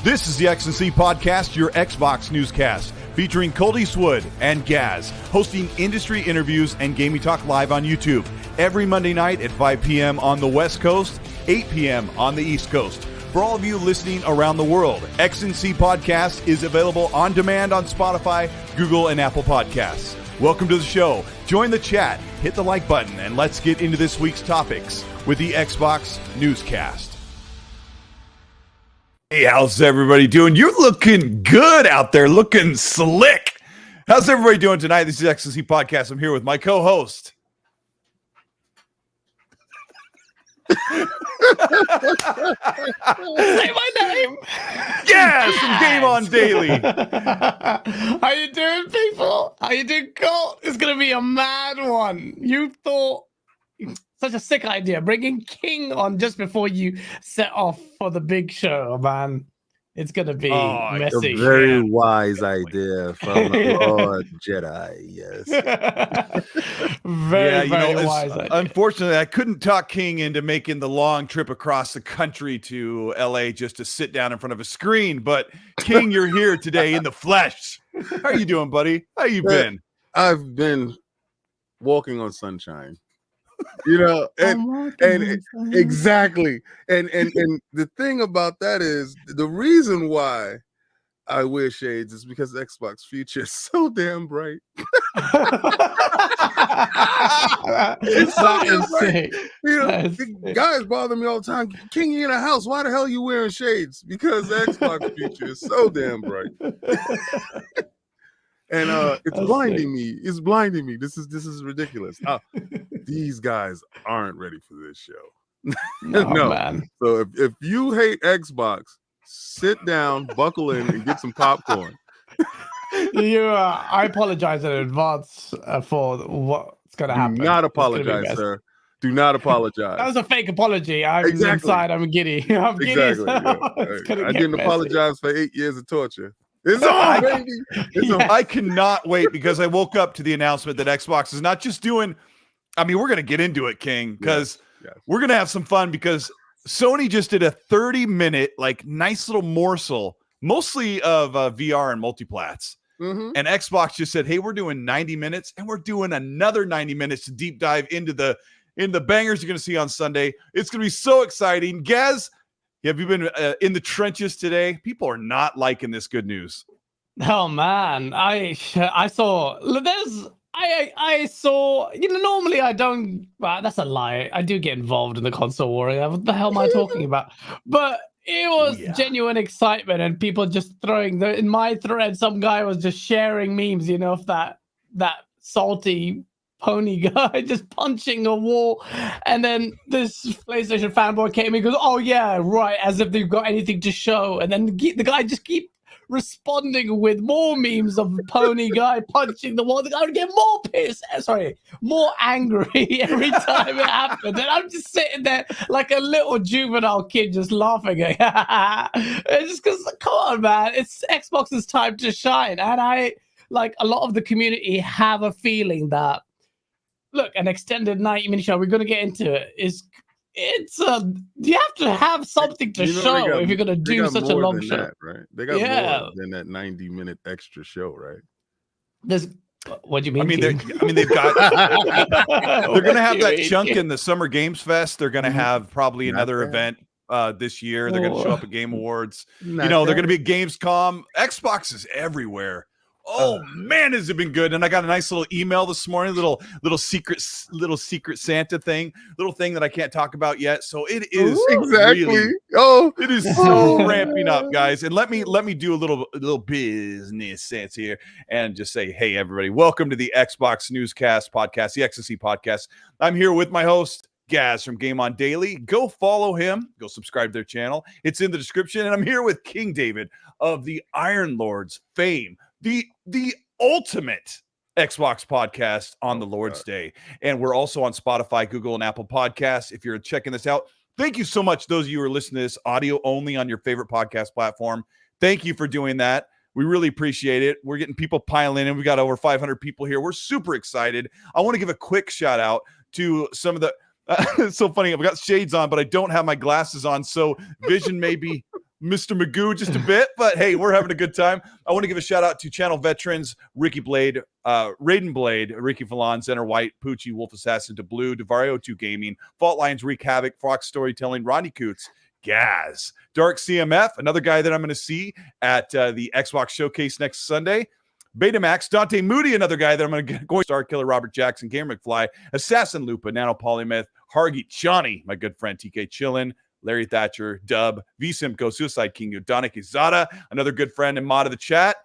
This is the X&C Podcast, your Xbox newscast, featuring Colteastwood and Gaz, hosting industry interviews and gaming talk live on YouTube every Monday night at 5 p.m. on the West Coast, 8 p.m. on the East Coast. For all of you listening around the world, X&C Podcast is available on demand on Spotify, Google, and Apple Podcasts. Welcome to the show. Join the chat, hit the like button, and let's get into this week's topics with the Xbox newscast. Hey, how's everybody doing? You're looking good out there, looking slick. How's everybody doing tonight? This is X&C Podcast. I'm here with my co-host. Say my name. Yes, from Game On Daily. How you doing, people? How you doing, Colt? It's gonna be a mad one. You thought such a sick idea, bringing King on just before you set off for the big show, man. It's gonna be messy. A very wise idea from the Lord Jedi. Yes. very wise idea. Unfortunately, I couldn't talk King into making the long trip across the country to LA just to sit down in front of a screen. But King, you're here today in the flesh. How are you doing, buddy? How you been? I've been walking on sunshine. You know, and exactly. And the thing about that is the reason why I wear shades is because Xbox future is so damn bright. It's so damn bright. You know, guys bother me all the time. King, you in a house. Why the hell are you wearing shades? Because the Xbox future is so damn bright. And it's blinding me. It's blinding me. This is ridiculous. These guys aren't ready for this show. No, man. So if you hate Xbox, sit down, buckle in, and get some popcorn. I apologize in advance for what's going to happen. Do not apologize, sir. Do not apologize. That was a fake apology. I'm inside. I'm giddy. I'm giddy. So I didn't apologize for 8 years of torture. It's on, baby. It's on. I cannot wait because I woke up to the announcement that Xbox is not just doing. I mean, we're going to get into it, King, because we're going to have some fun because Sony just did a 30-minute, like, nice little morsel, mostly of VR and multiplats. Mm-hmm. And Xbox just said, hey, we're doing 90 minutes, and we're doing another 90 minutes to deep dive into the bangers you're going to see on Sunday. It's going to be so exciting. Gaz, have you been in the trenches today? People are not liking this good news. Oh, man. I saw... I saw, normally I don't, well, that's a lie. I do get involved in the console war. What the hell am I talking about? But it was genuine excitement and people just throwing, in my thread, some guy was just sharing memes, of that salty pony guy just punching a wall. And then this PlayStation fanboy came and goes, oh yeah, right, as if they've got anything to show. And then the guy just keep responding with more memes of the pony guy punching the wall. The guy would get more pissed, more angry every time it happened. And I'm just sitting there like a little juvenile kid just laughing. It's just because, come on, man, it's Xbox's time to shine. And a lot of the community have a feeling that, look, an extended 90-minute show, we're going to get into it, you have to have something to show if you're going to do such a long show. Right? They got more than that 90-minute extra show, right? What do you mean? They've got. They're going to have that chunk in the Summer Games Fest. They're going to have probably another event this year. They're going to show up at Game Awards. They're going to be at Gamescom. Xbox is everywhere. Oh man, has it been good? And I got a nice little email this morning, little secret Santa thing, little thing that I can't talk about yet. So it is it is so ramping up, guys. And let me do a little business sense here and just say, hey everybody, welcome to the Xbox Newscast Podcast, the X&C Podcast. I'm here with my host Gaz from Game On Daily. Go follow him. Go subscribe to their channel. It's in the description. And I'm here with King David of the Iron Lords fame. The ultimate Xbox podcast on the Lord's Day. And we're also on Spotify, Google, and Apple Podcasts. If you're checking this out, thank you so much. Those of you who are listening to this audio only on your favorite podcast platform, thank you for doing that. We really appreciate it. We're getting people piling in. We got over 500 people here. We're super excited. I want to give a quick shout out to some of the, it's so funny. I've got shades on, but I don't have my glasses on. So vision may be Mr. Magoo just a bit, but hey, we're having a good time. I want to give a shout out to channel veterans Ricky Blade, Raiden Blade, Ricky Falon, Zenner White, Poochie, Wolf Assassin, to Blue, Devario2 Gaming, Fault Lines, Wreak Havoc, Fox Storytelling, Rodney Coots, Gaz, Dark CMF, another guy that I'm going to see at the Xbox Showcase next Sunday. Betamax, Dante Moody, another guy that I'm going to go. Star Killer, Robert Jackson, Gamer McFly, Assassin Lupa, Nano Polymyth, Hargy, Johnny, my good friend TK Chillin, Larry Thatcher, Dub, V Simcoe, Suicide King, Udonic Izada, another good friend and mod of the chat,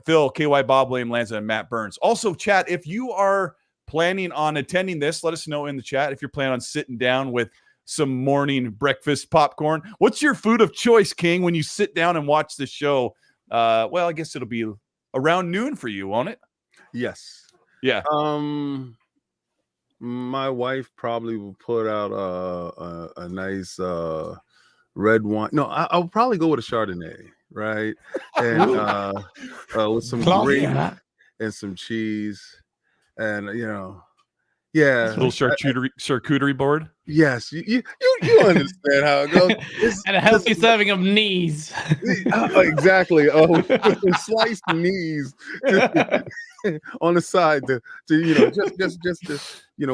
Phil, KY Bob, William Lanza, and Matt Burns. Also, chat, if you are planning on attending this, let us know in the chat. If you're planning on sitting down with some morning breakfast popcorn, what's your food of choice, King, when you sit down and watch the show? Well, I guess it'll be around noon for you, won't it? Yes. Yeah. My wife probably will put out a nice red wine. No, I'll probably go with a Chardonnay, right? And with some grape and some cheese, and yeah, a little charcuterie board. Yes, you understand how it goes. And a healthy serving of knees. Exactly. Oh, sliced knees on the side to just to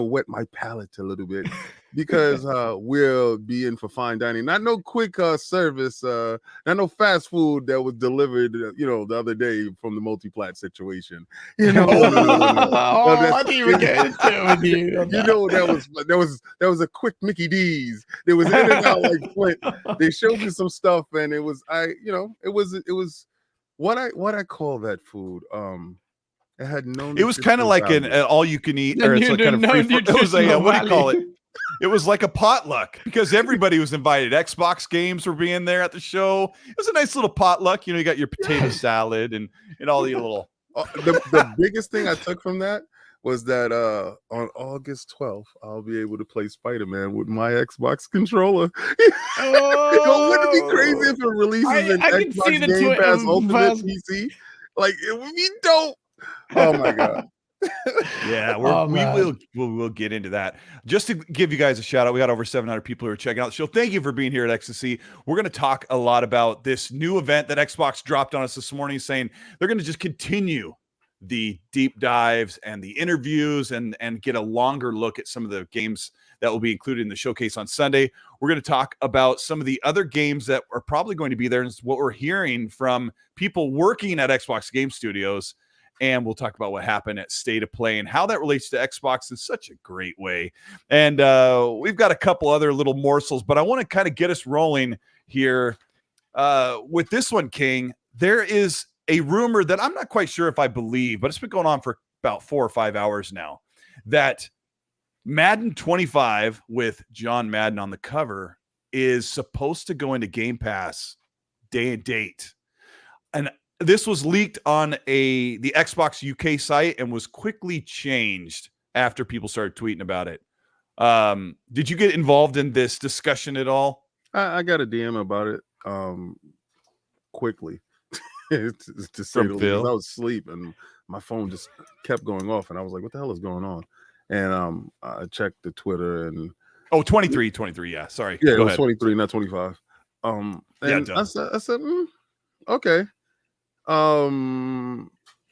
wet my palate a little bit, because we'll be in for fine dining. Not no quick service, not no fast food that was delivered the other day from the multi-plat situation. I didn't even get into it with you. That was a quick Mickey D's. It was in and out like Flint. They showed me some stuff, and it was it was what I call that food. It had no. It was kind of like an all you can eat, or it's like kind of free. It was a what do you call it? It was like a potluck, because everybody was invited. Xbox games were being there at the show. It was a nice little potluck. You got your potato salad and all the little. The biggest thing I took from that was that on August 12th, I'll be able to play Spider-Man with my Xbox controller. Wouldn't it be crazy if it releases an Xbox Game Pass Ultimate PC? Like, it would be dope. Oh my god. Yeah, we'll get into that. Just to give you guys a shout out, we got over 700 people who are checking out the show. Thank you for being here at Ecstasy. We're going to talk a lot about this new event that Xbox dropped on us this morning, saying they're going to just continue the deep dives and the interviews and get a longer look at some of the games that will be included in the showcase on Sunday. We're going to talk about some of the other games that are probably going to be there, and what we're hearing from people working at Xbox Game Studios. And we'll talk about what happened at State of Play and how that relates to Xbox in such a great way. And we've got a couple other little morsels, but I want to kind of get us rolling here with this one, King. There is a rumor that I'm not quite sure if I believe, but it's been going on for about 4 or 5 hours now, that Madden 25 with John Madden on the cover is supposed to go into Game Pass day and date. And this was leaked on the Xbox UK site and was quickly changed after people started tweeting about it. Did you get involved in this discussion at all? I got a DM about it quickly. To say the least. I was asleep and my phone just kept going off, and I was like, what the hell is going on? And I checked the Twitter, and 23, yeah, sorry. Yeah, it was 23, not 25. And I said, okay.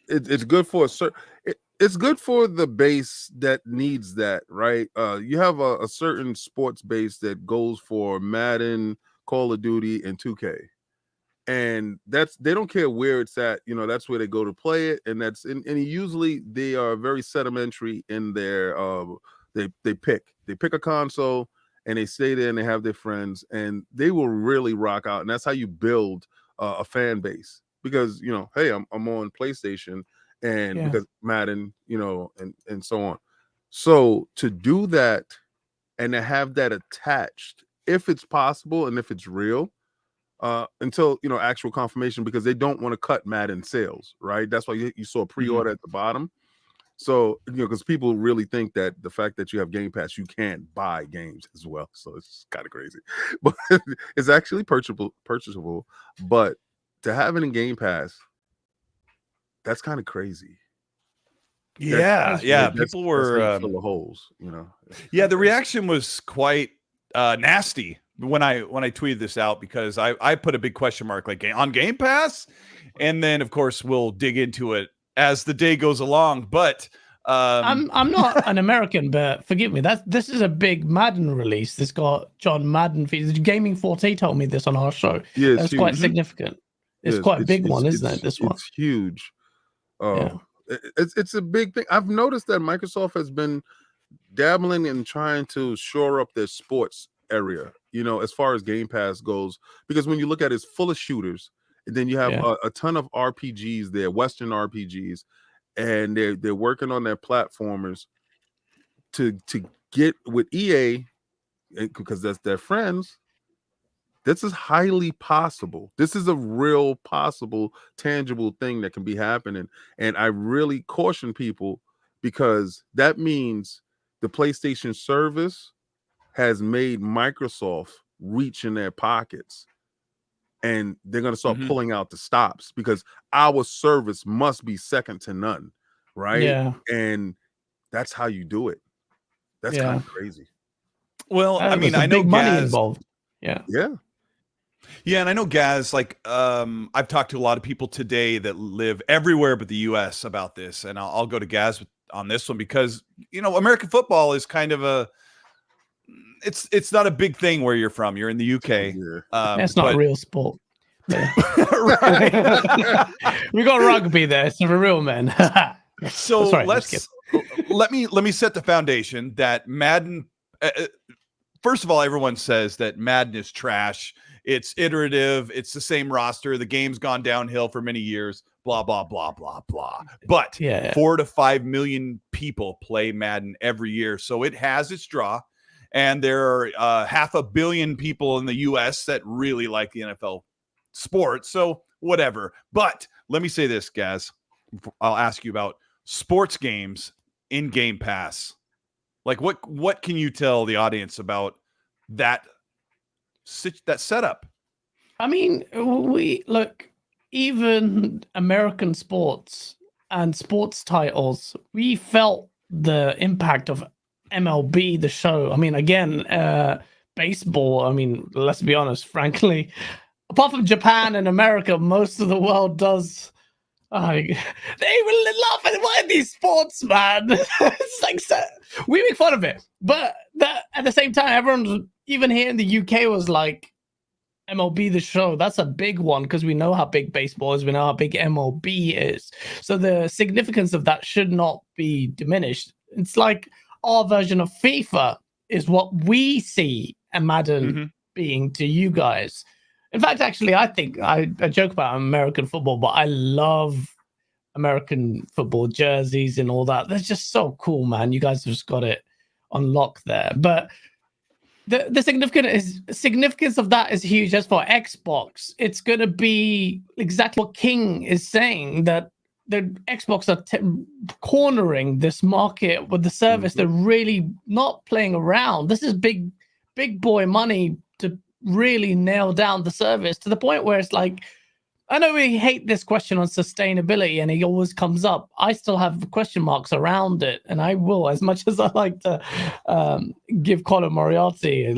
It's good for it's good for the base that needs that, right? You have a certain sports base that goes for Madden, Call of Duty, and 2K, and they don't care where it's at. That's where they go to play it, and and usually they are very sedimentary in their they pick a console and they stay there and they have their friends, and they will really rock out, and that's how you build a fan base. Because hey, I'm on PlayStation, and because Madden, and so on. So to do that and to have that attached, if it's possible and if it's real, until actual confirmation, because they don't want to cut Madden sales, right? That's why you saw pre-order at the bottom. So because people really think that the fact that you have Game Pass, you can't buy games as well. So it's kind of crazy, but it's actually purchasable. But to have it in Game Pass, that's kind of crazy. Yeah. People were full of holes, Yeah, the reaction was quite nasty when I tweeted this out, because I put a big question mark like on Game Pass, and then of course we'll dig into it as the day goes along. But I'm not an American, but forgive me. This is a big Madden release. This got John Madden. Gaming 40 told me this on our show. Yeah, it's quite significant. It's quite a big one, isn't it? This one. It's huge. It's a big thing. I've noticed that Microsoft has been dabbling in trying to shore up their sports area, as far as Game Pass goes, because when you look at it, it's full of shooters, and then you have a ton of RPGs there, Western RPGs, and they're working on their platformers to get with EA, because that's their friends. This is highly possible. This is a real possible, tangible thing that can be happening. And I really caution people, because that means the PlayStation service has made Microsoft reach in their pockets. And they're going to start pulling out the stops, because our service must be second to none. Right? Yeah. And that's how you do it. That's kind of crazy. Well, I mean, I know money involved. Yeah. Yeah, and I know, Gaz, like I've talked to a lot of people today that live everywhere but the U.S. about this, and I'll go to Gaz on this one, because American football is kind of it's not a big thing where you're from. You're in the UK. It's not a real sport. We got rugby there. It's for real men. So let me set the foundation that Madden. First of all, everyone says that Madden is trash. It's iterative. It's the same roster. The game's gone downhill for many years. Blah, blah, blah, blah, blah. But 4 to 5 million people play Madden every year. So it has its draw. And there are 500 million people in the U.S. that really like the NFL sport. So whatever. But let me say this, Gaz. I'll ask you about sports games in Game Pass. Like, what can you tell the audience about that setup? I mean, even American sports and sports titles, we felt the impact of MLB, the show. I mean, again, baseball, I mean, let's be honest, frankly, apart from Japan and America, most of the world does. They really love it. What are these sports, man? It's like, we make fun of it, but at the same time, everyone, even here in the UK, was like, MLB the show. That's a big one, because we know how big baseball is. We know how big MLB is. So the significance of that should not be diminished. It's like our version of FIFA is what we see a Madden being to you guys. In fact, actually, I think I joke about American football, but I love American football jerseys and all that. They're just so cool, man. You guys have just got it on lock there. But the significance of that is huge. As for Xbox, it's going to be exactly what King is saying, that the Xbox are cornering this market with the service. They're really not playing around. This is big boy money to really nail down the service, to the point where it's like, I know we hate this question on sustainability, and it always comes up. I still have question marks around it, and I will, as much as I like to give Colin Moriarty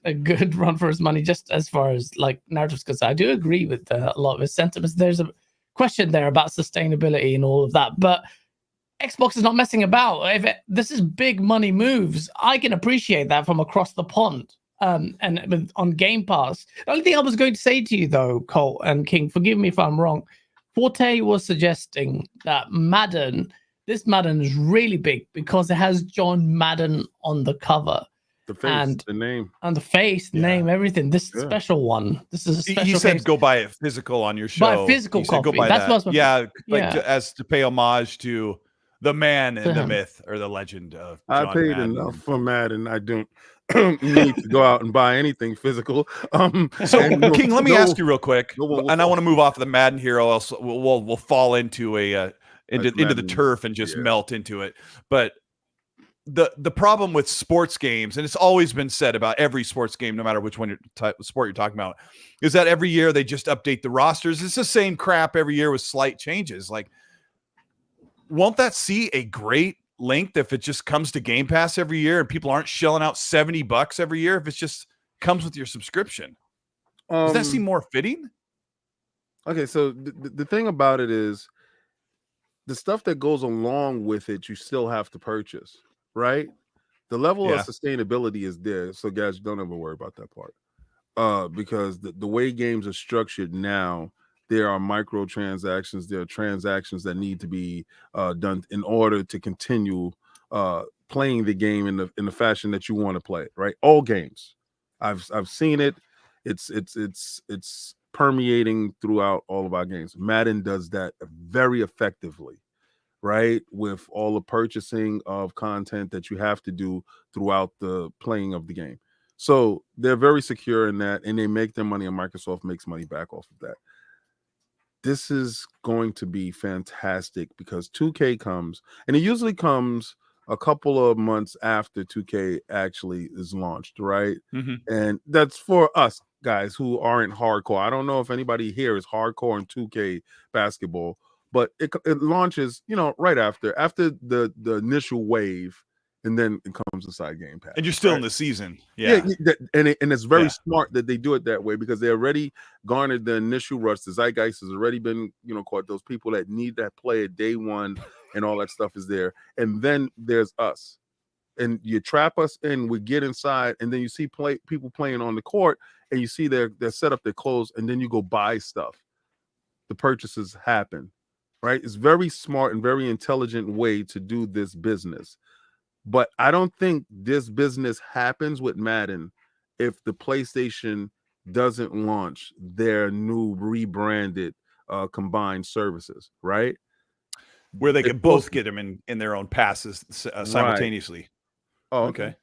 a good run for his money, just as far as like narratives concerned. I do agree with a lot of his sentiments. There's a question there about sustainability and all of that, but Xbox is not messing about. This is big money moves. I can appreciate that from across the pond. And on Game Pass. The only thing I was going to say to you, though, Colt and King, forgive me if I'm wrong, Forte was suggesting that this Madden is really big because it has John Madden on the cover. The face, the name. And the face, the name, everything. This special one. This is a special He said case. Go buy it physical on your show. Buy a physical copy. Go buy That's that. As to pay homage to the man and the myth, or the legend of John I paid Madden. enough for Madden. I don't need to go out and buy anything physical. So King, let me ask you real quick, and I want to move off of the Madden here, or else we'll fall into into the turf and just melt into it. But the problem with sports games, and it's always been said about every sports game, no matter which one sport you're talking about, is that every year they just update the rosters. It's the same crap every year with slight changes. Like, won't that see a great length if it just comes to Game Pass every year and people aren't shelling out $70 every year? If it's just comes with your subscription. Does that seem more fitting? Okay, so the thing about it is the stuff that goes along with it, you still have to purchase, right? The level of sustainability is there. So guys, don't ever worry about that part. Because the way games are structured now, there are microtransactions, there are transactions that need to be done in order to continue playing the game in the fashion that you want to play it, right? All games. I've seen it. It's permeating throughout all of our games. Madden does that very effectively, right? With all the purchasing of content that you have to do throughout the playing of the game. So they're very secure in that, and they make their money, and Microsoft makes money back off of that. This is going to be fantastic because 2K comes, and it usually comes a couple of months after 2K actually is launched, right? And that's for us guys who aren't hardcore. I don't know if anybody here is hardcore in 2K basketball, but it launches, right after the initial wave, and then it comes inside Game Pass. And you're still in the season. And it's very smart that they do it that way because they already garnered the initial rush. The zeitgeist has already been, caught. Those people that need that play at day one and all that stuff is there. And then there's us. And you trap us in, we get inside, and then you see people playing on the court, and you see their setup, their clothes, and then you go buy stuff. The purchases happen, right? It's very smart and very intelligent way to do this business. But I don't think this business happens with Madden if the PlayStation doesn't launch their new rebranded combined services, right? Where they can both get them in their own passes simultaneously. Right. Oh, okay.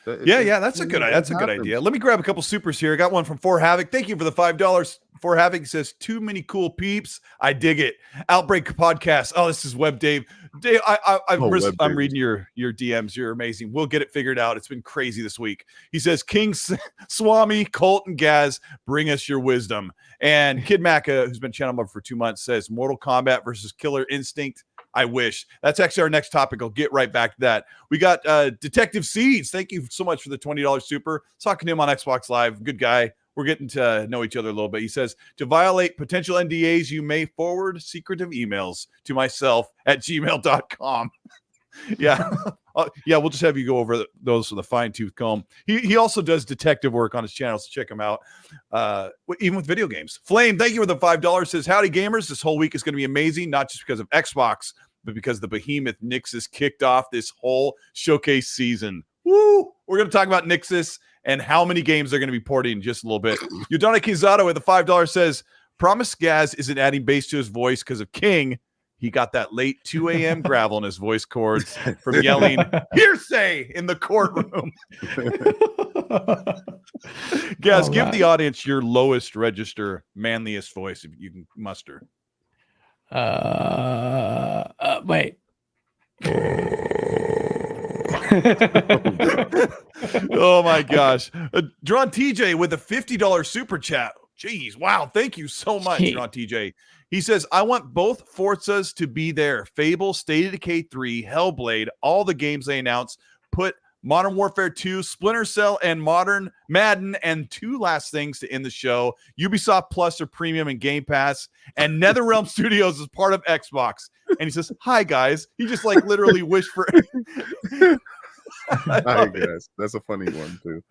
That's a good idea. Let me grab a couple supers here. I got one from For Havoc. Thank you for the $5. For Havoc says, too many cool peeps. I dig it. Outbreak podcast. Oh, this is Web Dave. Dave, I'm reading your DMs. You're amazing. We'll get it figured out. It's been crazy this week. He says, King Swami, Colt, and Gaz, bring us your wisdom. And Kid Macca, who's been channel member for 2 months, says Mortal Kombat versus Killer Instinct. I wish. That's actually our next topic. I'll get right back to that. We got Detective Seeds. Thank you so much for the $20 super. I was talking to him on Xbox Live. Good guy. We're getting to know each other a little bit. He says, to violate potential NDAs, you may forward secretive emails to myself at gmail.com. We'll just have you go over those with a fine-tooth comb. He also does detective work on his channel, so check him out. Even with video games. Flame, thank you for the $5. Says, howdy gamers. This whole week is going to be amazing, not just because of Xbox, but because the behemoth Nixus kicked off this whole showcase season. Woo! We're going to talk about Nixus and how many games they're going to be porting in just a little bit. Yodana Kizado with the $5 says, promise Gaz isn't adding bass to his voice because of King. He got that late 2 a.m. gravel in his voice cords from yelling hearsay in the courtroom. Gaz, give the audience your lowest register, manliest voice if you can muster. Wait. Oh my gosh. Drawn TJ with a $50 super chat. Jeez, wow. Thank you so much, Drawn TJ. He says, I want both Forzas to be there. Fable, State of Decay 3, Hellblade, all the games they announced. Put Modern Warfare 2, Splinter Cell, and Modern Madden, and 2 last things to end the show. Ubisoft Plus or Premium and Game Pass, and NetherRealm Studios is part of Xbox. And he says, hi, guys. He just literally wished for... I guess that's a funny one too.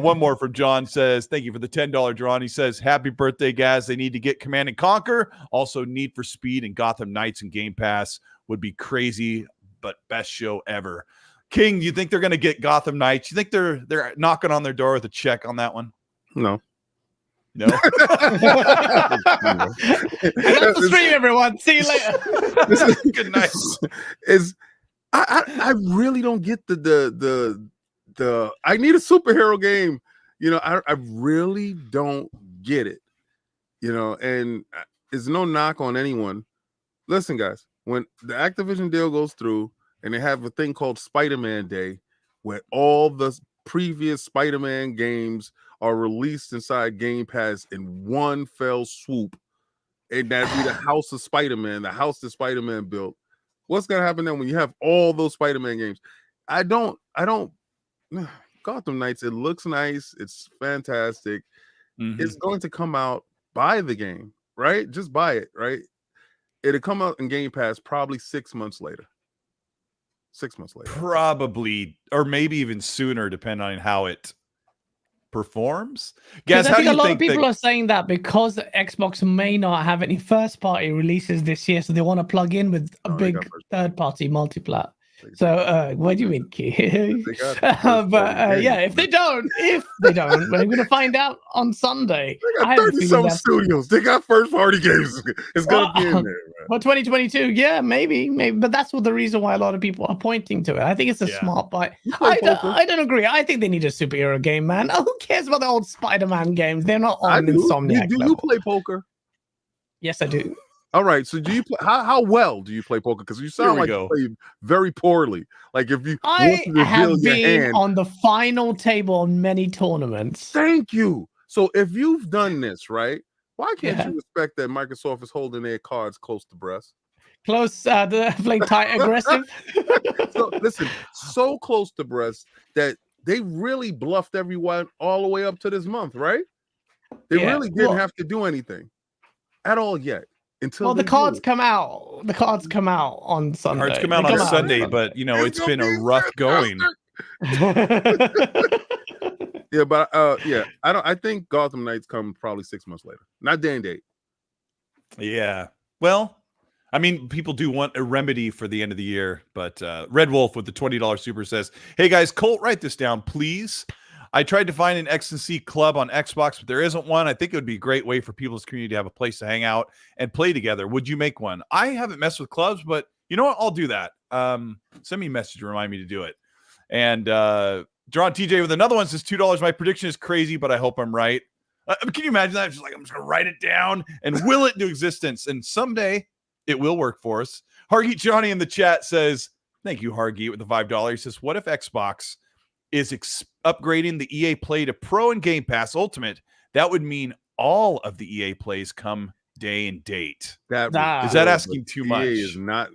One more from John says, thank you for the $10 draw. And he says, happy birthday, guys. They need to get Command and Conquer. Also, Need for Speed and Gotham Knights and Game Pass would be crazy, but best show ever. King, do you think they're going to get Gotham Knights? You think they're knocking on their door with a check on that one? No. And that's the stream, everyone. See you later. Good night. I really don't get the I need a superhero game. I really don't get it. And there's no knock on anyone. Listen, guys, when the Activision deal goes through and they have a thing called Spider-Man Day, where all the previous Spider-Man games are released inside Game Pass in one fell swoop, and that'd be the house of Spider-Man, the house that Spider-Man built. What's gonna happen then when you have all those Spider-Man games? I don't Gotham Knights. It looks nice. It's fantastic. Mm-hmm. It's going to come out. Buy the game, right? Just buy it, right? It'll come out in Game Pass probably 6 months later. 6 months later. Probably, or maybe even sooner, depending on how it performs. Guys, I how do think you a lot think of people are saying that because Xbox may not have any first-party releases this year, so they want to plug in with a big third-party multiplayer. So, what do you mean, Q? But yeah, if they don't, we're going to find out on Sunday. They got 30-some studios. They got first-party games. It's going to be in there, man. Well, 2022, yeah, maybe. But that's what the reason why a lot of people are pointing to it. I think it's a smart buy. I don't agree. I think they need a superhero game, man. Oh, who cares about the old Spider-Man games? They're not on Insomniac. Do you play poker? Yes, I do. All right. So do you play? How well do you play poker? Because you sound like you play very poorly. Like if you I have been on the final table on many tournaments. Thank you. So if you've done this, right? Why can't you respect that Microsoft is holding their cards close to breast? Close, playing tight, aggressive. So listen, so close to breast that they really bluffed everyone all the way up to this month, right? They really didn't have to do anything at all yet. Well, the cards come out. The cards come out on Sunday. Cards come out on Sunday, but you know it's been a rough going. Yeah, but I think Gotham Knights come probably 6 months later, not day and date. Yeah, well, I mean, people do want a remedy for the end of the year, but Red Wolf with the $20 super says, "Hey guys, Colt, write this down, please. I tried to find an X&C club on Xbox, but there isn't one. I think it would be a great way for people's community to have a place to hang out and play together. Would you make one?" I haven't messed with clubs, but you know what? I'll do that. Send me a message to remind me to do it. And John TJ with another one says $2. My prediction is crazy, but I hope I'm right. Can you imagine that? I'm just going to write it down and will it into existence. And someday it will work for us. Hargeet Johnny in the chat says, thank you, Hargeet, with the $5. He says, what if Xbox is upgrading the EA Play to Pro and Game Pass Ultimate? That would mean all of the EA plays come day and date. Is that asking too much?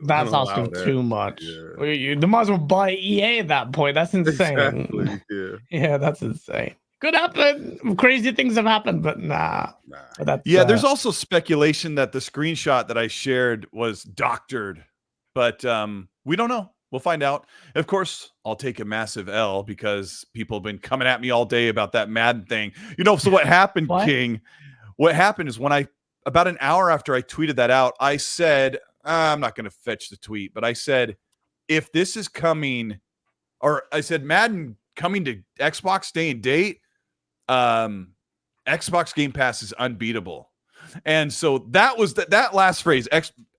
That's asking too much. Yeah. You might as well buy EA at that point. That's insane. Exactly. Yeah, that's insane. Could happen. Crazy things have happened, but nah. There's also speculation that the screenshot that I shared was doctored, but we don't know. We'll find out. Of course, I'll take a massive L because people have been coming at me all day about that Madden thing. So what happened, King? What happened is about an hour after I tweeted that out, I said, I'm not going to fetch the tweet, but I said, if this is coming, or I said Madden coming to Xbox day and date, Xbox Game Pass is unbeatable. And so that was that last phrase,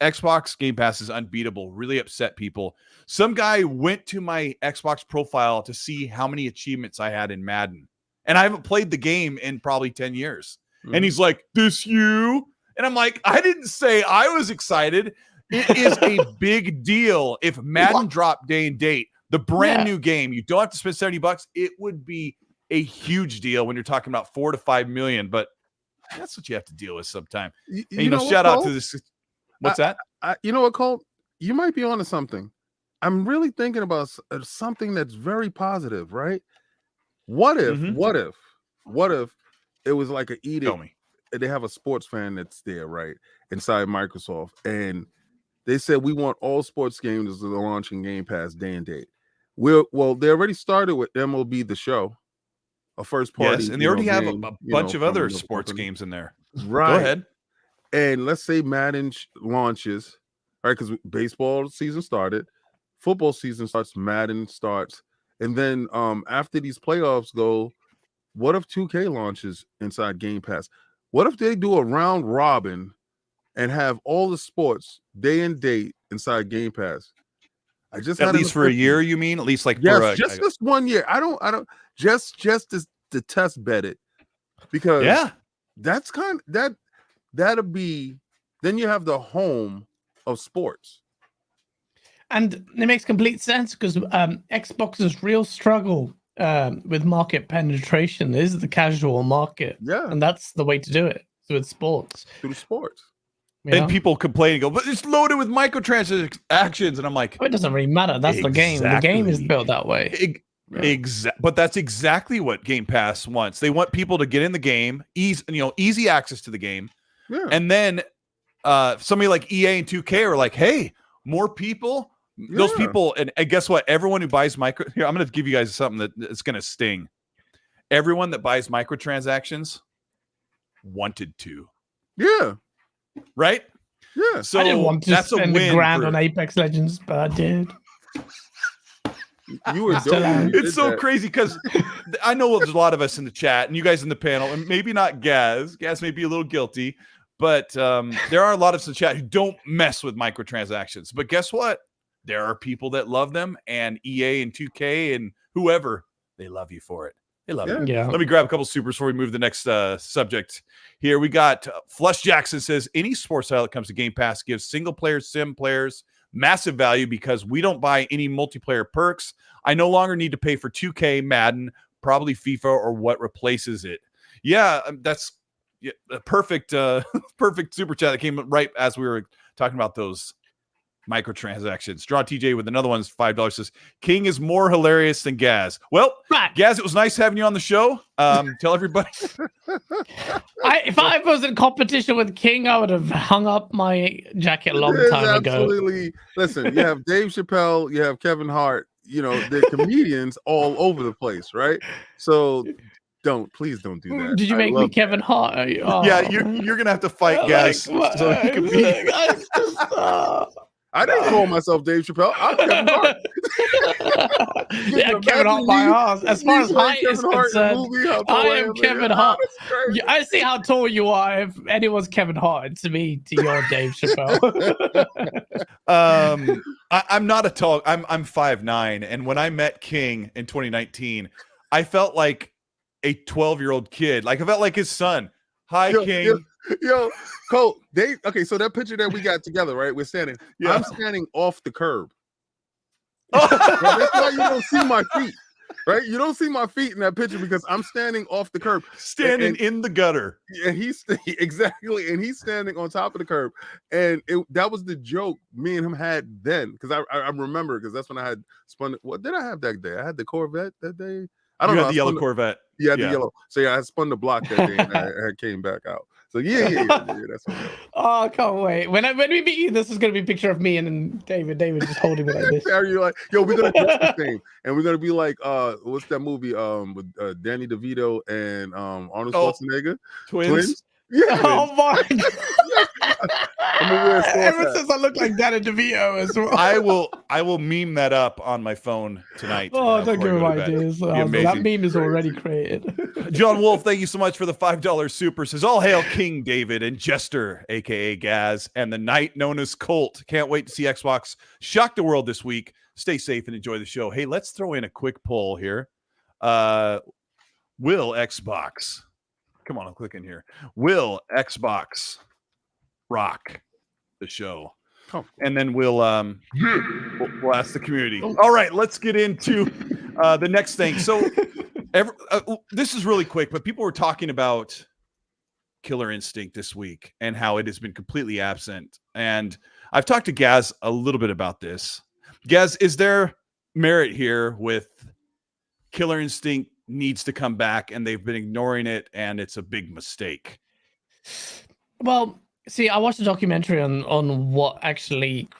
Xbox Game Pass is unbeatable, really upset people. Some guy went to my Xbox profile to see how many achievements I had in Madden. And I haven't played the game in probably 10 years. Mm-hmm. And he's like, this you? And I'm like, I didn't say I was excited. It is a big deal if Madden dropped day and date, the brand new game. You don't have to spend $70. It would be a huge deal when you're talking about 4 to 5 million, but that's what you have to deal with sometime. You know, shout out to this. What's that? You know what, Colt? You might be onto something. I'm really thinking about something that's very positive, right? What if it was like an edict? They have a sports fan that's there, right, inside Microsoft, and they said we want all sports games to launch in Game Pass day and date. Well, they already started with MLB The Show, a first party. Yes, and they already have a bunch of other sports games in there. Right. Go ahead. And let's say Madden launches, right? Because baseball season started, football season starts, Madden starts, and then after these playoffs go, what if 2K launches inside Game Pass? What if they do a round robin and have all the sports day and date inside Game Pass? I just at least for a year, you mean? At least like just this 1 year. I don't just to test bet it, because that's that'll be, then you have the home of sports. And it makes complete sense because Xbox's real struggle with market penetration is the casual market. Yeah. And that's the way to do it. So with sports. Through sports. And people complain and go, but it's loaded with microtransactions. And I'm like, it doesn't really matter. That's the game. The game is built that way. But that's exactly what Game Pass wants. They want people to get in the game, easy access to the game, and then somebody like EA and 2K are like, hey, more people. Those people, and guess what? Everyone who buys I'm going to give you guys something that's going to sting. Everyone that buys microtransactions wanted to. Yeah. Right? Yeah. So I didn't want to spend $1,000 on Apex Legends, but I did. You were doing it's so crazy because I know there's a lot of us in the chat and you guys in the panel, and maybe not Gaz. Gaz may be a little guilty, but there are a lot of us in the chat who don't mess with microtransactions. But guess what? There are people that love them, and EA and 2K and whoever, they love you for it. They love it. Yeah. Let me grab a couple supers before we move to the next subject. Here we got Flush Jackson says, any sports title that comes to Game Pass gives single-player sim players massive value because we don't buy any multiplayer perks. I no longer need to pay for 2K, Madden, probably FIFA, or what replaces it. Yeah, that's a perfect super chat that came right as we were talking about those microtransactions. Draw TJ with another one's $5 says, King is more hilarious than Gaz. Well, Gaz, it was nice having you on the show. Tell everybody. If I was in competition with King, I would have hung up my jacket a long time ago. Listen, you have Dave Chappelle, you have Kevin Hart, they're comedians all over the place, right? So please don't do that. Did you make me Kevin Hart? Oh. Yeah, you're gonna have to fight Gaz so he can be. I didn't call myself Dave Chappelle. I'm Kevin Hart. Kevin Hart my ass. As far as height is concerned, I am Kevin Hart. I see how tall you are. If anyone's Kevin Hart, to me, to your Dave Chappelle. I'm not a tall. I'm 5'9", and when I met King in 2019, I felt like a 12-year-old kid. Like I felt like his son. Hi, King. Yo, Colt, okay, so that picture that we got together, right? We're standing. Yeah. I'm standing off the curb. That's why you don't see my feet, right? You don't see my feet in that picture because I'm standing off the curb. Standing in the gutter. And he's standing on top of the curb. And that was the joke me and him had then. Because I remember, because that's when I had spun. What did I have that day? I had the Corvette that day. I don't know. The yellow Corvette. Yeah, the yellow. So I spun the block that day and I came back out. So yeah, that's what. Oh, I can't wait. When we meet you, this is gonna be a picture of me and then David just holding me like this. You're like, yo, we're gonna dress the same, and we're gonna be like, what's that movie? With Danny DeVito and Arnold Schwarzenegger, twins. Yeah. Oh my God. Ever since I look like Danny DeVito as well. I will meme that up on my phone tonight. Oh, don't give me ideas. That meme is already created. John Wolf, thank you so much for the $5 super. Says, all hail King David and Jester, aka Gaz, and the knight known as Colt. Can't wait to see Xbox shock the world this week. Stay safe and enjoy the show. Hey, let's throw in a quick poll here. Will Xbox... Come on, I'm clicking here. Will Xbox rock the show? Oh. And then we'll ask the community. All right, let's get into the next thing. So this is really quick, but people were talking about Killer Instinct this week and how it has been completely absent. And I've talked to Gaz a little bit about this. Gaz, is there merit here with Killer Instinct needs to come back and they've been ignoring it and it's a big mistake? Well, see, I watched a documentary on what actually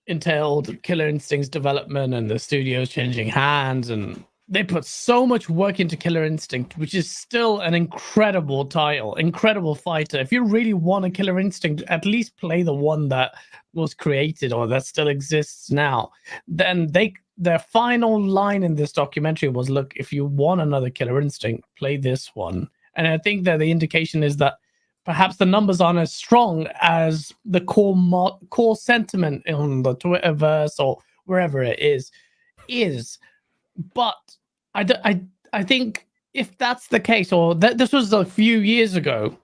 entailed Killer Instinct's development and the studios changing hands, and they put so much work into Killer Instinct, which is still an incredible title, incredible fighter. If you really want a Killer Instinct, at least play the one that was created or that still exists now. Then their final line in this documentary was, look, if you want another Killer Instinct, play this one. And I think that the indication is that perhaps the numbers aren't as strong as the core sentiment on the Twitterverse or wherever it is. But I think if that's the case, or this was a few years ago,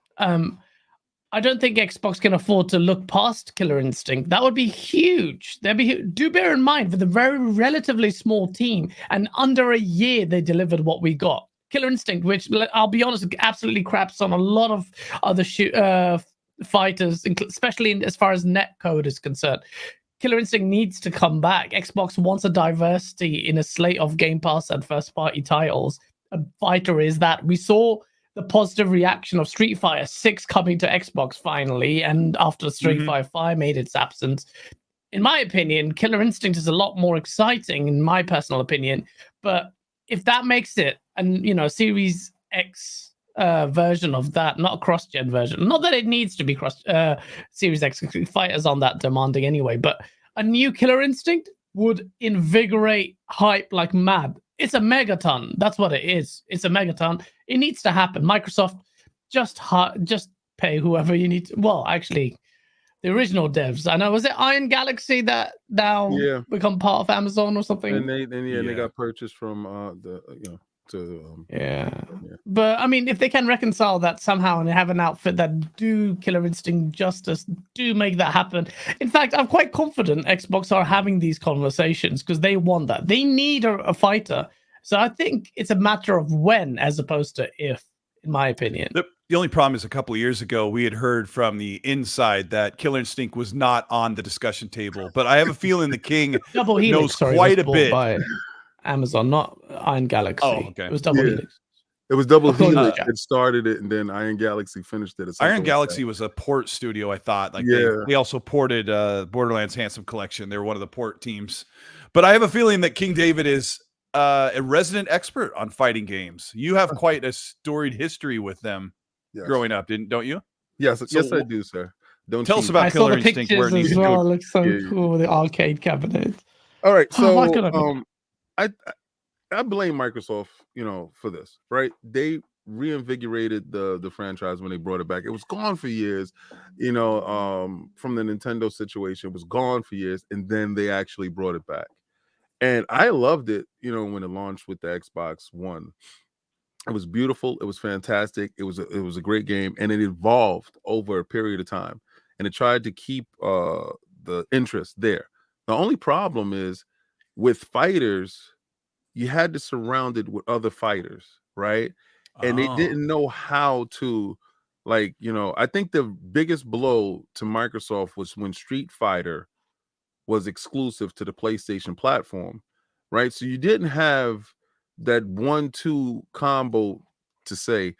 I don't think Xbox can afford to look past Killer Instinct. That would be huge. Do bear in mind, for the very relatively small team, and under a year, they delivered what we got. Killer Instinct, which, I'll be honest, absolutely craps on a lot of other fighters, especially as far as netcode is concerned. Killer Instinct needs to come back. Xbox wants a diversity in a slate of Game Pass and first-party titles. A fighter is that. We saw the positive reaction of Street Fighter 6 coming to Xbox finally, and after Street Fighter 5 made its absence. In my opinion, Killer Instinct is a lot more exciting, in my personal opinion. But if that makes it, and Series X version of that, not a cross-gen version. Not that it needs to be cross Series X. Fighters aren't that demanding anyway, but a new Killer Instinct would invigorate hype like mad. It's a megaton. That's what it is. It's a megaton. It needs to happen. Microsoft, just pay whoever you need to. Well, actually, the original devs. I know. Was it Iron Galaxy that now become part of Amazon or something? And they got purchased from But I mean, if they can reconcile that somehow and have an outfit that do Killer Instinct justice, do make that happen. In fact, I'm quite confident Xbox are having these conversations because they want that. They need a fighter. So I think it's a matter of when as opposed to if, in my opinion. The only problem is a couple of years ago, we had heard from the inside that Killer Instinct was not on the discussion table. But I have a feeling the King knows quite a bit. By Amazon, not Iron Galaxy. Oh, okay. It was Double Helix. It was Double Helix. It started it, and then Iron Galaxy finished it. Iron Galaxy was a port studio, I thought. They also ported Borderlands Handsome Collection. They were one of the port teams. But I have a feeling that King David is a resident expert on fighting games. You have quite a storied history with them growing up, don't you? Yes, yes, I do, sir. Don't tell us about Killer Instinct. Where it well. It looks so cool. The arcade cabinet. All right, so I blame Microsoft, for this, right? They reinvigorated the franchise when they brought it back. It was gone for years, from the Nintendo situation. It was gone for years, and then they actually brought it back. And I loved it, when it launched with the Xbox One. It was beautiful. It was fantastic. It was a great game, and it evolved over a period of time. And it tried to keep the interest there. The only problem is with fighters, you had to surround it with other fighters, right? And they didn't know how to, I think the biggest blow to Microsoft was when Street Fighter was exclusive to the PlayStation platform, right? So you didn't have that 1-2 combo to say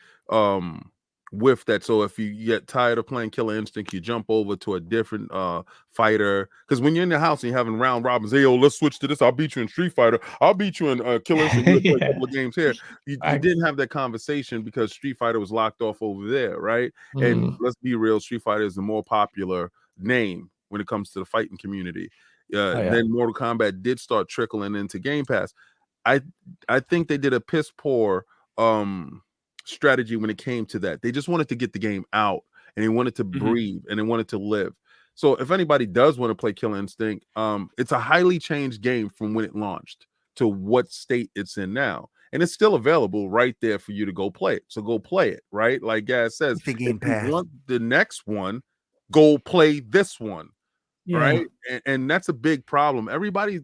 with that. So if you get tired of playing Killer Instinct, you jump over to a different fighter. Because when you're in the house and you're having round robins, hey, let's switch to this. I'll beat you in Street Fighter. I'll beat you in Killer Instinct. We'll play a couple of games here. You didn't have that conversation because Street Fighter was locked off over there, right? And let's be real, Street Fighter is the more popular name when it comes to the fighting community. Then Mortal Kombat did start trickling into Game Pass. I think they did a piss poor strategy when it came to that. They just wanted to get the game out, and they wanted to breathe, and they wanted to live. So if anybody does want to play Killer Instinct, it's a highly changed game from when it launched to what state it's in now. And it's still available right there for you to go play it. So go play it, right? Like Gaz says, if you want the next one, go play this one, right? And that's a big problem. Everybody,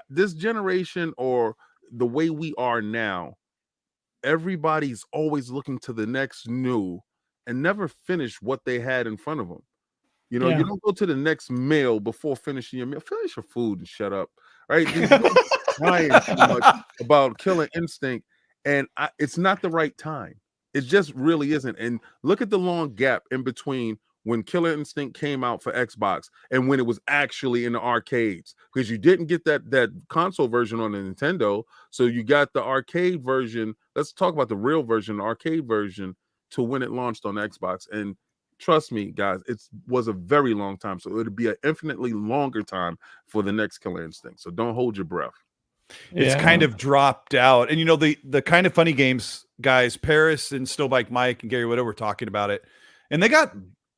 this generation or the way we are now, everybody's always looking to the next new and never finish what they had in front of them. You don't go to the next meal before finishing your meal. Finish your food and shut up, right? Crying too much about Killer Instinct, and it's not the right time. It just really isn't. And look at the long gap in between when Killer Instinct came out for Xbox and when it was actually in the arcades, because you didn't get that console version on the Nintendo. So you got the arcade version. Let's talk about the real version, the arcade version, to when it launched on Xbox. And trust me, guys, it was a very long time. So it would be an infinitely longer time for the next Killer Instinct. So don't hold your breath. It's kind of dropped out. And the kind of funny games, guys, Paris and Snowbike Mike and Gary Widow were talking about it, and they got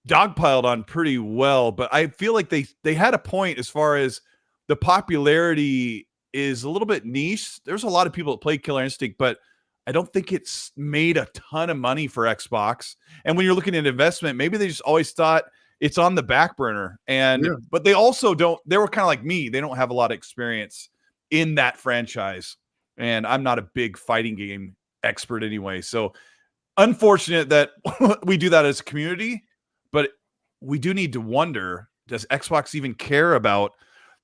dogpiled on pretty well, but I feel like they had a point as far as the popularity is a little bit niche. There's a lot of people that play Killer Instinct, but I don't think it's made a ton of money for Xbox. And when you're looking at investment, maybe they just always thought it's on the back burner. But they also they were kind of like me. They don't have a lot of experience in that franchise. And I'm not a big fighting game expert anyway. So unfortunate that we do that as a community. But we do need to wonder, does Xbox even care about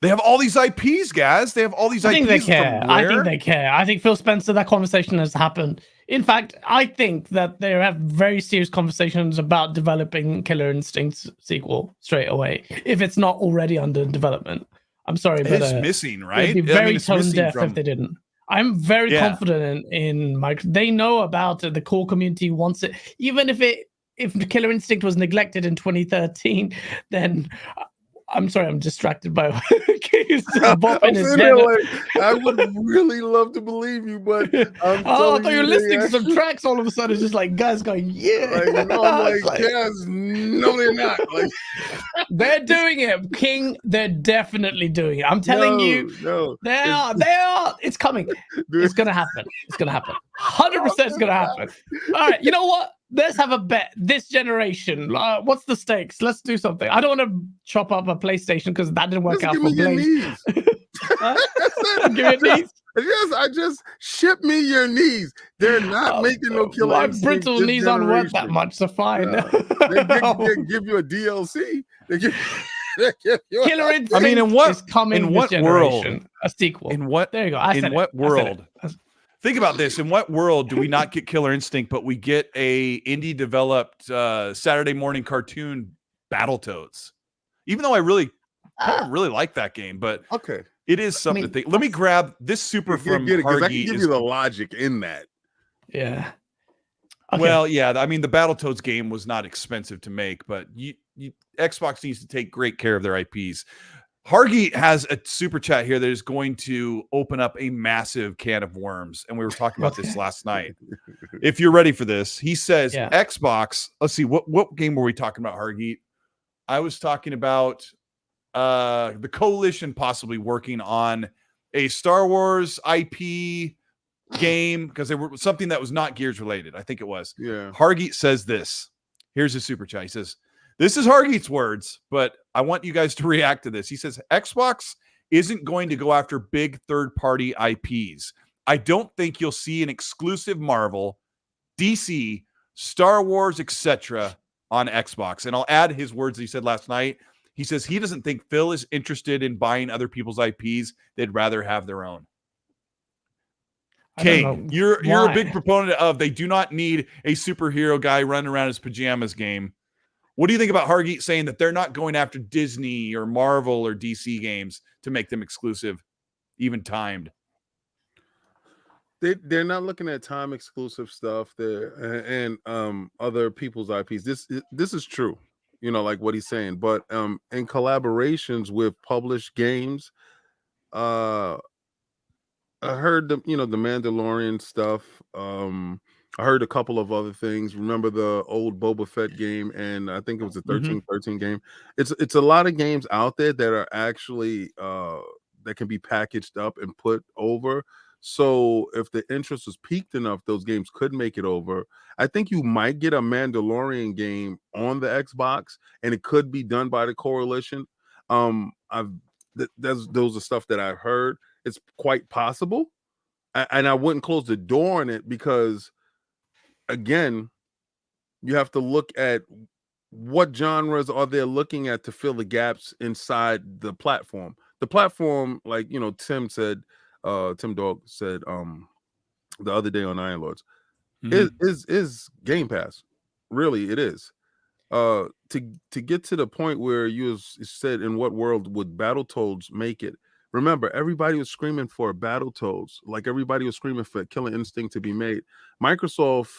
They have all these IPs, guys. They have all these I think IPs they care. from I where? think they care. I think Phil Spencer, that conversation has happened. In fact, I think that they have very serious conversations about developing Killer Instinct's sequel straight away, if it's not already under development. I'm sorry, but it's missing, right? it'd be very it's tone missing deaf from... if they didn't. I'm very confident in Mike. They know about it. The core community wants it. Even if Killer Instinct was neglected in 2013, then I'm sorry, I'm distracted by bopping his head. I would really love to believe you, but I thought you were listening to some tracks all of a sudden. It's just like guys going, yeah. Like, no, I'm like, yes, no, they're not. Like, they're doing it, King. They're definitely doing it. I'm telling you, they are. It's coming. It's gonna happen. It's gonna happen. 100% it's gonna happen. All right, you know what? Let's have a bet this generation. What's the stakes? Let's do something. I don't want to chop up a PlayStation because that didn't work out for Blaze. Give me your knees. Yes, ship me your knees. They're not making no Killer My Instinct brittle this knees aren't worth generation. that much, so fine. They give you a DLC. They give you Killer Instinct is coming this generation. A sequel. There you go. In what world? Think about this. In what world do we not get Killer Instinct, but we get a indie developed Saturday morning cartoon Battletoads? Even though I really like that game, but it is something to think. Let me grab this super from Hargy. I can give you the logic in that. Yeah. Okay. Well, yeah. I mean, the Battletoads game was not expensive to make, but Xbox needs to take great care of their IPs. Hargy has a super chat here that is going to open up a massive can of worms. And we were talking about this last night. If you're ready for this, he says Xbox. Let's see. What game were we talking about, Hargy? I was talking about the Coalition possibly working on a Star Wars IP game because they were something that was not Gears related. I think it was. Yeah. Hargy says this. Here's his super chat. He says, this is Hargeet's words, but I want you guys to react to this. He says, Xbox isn't going to go after big third-party IPs. I don't think you'll see an exclusive Marvel, DC, Star Wars, etc. on Xbox. And I'll add his words that he said last night. He says he doesn't think Phil is interested in buying other people's IPs. They'd rather have their own. King, you're a big proponent of they do not need a superhero guy running around his pajamas game. What do you think about Hargeet saying that they're not going after Disney or Marvel or DC games to make them exclusive, even timed? They're not looking at time exclusive stuff there and other people's IPs. This is true, like what he's saying. But in collaborations with published games, I heard the Mandalorian stuff. I heard a couple of other things. Remember the old Boba Fett game, and I think it was a 13 game. It's a lot of games out there that are actually that can be packaged up and put over. So if the interest was peaked enough, those games could make it over. I think you might get a Mandalorian game on the Xbox, and it could be done by the Coalition. Those are stuff that I've heard. It's quite possible, and I wouldn't close the door on it because, again, you have to look at what genres are they looking at to fill the gaps inside the platform. The platform, like Tim Dog said the other day on Iron Lords, is Game Pass. Really, it is. To get to the point where you said, in what world would Battletoads make it? Remember, everybody was screaming for Battletoads, like everybody was screaming for Killer Instinct to be made. Microsoft,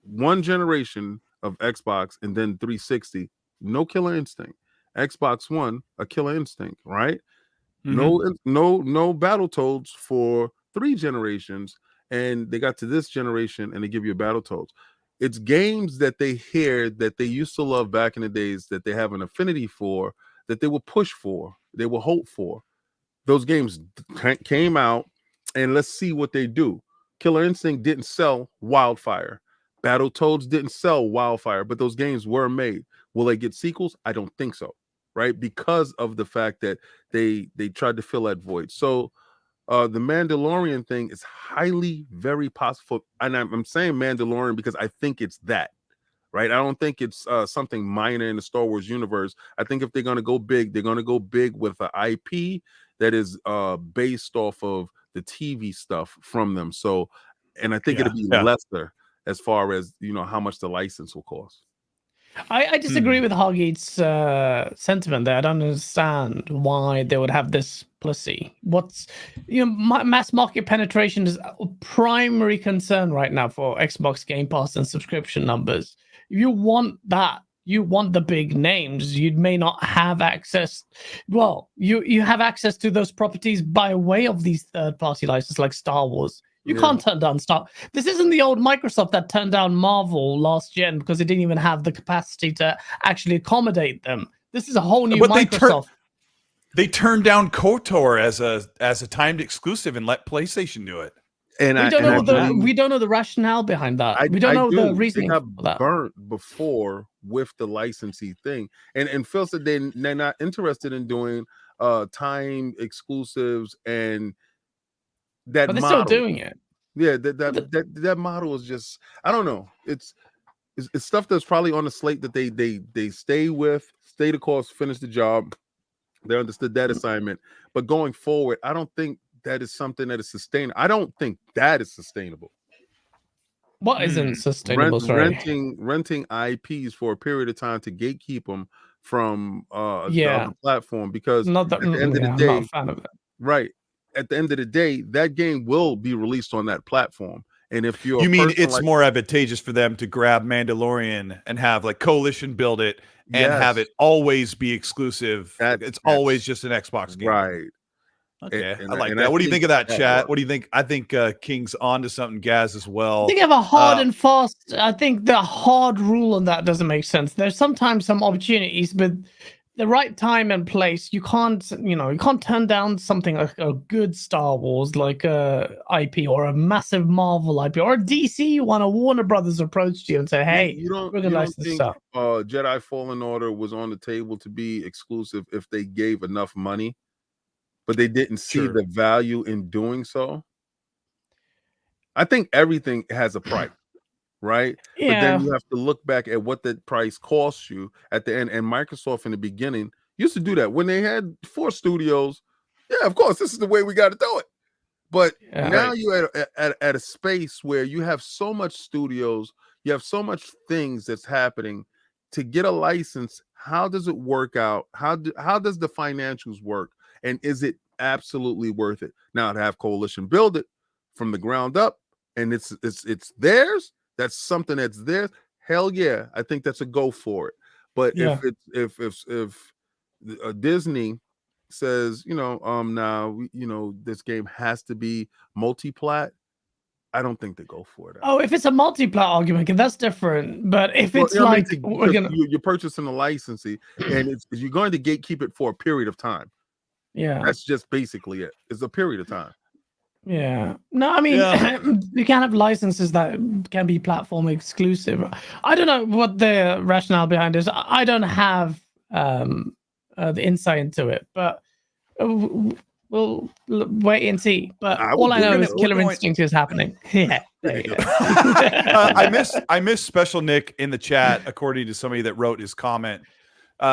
one generation of Xbox and then 360, no Killer Instinct. Xbox One, a Killer Instinct, right? No Battletoads for 3 generations, and they got to this generation and they give you a Battletoads. It's games that they hear that they used to love back in the days, that they have an affinity for, that they will push for, they will hope for. Those games came out, and let's see what they do. Killer Instinct didn't sell Wildfire. Battletoads didn't sell Wildfire, but those games were made. Will they get sequels? I don't think so, right? Because of the fact that they tried to fill that void. So the Mandalorian thing is very possible. And I'm saying Mandalorian because I think it's that. right? I don't think it's something minor in the Star Wars universe. I think if they're going to go big, they're going to go big with an IP that is based off of the TV stuff from them. So, and I think it'll be lesser as far as, you know, how much the license will cost. I disagree with Hargeet's sentiment there. I don't understand why they would have this policy. What's, you know, mass market penetration is a primary concern right now for Xbox Game Pass and subscription numbers. If you want that, you want the big names, you may not have access. Well, you have access to those properties by way of these third-party licenses like Star Wars. You can't turn down Star. This isn't the old Microsoft that turned down Marvel last gen because it didn't even have the capacity to actually accommodate them. This is a whole new Microsoft. They turned down KOTOR as a timed exclusive and let PlayStation do it. And we don't know the rationale behind that. We don't know the reasoning for that. Burnt before with the licensee thing, and Phil said they're not interested in doing time exclusives and that. But they're model. still doing it. Yeah, that model is just, I don't know. It's stuff that's probably on the slate that they stay the course, finish the job. They understood that assignment, but going forward, I don't think that is something that is sustainable. I don't think that is sustainable. What isn't sustainable? Renting IPs for a period of time to gatekeep them from the platform, because at the end of the day, I'm not a fan of that. Right. At the end of the day, that game will be released on that platform. And if you mean it's more advantageous for them to grab Mandalorian and have like Coalition build it and have it always be exclusive. It's always just an Xbox game. Right. Okay. I like that. What do you think of that, chat? What do you think? I think King's onto something, Gaz, as well. I think you have a hard and fast. I think the hard rule on that doesn't make sense. There's sometimes some opportunities, but the right time and place, you can't turn down something like a good Star Wars, like a IP, or a massive Marvel IP, or a DC one. A Warner Brothers approached you and said, "Hey, we're gonna license this up." Jedi Fallen Order was on the table to be exclusive if they gave enough money, but they didn't see the value in doing so. I think everything has a price. Right. Yeah. But then you have to look back at what that price costs you at the end. And Microsoft in the beginning used to do that when they had 4 studios. Yeah, of course, this is the way we got to do it. But now you're at a space where you have so much studios, you have so much things that's happening. To get a license, how does it work out? How does the financials work? And is it absolutely worth it? Now to have Coalition build it from the ground up and it's theirs. That's something that's there. Hell yeah, I think that's a go for it. But if Disney says, now this game has to be multi-plat, I don't think they go for it. Oh, if it's a multi-plat argument, that's different. But if it's you're purchasing a licensee and you're going to gatekeep it for a period of time. Yeah, that's just basically it. It's a period of time. Yeah. No, I mean, you can have licenses that can be platform exclusive. I don't know what the rationale behind is. I don't have the insight into it, but we'll wait and see. But all I know is Killer Instinct is happening. Yeah. There you go. I miss Special Nick in the chat, according to somebody that wrote his comment.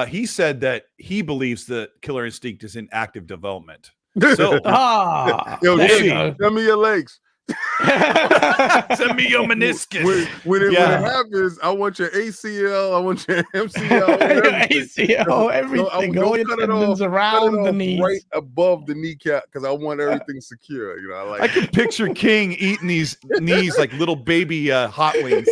He said that he believes that Killer Instinct is in active development. So, send me your legs. Send me your meniscus. When it happens, I want your ACL, I want your MCL, ACL, everything. Go cut it off around the knees, right above the kneecap, because I want everything secure. I can picture King eating these knees like little baby hot wings.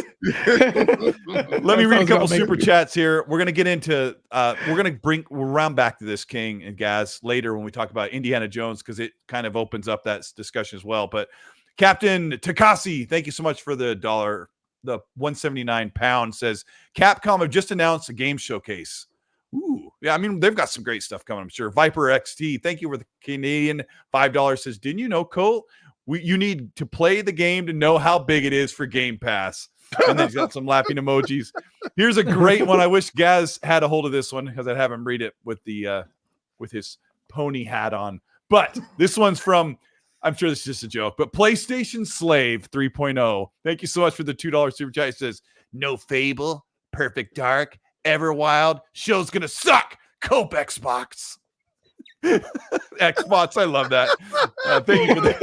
Let me read a couple super chats here. We're gonna get into we'll round back to this, King and Gaz, later when we talk about Indiana Jones, because it kind of opens up that discussion as well. But Captain Takasi, thank you so much for the $1, the 179 pound, says Capcom have just announced a game showcase. Ooh, yeah, I mean, they've got some great stuff coming, I'm sure. Viper XT, thank you for the Canadian $5, says, didn't you know, Colt? You need to play the game to know how big it is for Game Pass. And then he's got some laughing emojis. Here's a great one. I wish Gaz had a hold of this one because I'd have him read it with his pony hat on. But this one's from, I'm sure this is just a joke, but PlayStation Slave 3.0. Thank you so much for the $2 super chat. It says, no Fable, Perfect Dark, Everwild. Show's gonna suck. Cope Xbox. Xbox, I love that. Thank you for that.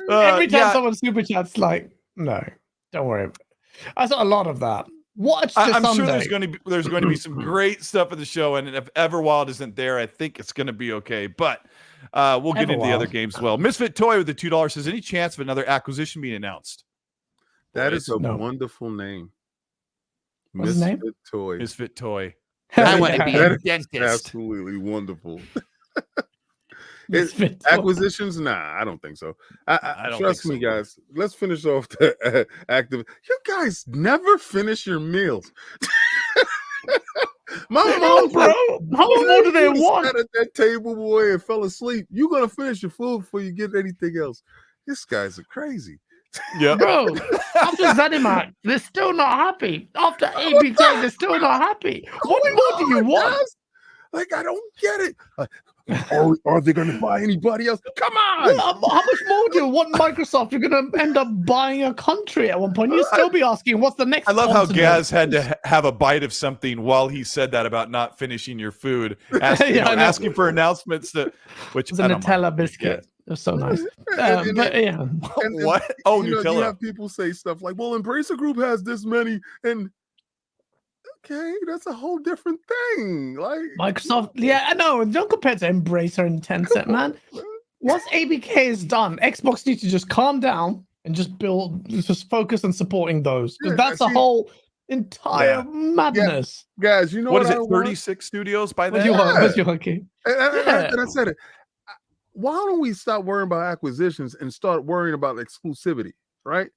Every time someone super chats, like, no, don't worry. I saw a lot of that. Watch the I'm Sunday. sure there's going to be some great stuff in the show, and if Everwild isn't there, I think it's going to be okay. But we'll get into the other games as well. Misfit Toy with the $2 says, any chance of another acquisition being announced? That is a wonderful name. What's his name? Toy. Misfit Toy. I want to be a dentist. Absolutely wonderful. Acquisitions? Nah, I don't think so. I don't trust me, guys. Let's finish off the active. You guys never finish your meals. My mom, bro. How much more do they want? Sat at that table, boy, and fell asleep. You're gonna finish your food before you get anything else. These guys are crazy. Yeah, bro. After Zenimax, they're still not happy. After ABK, they're still not happy. What more do you want? Guys? Like, I don't get it. Are they going to buy anybody else? Come on. Well, how much more do you want Microsoft? You're going to end up buying a country at one point. You'll still be asking, what's the next I love continent? how Gaz had to have a bite of something while he said that about not finishing your food. Asking for announcements that, which it was a Nutella biscuit. It was so nice. What? Oh, Nutella. You have people say stuff like, well, Embracer Group has this many, and okay, that's a whole different thing. Like Microsoft, yeah, I know. Don't compare to Embracer and Tencent, man. Once ABK is done, Xbox needs to just calm down and just focus on supporting those. Because that's the whole entire madness. Yeah. Guys, you know what is it? 36 studios by then? What's your key? And I said it. Why don't we stop worrying about acquisitions and start worrying about exclusivity, right?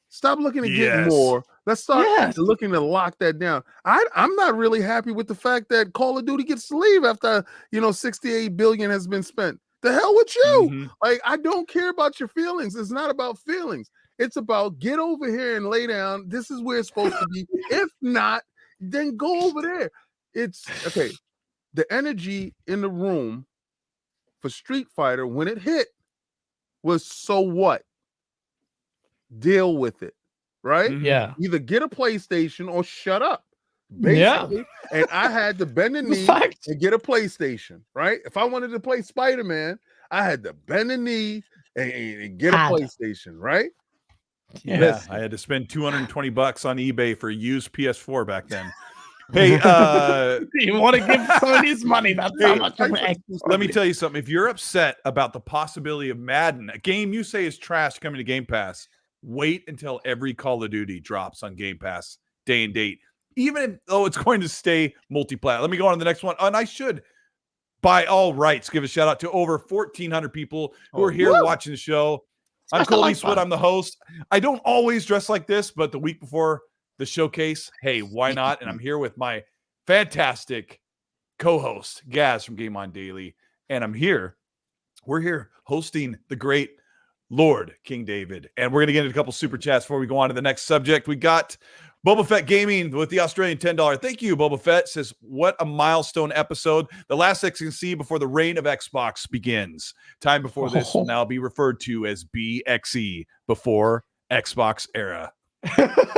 Stop looking to get more. Let's start looking to lock that down. I'm not really happy with the fact that Call of Duty gets to leave after 68 billion has been spent. The hell with you. Mm-hmm. Like, I don't care about your feelings. It's not about feelings. It's about get over here and lay down. This is where it's supposed to be. If not, then go over there. It's okay. The energy in the room for Street Fighter when it hit was so what? Deal with it, right? Yeah. Either get a PlayStation or shut up. Basically. And I had to bend the knee and get a PlayStation, right? If I wanted to play Spider-Man, I had to bend the knee and get a PlayStation, right? Yeah, I had to spend $220 on eBay for a used PS4 back then. Hey, you want to give Sony's money? That's how much. Let me tell you something. If you're upset about the possibility of Madden, a game you say is trash coming to Game Pass, wait until every Call of Duty drops on Game Pass day and date. Even though it's going to stay multiplayer. Let me go on to the next one. And I should, by all rights, give a shout out to over 1,400 people who are here watching the show. I'm Colteastwood. I'm the host. I don't always dress like this, but the week before the showcase, hey, why not? And I'm here with my fantastic co-host, Gaz from Game On Daily. And we're here hosting the great Lord King David. And we're going to get into a couple super chats before we go on to the next subject. We got Boba Fett Gaming with the Australian $10. Thank you, Boba Fett. Says, what a milestone episode. The last X can see before the reign of Xbox begins. Time before this will now be referred to as BXE, before Xbox era.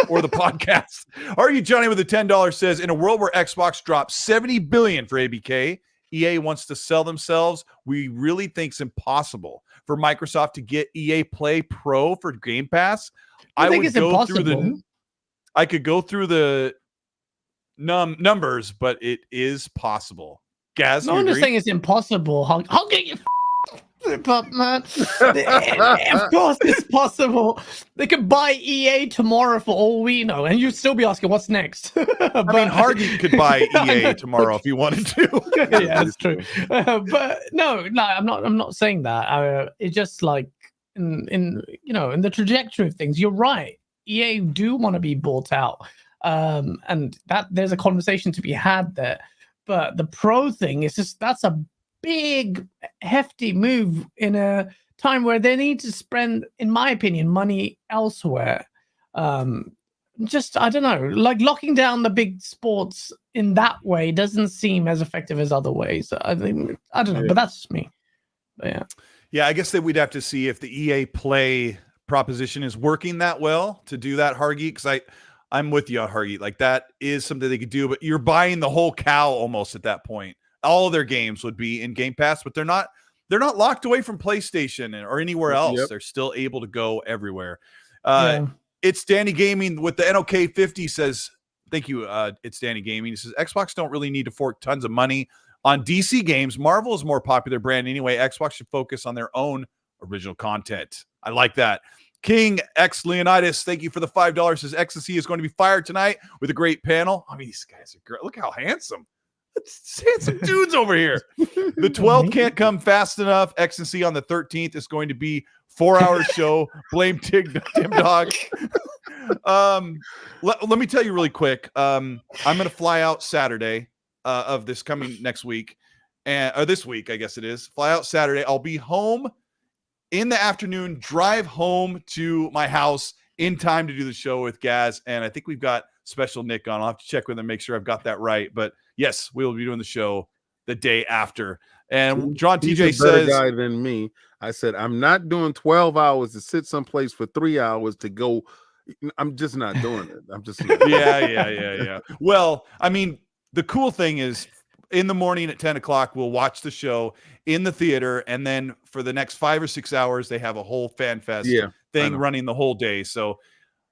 Or the podcast. Are you Johnny with the $10 says, in a world where Xbox drops $70 billion for ABK, EA wants to sell themselves. We really think it's impossible for Microsoft to get EA Play Pro for Game Pass. I would go through I could go through the numbers, but it is possible. Gaz, no, I'm just saying it's impossible. How get you up, man? Of course it's possible. They could buy EA tomorrow for all we know, and you'd still be asking what's next. I mean, Hardy could buy EA tomorrow if he wanted to. Yeah, that's true. But no, I'm not saying that. It's just like in the trajectory of things, you're right. EA do want to be bought out, and that there's a conversation to be had there. But the pro thing is just that's a big, hefty move in a time where they need to spend, in my opinion, money elsewhere. I don't know, like locking down the big sports in that way doesn't seem as effective as other ways. I don't know, but that's just me. But yeah, I guess that we'd have to see if the EA Play proposition is working that well to do that, Hargy, because I'm with you, Hargy. Like that is something they could do, but you're buying the whole cow almost at that point. All of their games would be in Game Pass, but they're not locked away from PlayStation or anywhere else. They're still able to go everywhere. It's Danny Gaming with the NOK 50 says, thank you. It's Danny Gaming. He says, Xbox don't really need to fork tons of money on DC games. Marvel is a more popular brand anyway. Xbox should focus on their own original content. I like that. King X Leonidas, thank you for the $5. Says XC is going to be fired tonight with a great panel. I mean, these guys are great. Look how handsome. Handsome dudes over here. The 12th can't come fast enough. XC on the 13th is going to be 4-hour show. Blame Tim Dog. Let me tell you really quick. I'm going to fly out Saturday of this coming next week, or this week, I guess it is. Fly out Saturday. I'll be home in the afternoon, drive home to my house in time to do the show with Gaz. And I think we've got special Nick on. I'll have to check with him, make sure I've got that right. But yes, we will be doing the show the day after. And John TJ says, guy than me. I said, I'm not doing 12 hours to sit someplace for 3 hours to go. I'm just not doing it. I'm just not. Yeah. Well, I mean, the cool thing is in the morning at 10 o'clock, we'll watch the show in the theater. And then for the next 5 or 6 hours, they have a whole fan fest thing running the whole day. So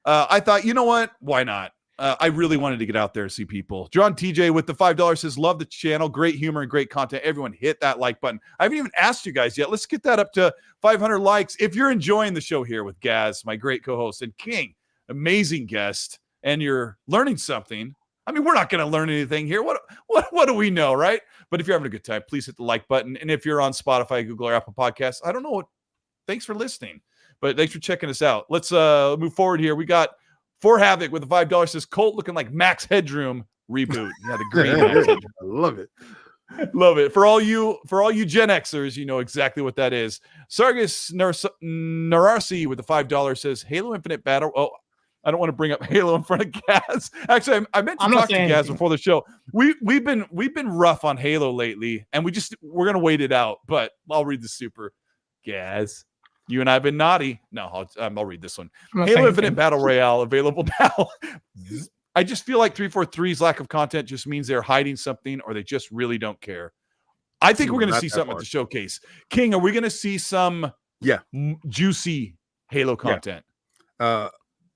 I thought, you know what? Why not? I really wanted to get out there and see people. John TJ with the $5 says, love the channel. Great humor and great content. Everyone hit that like button. I haven't even asked you guys yet. Let's get that up to 500 likes. If you're enjoying the show here with Gaz, my great co-host, and King, amazing guest, and you're learning something. I mean, we're not going to learn anything here. What do we know, right? But if you're having a good time, please hit the like button. And if you're on Spotify, Google, or Apple Podcasts, I don't know what. Thanks for listening, but thanks for checking us out. Let's move forward here. We got For Havoc with the $5 says Colt looking like Max Headroom reboot. Yeah, the green Max Headroom. I love it. Love it. For all you Gen Xers, you know exactly what that is. Sargis Narasi with the $5 says Halo Infinite Battle. Oh, I don't want to bring up Halo in front of Gaz. Actually, I meant to talk to Gaz before the show. We've been rough on Halo lately, and we're gonna wait it out. But I'll read the super. Gaz, you and I have been naughty. No, I'll read this one. Halo Infinite Battle Royale available now. I just feel like 343's lack of content just means they're hiding something, or they just really don't care. I think we're gonna see something at the showcase. King, are we gonna see some juicy Halo content?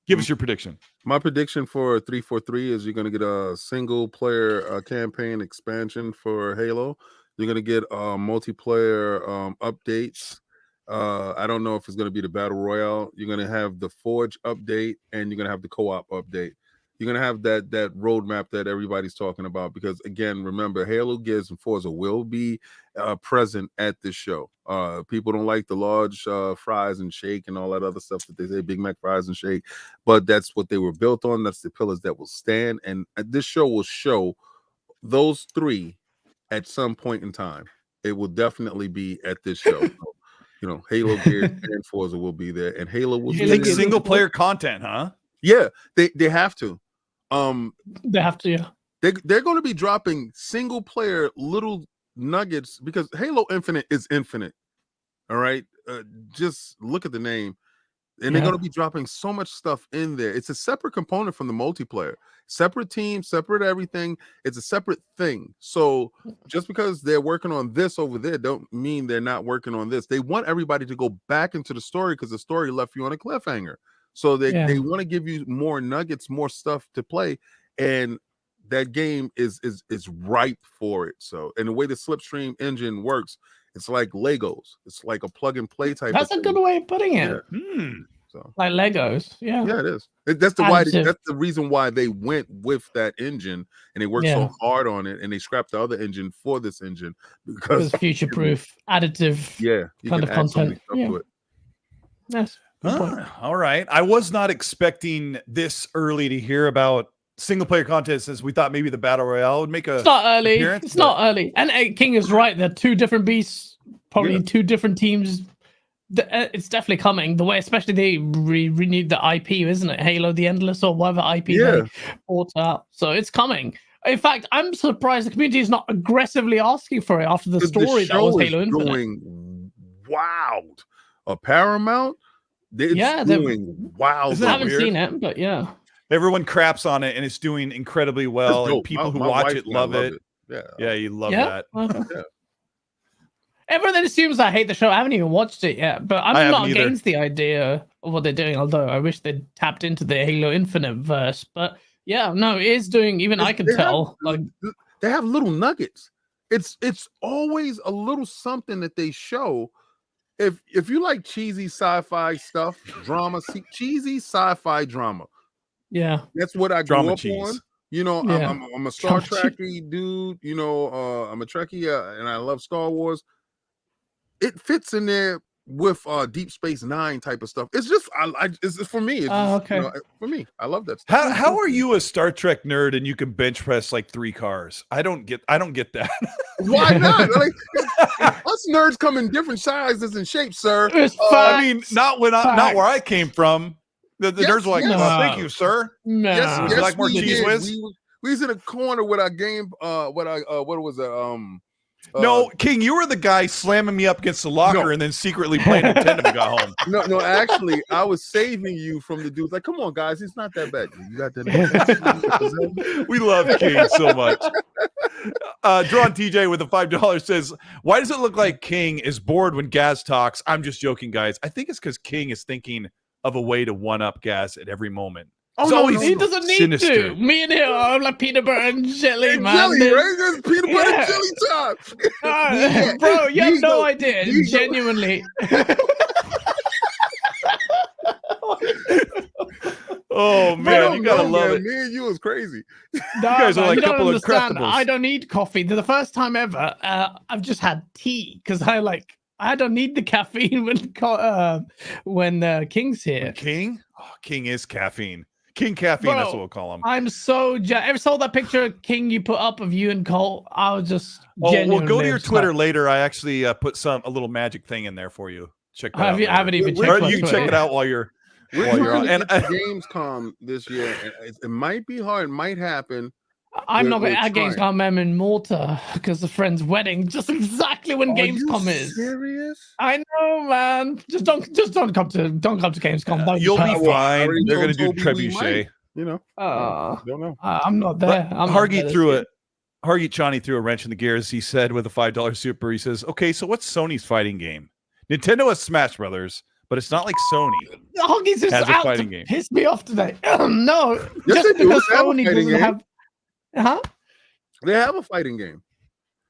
Give us your prediction. My prediction for 343 is you're going to get a single player campaign expansion for Halo. You're going to get multiplayer updates. I don't know if it's going to be the Battle Royale. You're going to have the Forge update, and you're going to have the co-op update. You're going to have that roadmap that everybody's talking about because, again, remember, Halo, Gears, and Forza will be present at this show. People don't like the large fries and shake and all that other stuff that they say, Big Mac fries and shake, but that's what they were built on. That's the pillars that will stand, and this show will show those three at some point in time. It will definitely be at this show. So, Halo, Gears, and Forza will be there, and Halo will be like single-player content, huh? Yeah, they have to. They have to, yeah. They're going to be dropping single player little nuggets because Halo Infinite is infinite. All right. Just look at the name. And they're going to be dropping so much stuff in there. It's a separate component from the multiplayer. Separate team, separate everything. It's a separate thing. So just because they're working on this over there don't mean they're not working on this. They want everybody to go back into the story because the story left you on a cliffhanger. So they want to give you more nuggets, more stuff to play, and that game is ripe for it. So, and the way the Slipstream engine works, it's like Legos. It's like a plug and play type. That's a good way of putting it. Yeah. So, like Legos, yeah, it is. That's the reason why they went with that engine, and they worked so hard on it, and they scrapped the other engine for this engine because future-proof, additive, kind of content. To it. Yes. All right. I was not expecting this early to hear about single player content since we thought maybe the Battle Royale would make a It's not early. It's not early. And King is right. They're two different beasts, probably two different teams. It's definitely coming. The way, especially they renewed the IP, isn't it? Halo the Endless or whatever IP they bought out. So it's coming. In fact, I'm surprised the community is not aggressively asking for it after the story that was Halo Infinite. Going wild. A Paramount? They're doing wild. I haven't seen it, but Everyone craps on it, and it's doing incredibly well. And people who watch it love it. Yeah, you love that. Yeah. Everyone assumes I hate the show. I haven't even watched it yet, but I'm not against the idea of what they're doing. Although I wish they'd tapped into the Halo Infinite verse. But yeah, no, it is doing. Even I can tell. They have little nuggets. It's always a little something that they show. If you like cheesy sci-fi stuff, drama, cheesy sci-fi drama. Yeah, that's what I grew up on. You know, I'm a Star Trekkie dude. You know, I'm a Trekkie, and I love Star Wars. It fits in there with Deep Space Nine type of stuff. It's just, it's for me. It's just, okay. You know, for me, I love that stuff. How are you a Star Trek nerd and you can bench press like 3 cars? I don't get that. Why not? Like, us nerds come in different sizes and shapes, sir. I mean, not where I came from. The nerds were like, thank you, sir. No. Yes, like more cheese whiz? We was in a corner with our game. What was it? No, King, you were the guy slamming me up against the locker and then secretly playing Nintendo when we got home. No, actually, I was saving you from the dudes. Like, come on, guys, it's not that bad. You got that. We love King so much. Drawn TJ with a $5 says, why does it look like King is bored when Gaz talks? I'm just joking, guys. I think it's because King is thinking of a way to one-up Gaz at every moment. Oh, no, he doesn't need to. Me and him are like peanut butter and jelly, man. Jelly, right? There's peanut butter and jelly time. Bro, you have no idea. Genuinely. Oh, man, you gotta love it. Me and you is crazy. You guys are like a couple of Incredibles. I don't need coffee. The first time ever, I've just had tea because I don't need the caffeine when King's here. King? Oh, King is caffeine. King caffeine, that's what we'll call him. I'm so ever saw that picture of King you put up of you and Colt? I was just genuinely go to your Twitter later. I actually put a little magic thing in there for you. Check that out. I haven't even checked. You can check it out while you're on. And Gamescom this year, it might be hard. It might happen. I'm not going to at Gamescom. I'm in Malta because a friend's wedding. Just exactly when Gamescom is. Serious? I know, man. Just don't come to Gamescom. You'll be fine. They're going to do trebuchet. You know. Don't know. I'm not there. Hargy Chani threw a wrench in the gears. He said with a $5 super. He says, "Okay, so what's Sony's fighting game? Nintendo has Smash Brothers." But it's not like Sony. Hoggy's just has a out fighting to game. piss me off today. No, yes, just because Sony doesn't have. They have a fighting game.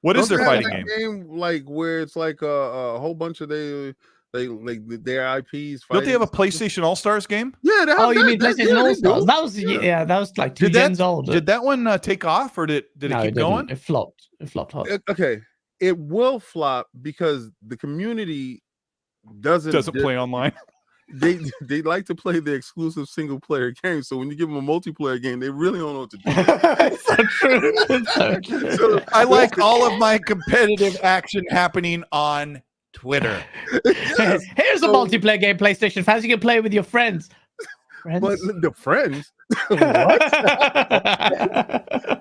What is their fighting game? Like where it's like a whole bunch of their IPs. Don't they have a PlayStation All Stars game? Yeah. You mean PlayStation All Stars? That was like 2 gens old. Did that one take off, or did it keep going? It flopped. It flopped hard. Okay, it will flop because the community doesn't play online. They like to play the exclusive single player game. So when you give them a multiplayer game, they really don't know what to do. It's so true. It's so true. So I like all of my competitive action happening on Twitter. Yes. Here's a multiplayer game, PlayStation fans. You can play with your friends. But the friends? What?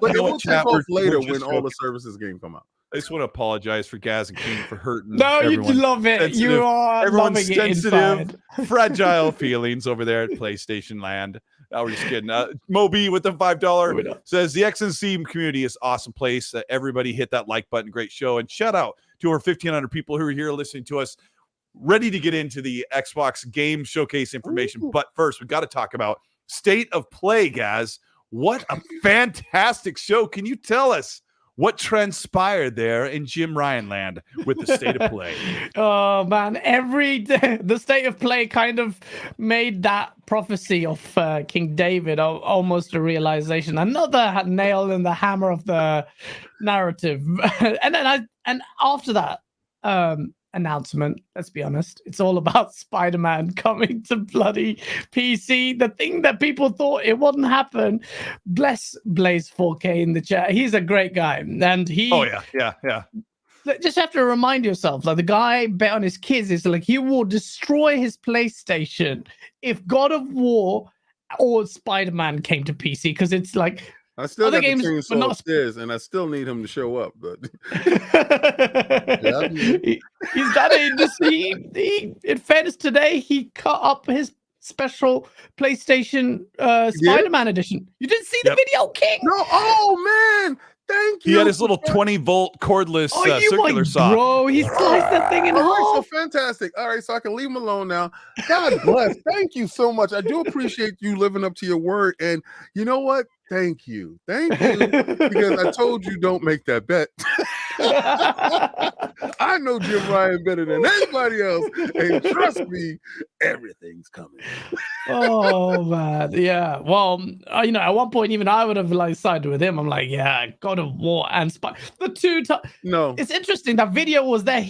But it will take off later when all the services game come out. I just want to apologize for Gaz and King for hurting. No, you love it. You are everyone's loving sensitive, fragile feelings over there at PlayStation Land. Now we're just kidding. Moby with the $5 says the XNC community is an awesome place. Everybody hit that like button. Great show. And shout out to our 1,500 people who are here listening to us, ready to get into the Xbox game showcase information. Ooh. But first, we got to talk about State of Play, Gaz. What a fantastic show. Can you tell us what transpired there in Jim Ryan land with the State of Play? Oh, man. Every day, the State of Play kind of made that prophecy of King David almost a realization. Another nail in the hammer of the narrative. and after that announcement, let's be honest, it's all about Spider-Man coming to bloody PC. The thing that people thought it wouldn't happen. Bless Blaze 4K in the chat. He's a great guy, and he just have to remind yourself, like, the guy bet on his kids is like, he will destroy his PlayStation if God of War or Spider-Man came to PC, because it's like I still got the chainsaw upstairs, and I still need him to show up. But he's got a in fairness, today he cut up his special PlayStation Spider-Man edition. You didn't see the video, King? No. Oh man, thank you. He had his little 20-volt cordless circular saw. Bro, he sliced that thing in half. So fantastic. All right, so I can leave him alone now. God bless. Thank you so much. I do appreciate you living up to your word. And you know what? Thank you. Because I told you don't make that bet. I know Jim Ryan better than anybody else. And trust me, everything's coming. Oh man, yeah. Well, at one point even I would have sided with him. I'm like, yeah, God of War and the two. No, it's interesting. That video was there.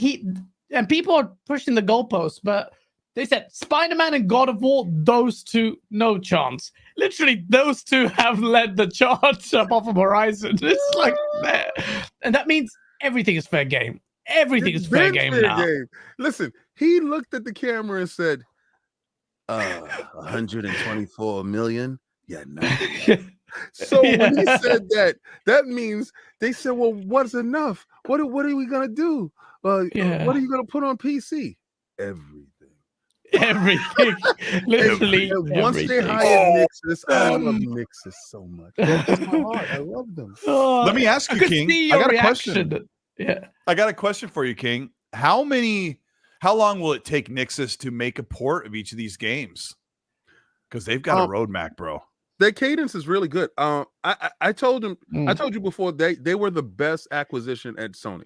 And people are pushing the goalposts, but they said Spider-Man and God of War, those two, no chance. Literally, those two have led the charge above from Horizon. It's like that, and that means everything is fair game. Everything is fair game now. Listen, he looked at the camera and said, 124 million? Yeah, no. So when he said that means they said, well, what's enough? What are we going to do? What are you going to put on PC? Everything. Literally. Once they hired Nixus, I love Nixus so much. That's my heart. I love them. Let me ask you, King. I got a question. Yeah. I got a question for you, King. How long will it take Nixus to make a port of each of these games? Because they've got a roadmap, bro. Their cadence is really good. I told him, I told you before, they were the best acquisition at Sony.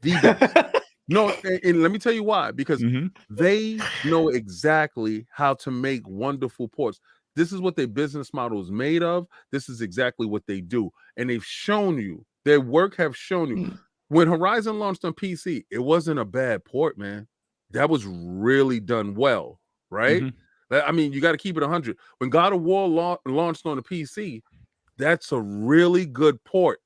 The best. No, and let me tell you why. Because they know exactly how to make wonderful ports. This is what their business model is made of. This is exactly what they do. And they've shown you, their work have shown you. When Horizon launched on PC, it wasn't a bad port, man. That was really done well, right? I mean, you got to keep it 100. When God of War launched on the PC, that's a really good port.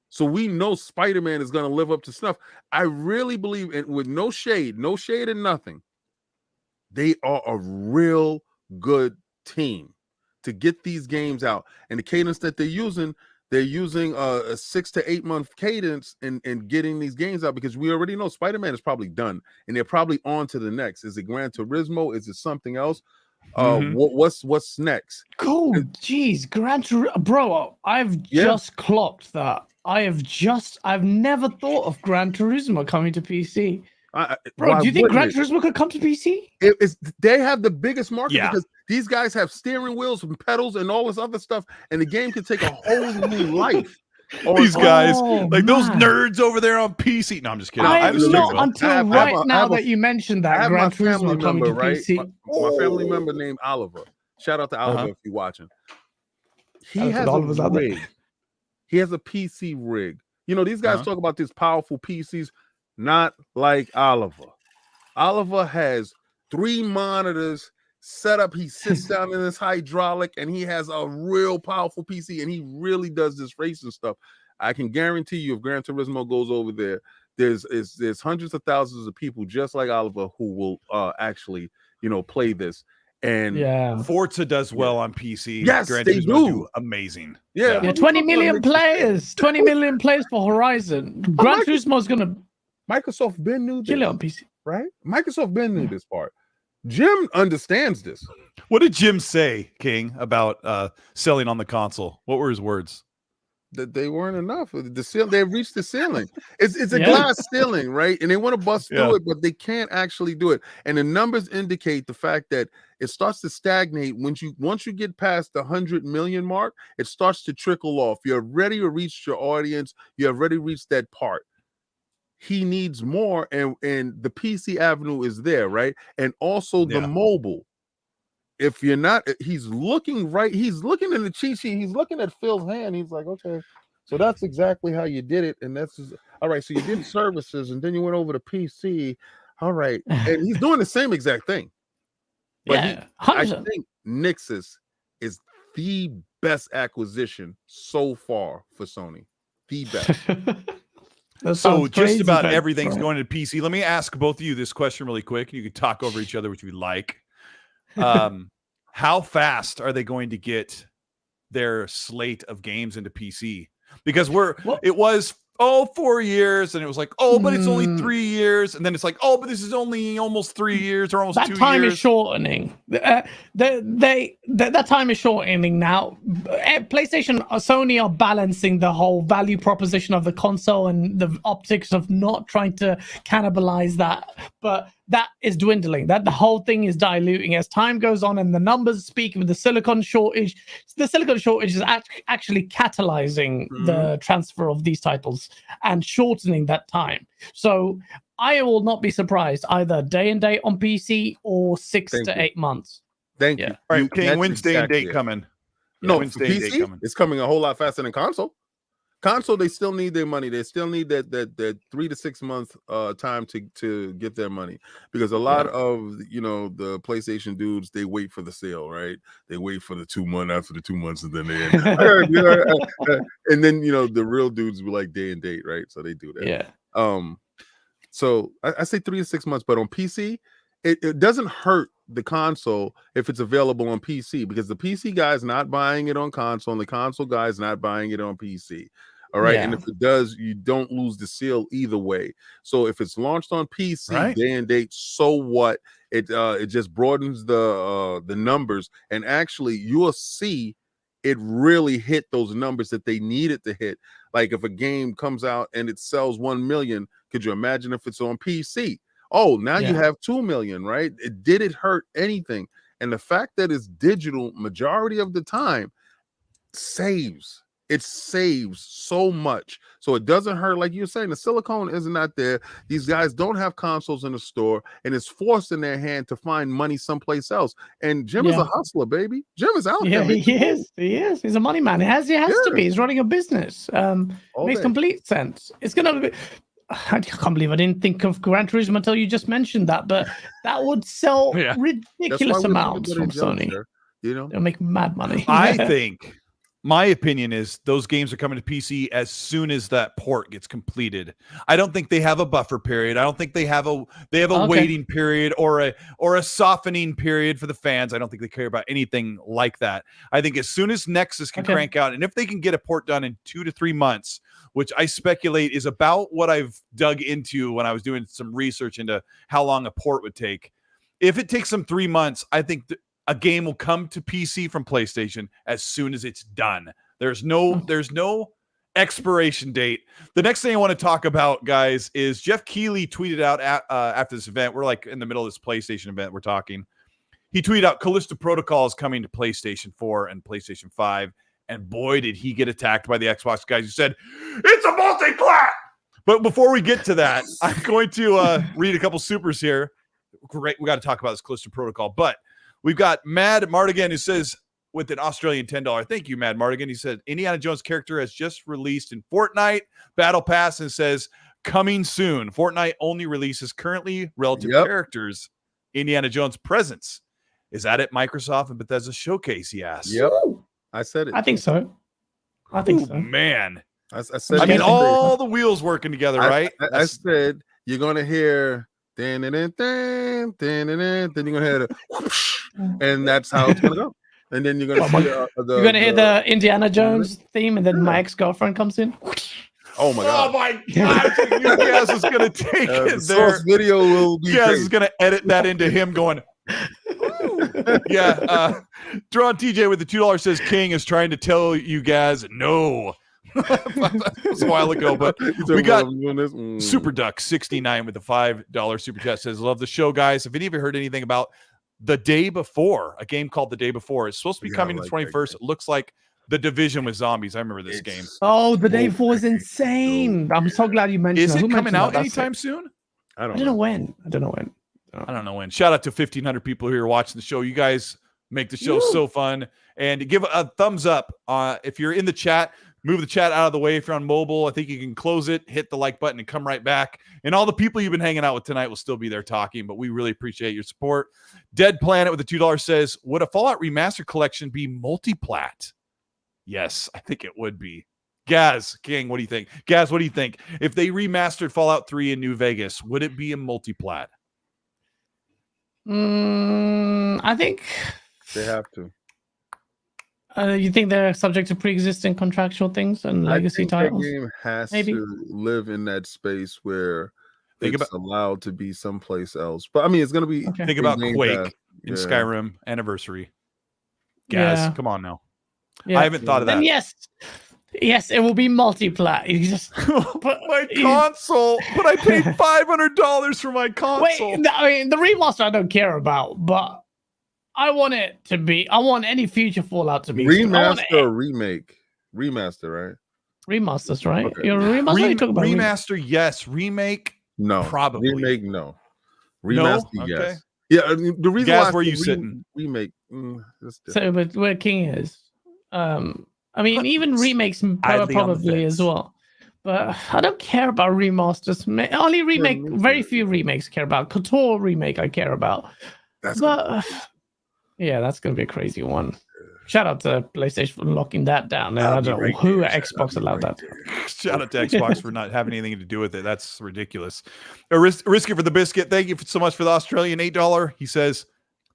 So we know Spider-Man is going to live up to snuff. I really believe, and with no shade and nothing, they are a real good team to get these games out. And the cadence that they're using a 6 to 8 month cadence in getting these games out, because we already know Spider-Man is probably done and they're probably on to the next. Is it Gran Turismo? Is it something else? What's next? Cool. Jeez, Gran Turismo, bro. I've just clocked that. I've never thought of Gran Turismo coming to PC. Bro, do you think Gran Turismo could come to PC? They have the biggest market because these guys have steering wheels and pedals and all this other stuff, and the game can take a whole new life. These guys, those nerds over there on PC. No, I'm just kidding. I have not until now that you mentioned that Gran Turismo coming to PC. My family member named Oliver. Shout out to Oliver if you're watching. He has a rig. He has a PC rig. You know, these guys talk about these powerful PCs. Not like Oliver. Oliver has 3 monitors set up. He sits down in this hydraulic and he has a real powerful PC and he really does this racing stuff. I can guarantee you if Gran Turismo goes over there, there's hundreds of thousands of people just like Oliver who will actually, play this. And Forza does well on PC. Yes, Gran they Turismo do. Amazing. Yeah, 20 million players. 20 million players for Horizon. Gran Turismo is gonna. Microsoft been knew this, kill it on PC, right? Microsoft been knew this part. Jim understands this. What did Jim say, King, about selling on the console? What were his words? That they weren't enough. They reached the ceiling. It's a glass ceiling, right? And they want to bust through it, but they can't actually do it. And the numbers indicate the fact that it starts to stagnate once you get past the 100 million mark. It starts to trickle off. You're ready to reach your audience. You have already reached that part. He needs more, and the PC avenue is there, right? And also the mobile. If you're not, he's looking in the cheat sheet. He's looking at Phil's hand. He's like, okay, so that's exactly how you did it. And that's all right. So you did services and then you went over to PC. All right. And he's doing the same exact thing. But I think Nixus is the best acquisition so far for Sony. The best. So just about everything's going to PC. Let me ask both of you this question really quick. You can talk over each other, which we like. How fast are they going to get their slate of games into PC? Because it was 4 years, and it was like, but it's only 3 years, and then it's like, but this is only almost 3 years or almost 2 years. That time is shortening. That time is shortening now. PlayStation, Sony are balancing the whole value proposition of the console and the optics of not trying to cannibalize that, but that is dwindling. That the whole thing is diluting as time goes on, and the numbers speak with the silicon shortage. The silicon shortage is actually catalyzing the transfer of these titles and shortening that time. So I will not be surprised either day and date on PC or 6 to 8 months. Thank you. All right, King, when's day and date coming? No, for PC, it's coming a whole lot faster than console. Console, they still need their money. They still need that 3 to 6 month time to get their money, because a lot of the PlayStation dudes, they wait for the sale, right? They wait for the 2 months, after the 2 months, and then they and then the real dudes be like day and date, right? So they do that. Yeah. So I say 3 to 6 months, but on PC, it doesn't hurt the console if it's available on PC, because the PC guy is not buying it on console, and the console guy is not buying it on PC. All right. And if it does, you don't lose the seal either way. So if it's launched on PC, day and date, so what? It just broadens the numbers, and actually you will see it really hit those numbers that they needed to hit. Like if a game comes out and it sells 1 million, could you imagine if it's on PC? Oh, now you have 2 million, right? Did it hurt anything? And the fact that it's digital majority of the time saves so much. So it doesn't hurt. Like you're saying, the silicone is not there. These guys don't have consoles in the store, and it's forced in their hand to find money someplace else. And Jim is a hustler, baby. Jim is out there. He is. He's a money man. He has to be. He's running a business. Makes complete sense. It's gonna be. I can't believe I didn't think of Gran Turismo until you just mentioned that, but that would sell ridiculous amounts from Sony. They'll make mad money. I think my opinion is those games are coming to PC as soon as that port gets completed. I don't think they have a buffer period. I don't think they have a waiting period or a softening period for the fans. I don't think they care about anything like that. I think as soon as Nexus can crank out, and if they can get a port done in 2 to 3 months, which I speculate is about what I've dug into when I was doing some research into how long a port would take. If it takes them 3 months, I think a game will come to PC from PlayStation as soon as it's done. There's no expiration date. The next thing I want to talk about, guys, is Jeff Keighley tweeted out after this event. We're like in the middle of this PlayStation event we're talking. He tweeted out Callisto Protocol is coming to PlayStation 4 and PlayStation 5. And boy, did he get attacked by the Xbox guys who said, it's a multi-plat! But before we get to that, I'm going to read a couple supers here. Great, we got to talk about this Callisto Protocol. But we've got Mad Mardigan who says, with an Australian $10, thank you, Mad Mardigan. He said, Indiana Jones character has just released in Fortnite Battle Pass and says, coming soon. Fortnite only releases currently relative characters. Indiana Jones presence. Is that at Microsoft and Bethesda Showcase, he asked. Yep. I said it. I think so. Man. I said I mean, all the wheels working together, right? I said you're going to hear then you're going to hear the whoosh, and that's how it's going to go. And then you're going to hear the Indiana Jones theme, and then my ex-girlfriend comes in. Oh my god! Oh my god! You guys is going to take it there. Video will be. Guys is going to edit that into him going. Drawn TJ with the $2 says King is trying to tell you guys no. That was a while ago, but we got Super Duck 69 with the $5 super chat says love the show, guys. Have any of you heard anything about The Day Before? A game called The Day Before. It's supposed to be coming the 21st. It looks like The Division with zombies. I remember this game. Oh, The Day Before is insane. I'm so glad you mentioned it. Is it coming out anytime soon? I don't know when. I don't know when. Shout out to 1,500 people who are watching the show. You guys make the show so fun. And give a thumbs up. If you're in the chat, move the chat out of the way. If you're on mobile, I think you can close it, hit the like button, and come right back. And all the people you've been hanging out with tonight will still be there talking, but we really appreciate your support. Dead Planet with the $2 says, would a Fallout Remastered collection be multi-plat? Yes, I think it would be. Gaz, King, what do you think? Gaz, what do you think? If they remastered Fallout 3 in New Vegas, would it be a multi-plat? I think they have to. You think they're subject to pre-existing contractual things and legacy I think titles? that game has maybe? to live in that space where Think it's allowed to be someplace else. But I mean, it's going to be. Okay. Think about Game Quake Pass. and Yeah. Skyrim Anniversary. Gaz, come on now. Yeah. I haven't thought of that. And yes, it will be multiplayer. You just my console, but I paid $500 for my console. Wait, I mean the remaster I don't care about, but I want it to be. I want any future Fallout to be remaster or remake. Remaster, right? Remasters, right? Okay. You're a remaster. You talking about remaster? Yes. Remake? No. Probably. Remake? No. Remaster? No? Yes. Okay. Yeah. I mean, the reason Gaz, why where you sitting? Remake. So, but where King is, I mean, even remakes probably as well. But I don't care about remasters. Only remake. Very few remakes I care about. Couture remake I care about. Yeah, that's gonna be a crazy one. Shout out to PlayStation for locking that down. I don't know who at Xbox allowed that. Shout out to Xbox for not having anything to do with it. That's ridiculous. Risky for the biscuit. Thank you so much for the Australian $8. He says,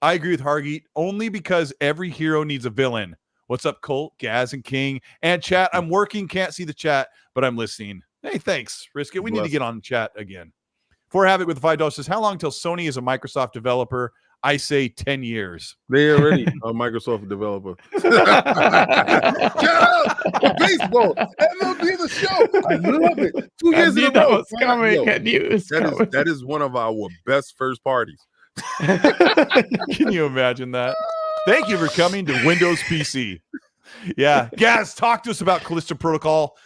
I agree with Hargeet only because every hero needs a villain. What's up, Colt, Gaz, and King? And chat, I'm working, can't see the chat, but I'm listening. Hey, thanks, Risky. We need to get on chat again. For Havoc with the $5 says, how long till Sony is a Microsoft developer? I say 10 years. They already a Microsoft developer. Shut up! Baseball. MLB the show. I love it. 2 years in a row. That is one of our best first parties. Can you imagine that? Thank you for coming to Windows PC. Yeah. Gaz, talk to us about Callisto Protocol.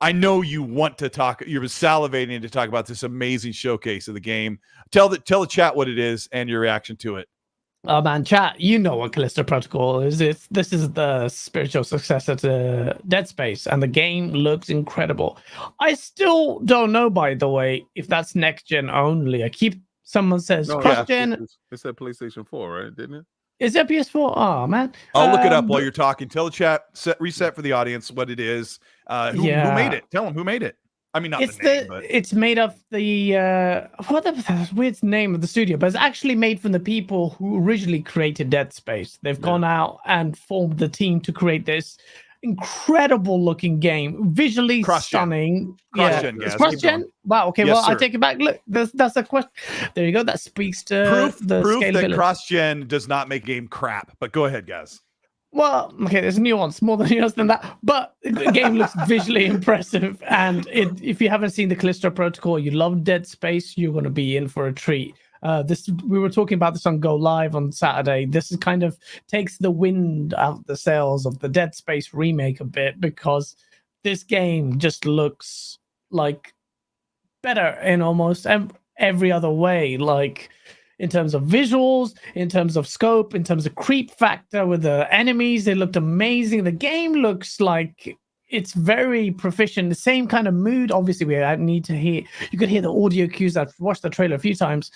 I know you want to talk. You're salivating to talk about this amazing showcase of the game. Tell the chat what it is and your reaction to it. Oh man, chat, you know what Callisto Protocol is. This is the spiritual successor to Dead Space, and the game looks incredible. I still don't know, by the way, if that's next gen only. Someone says cross gen. It said PlayStation 4, right? Didn't it? Is it PS4? Oh man, I'll look it up while you're talking. Tell the chat, reset for the audience what it is. Who made it? Tell them who made it. I mean, not the name, but it's made of the what the weird name of the studio, but it's actually made from the people who originally created Dead Space. They've gone out and formed the team to create this incredible looking game, visually stunning. Cross-gen. Wow. Okay. Yes, well, sir. I take it back. Look, that's a question. There you go. That speaks to proof the scalability. that cross-gen does not make game crap. But go ahead, guys. Well, okay, there's nuance, more than nuance than that. But the game looks visually impressive. And if you haven't seen the Callisto Protocol, you love Dead Space, you're going to be in for a treat. We were talking about this on Go Live on Saturday. This is kind of takes the wind out of the sails of the Dead Space remake a bit, because this game just looks like better in almost every other way. Like, in terms of visuals, in terms of scope, in terms of creep factor with the enemies, they looked amazing. The game looks like it's very proficient. The same kind of mood. Obviously, you could hear the audio cues. I've watched the trailer a few times,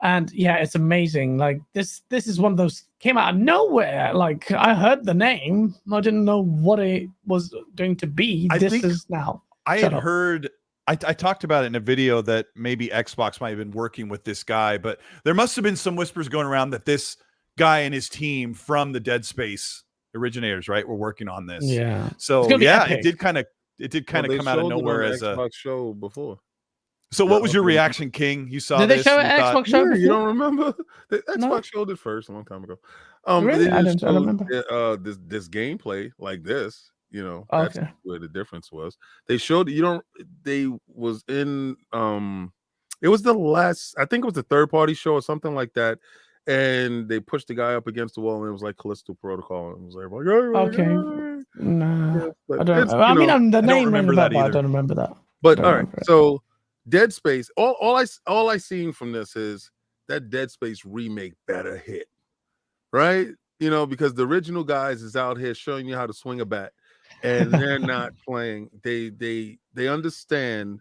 and yeah, it's amazing. Like this is one of those came out of nowhere. Like I heard the name, I didn't know what it was going to be. I had heard. I talked about it in a video that maybe Xbox might have been working with this guy, but there must have been some whispers going around that this guy and his team from the Dead Space originators, right, were working on this. Yeah. So yeah, it did kind of come out of nowhere as a Xbox show before. So what was your reaction, King? You saw Did this? they show an Xbox show before? You don't remember? The Xbox showed it first a long time ago. Really? I don't remember. This gameplay like this. You know, that's where the difference was. They showed they was in it was the last, I think it was the third party show or something like that, and they pushed the guy up against the wall and it was like Callisto Protocol, and it was like no, I don't. I mean, the name remember that, but I don't remember that. But all right, so Dead Space. All I seen from this is that Dead Space remake better hit, right? You know, because the original guys is out here showing you how to swing a bat. And they're not playing. They understand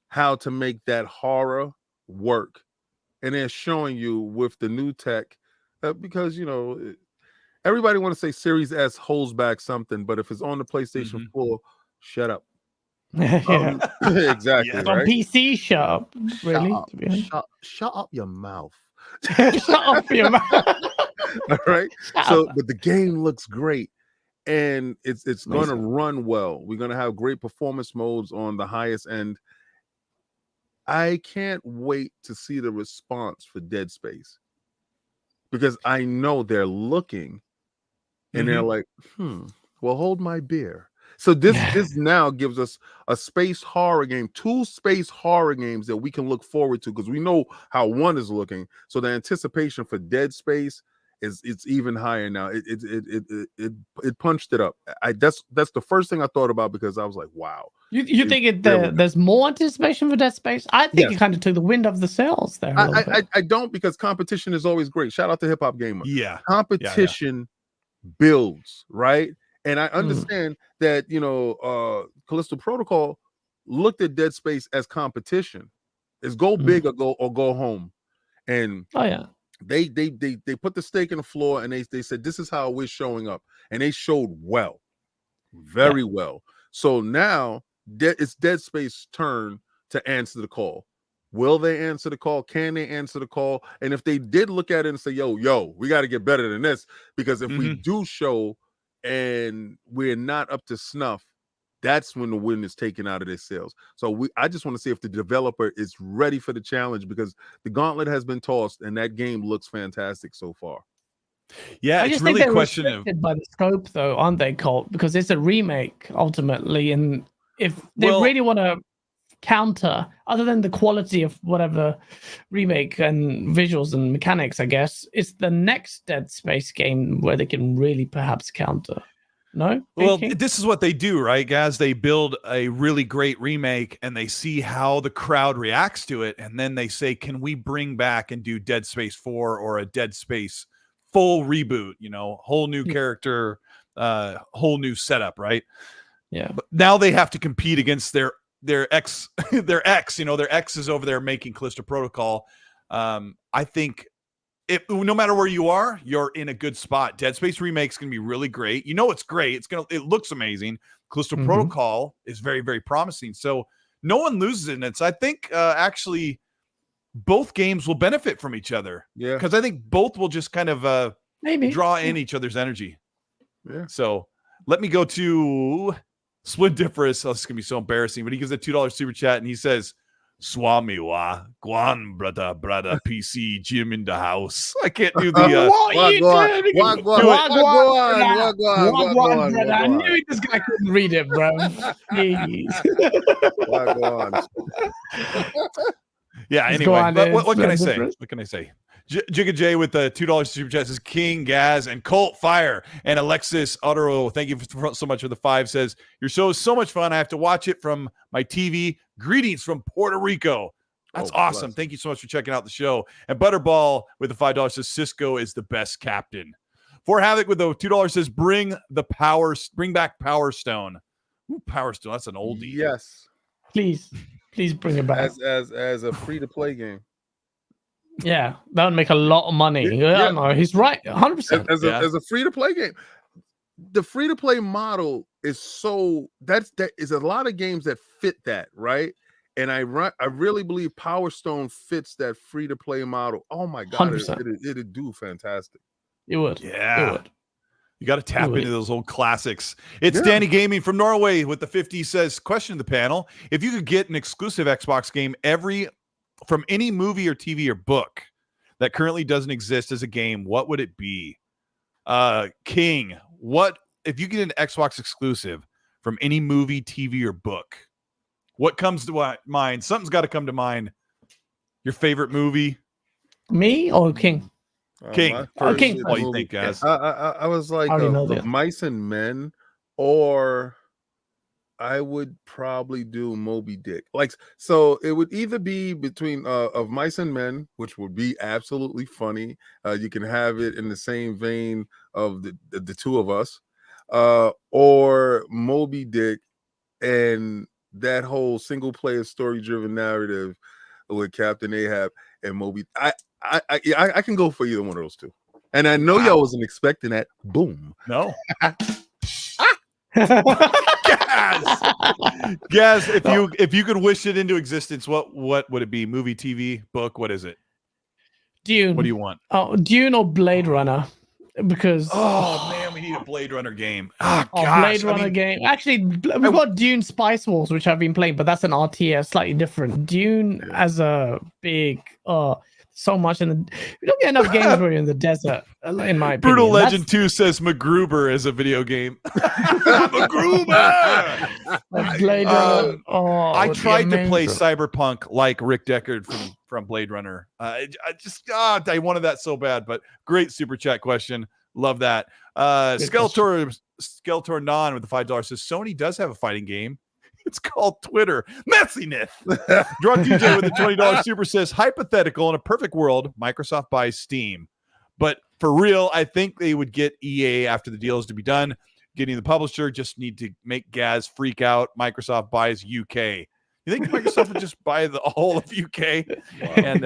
how to make that horror work, and they're showing you with the new tech. Because you know, everybody want to say Series S holds back something, but if it's on the PlayStation 4, shut up. Exactly. On right? PC, shut up. Really? Shut up your mouth. Shut up your mouth. All right. But the game looks great. and it's going to run well. We're going to have great performance modes on the highest end. I can't wait to see the response for Dead Space, because I know they're looking and they're like, well, hold my beer. So this now gives us a space horror game, 2 space horror games that we can look forward to, because we know how one is looking. So the anticipation for Dead Space it's even higher now. It punched it up. That's the first thing I thought about, because I was like, wow. You think there's more anticipation for Dead Space? I think it kind of took the wind off the sails there. I don't, because competition is always great. Shout out to Hip Hop Gamer. Yeah, competition builds, right? And I understand that, Callisto Protocol looked at Dead Space as competition. It's go big or go home. And they put the stake in the floor, and they said, this is how we're showing up. And they showed well, very well. So now it's Dead Space's turn to answer the call. Will they answer the call? Can they answer the call? And if they did look at it and say, yo, we got to get better than this, because if we do show and we're not up to snuff, that's when the wind is taken out of their sails. So I just want to see if the developer is ready for the challenge, because the gauntlet has been tossed and that game looks fantastic so far. Yeah, it's really a question of by the scope, though, aren't they, Colt? Because it's a remake ultimately, and if they really want to counter, other than the quality of whatever remake and visuals and mechanics, I guess it's the next Dead Space game where they can really perhaps counter. No? Well, this is what they do, right, guys? They build a really great remake and they see how the crowd reacts to it, and then they say, can we bring back and do Dead Space 4 or a Dead Space full reboot, whole new character, whole new setup, right? Yeah. But now they have to compete against their ex, their ex is over there making Callisto Protocol. I think no matter where you are, you're in a good spot. Dead Space remake's gonna be really great. It's great. It looks amazing. Callisto Protocol is very, very promising. So no one loses in it. So I think actually both games will benefit from each other. Yeah. Because I think both will just kind of maybe draw in each other's energy. Yeah. So let me go to Splindiferous. Oh, this is gonna be so embarrassing, but he gives a $2 super chat and he says, Swami wa Guan brother PC Jim in the house. I can't do the Wagwan. I knew this guy couldn't read it, bro. Yeah, anyway, what can I say? What can I say? Jigga J with the $2 super chat says King, Gaz, and Colt Fire. And Alexis Otero, thank you so much for the 5, says, your show is so much fun. I have to watch it from my TV. Greetings from Puerto Rico. That's awesome. Bless. Thank you so much for checking out the show. And Butterball with the $5 says Cisco is the best captain. For Havoc with the $2 says bring back Power Stone. Ooh, Power Stone, that's an oldie. Yes. Please bring it back. As a free-to-play game. Yeah, that would make a lot of money. No, he's right, 100%. As a free-to-play game, the free-to-play model is that is a lot of games that fit that, right? And I really believe Power Stone fits that free-to-play model. Oh my God, it'd do fantastic. It would. Yeah. It would. You got to tap into those old classics. It's Danny Gaming from Norway with the 50 says, question to the panel. If you could get an exclusive Xbox game from any movie or TV or book that currently doesn't exist as a game, what would it be? King, what if you get an Xbox exclusive from any movie, TV, or book? What comes to mind? Something's got to come to mind. Your favorite movie? Me or King? King. King. What do you think, guys? I was like Mice and Men, or I would probably do Moby Dick. So it would either be between of Mice and Men, which would be absolutely funny. You can have it in the same vein of the two of us, or Moby Dick, and that whole single player story driven narrative with Captain Ahab and Moby. I can go for either one of those two. And I know y'all wasn't expecting that. Boom. No. Gaz, if you could wish it into existence, what would it be? Movie, TV, book? What is it? Dune. What do you want? Oh, Dune or Blade Runner? Because man, need a Blade Runner game. Oh, gosh. Blade Runner game. Actually, we've got Dune Spice Wars, which I've been playing, but that's an RTS, slightly different. Dune as a big, so much in the. We don't get enough games where you're in the desert, in my opinion. Brutal Legend 2 says MacGruber is a video game. MacGruber! Blade Runner. I tried to play Cyberpunk like Rick Deckard from Blade Runner. I wanted that so bad, but great super chat question. Love that. Skeletor Non with the $5 says Sony does have a fighting game. It's called Twitter. Messiness. Drunk DJ with the $20 super says, hypothetical, in a perfect world, Microsoft buys Steam. But for real, I think they would get EA after the deal is to be done. Getting the publisher, just need to make Gaz freak out. Microsoft buys UK. You think Microsoft would just buy the whole of UK? Wow. And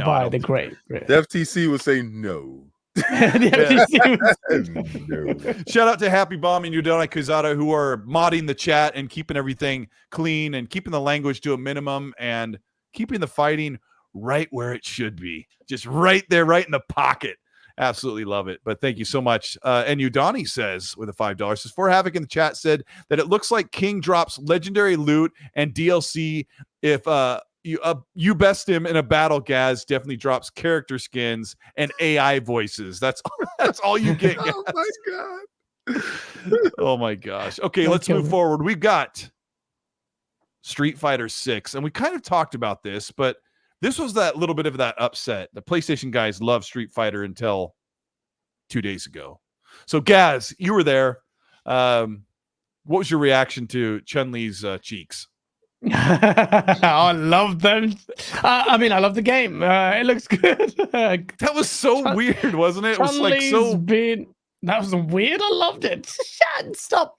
buy the great. The FTC would say no. Shout out to Happy Bomb and Udona Kuzada, who are modding the chat and keeping everything clean and keeping the language to a minimum and keeping the fighting right where it should be, just right there, right in the pocket. Absolutely love it. But thank you so much. And Udani says with a $5 says, For Havoc in the chat said that it looks like King drops legendary loot and DLC if you best him in a battle. Gaz definitely drops character skins and AI voices. That's all you get, Gaz. Oh my god. Oh my gosh. Okay, let's move forward. We've got Street Fighter 6, and we kind of talked about this, but this was that little bit of that upset. The PlayStation guys love Street Fighter until 2 days ago. So Gaz, you were there. What was your reaction to Chun-Li's cheeks? I love them. I mean, I love the game. It looks good. That was so weird, wasn't it? It was like so. That was weird. I loved it. Stop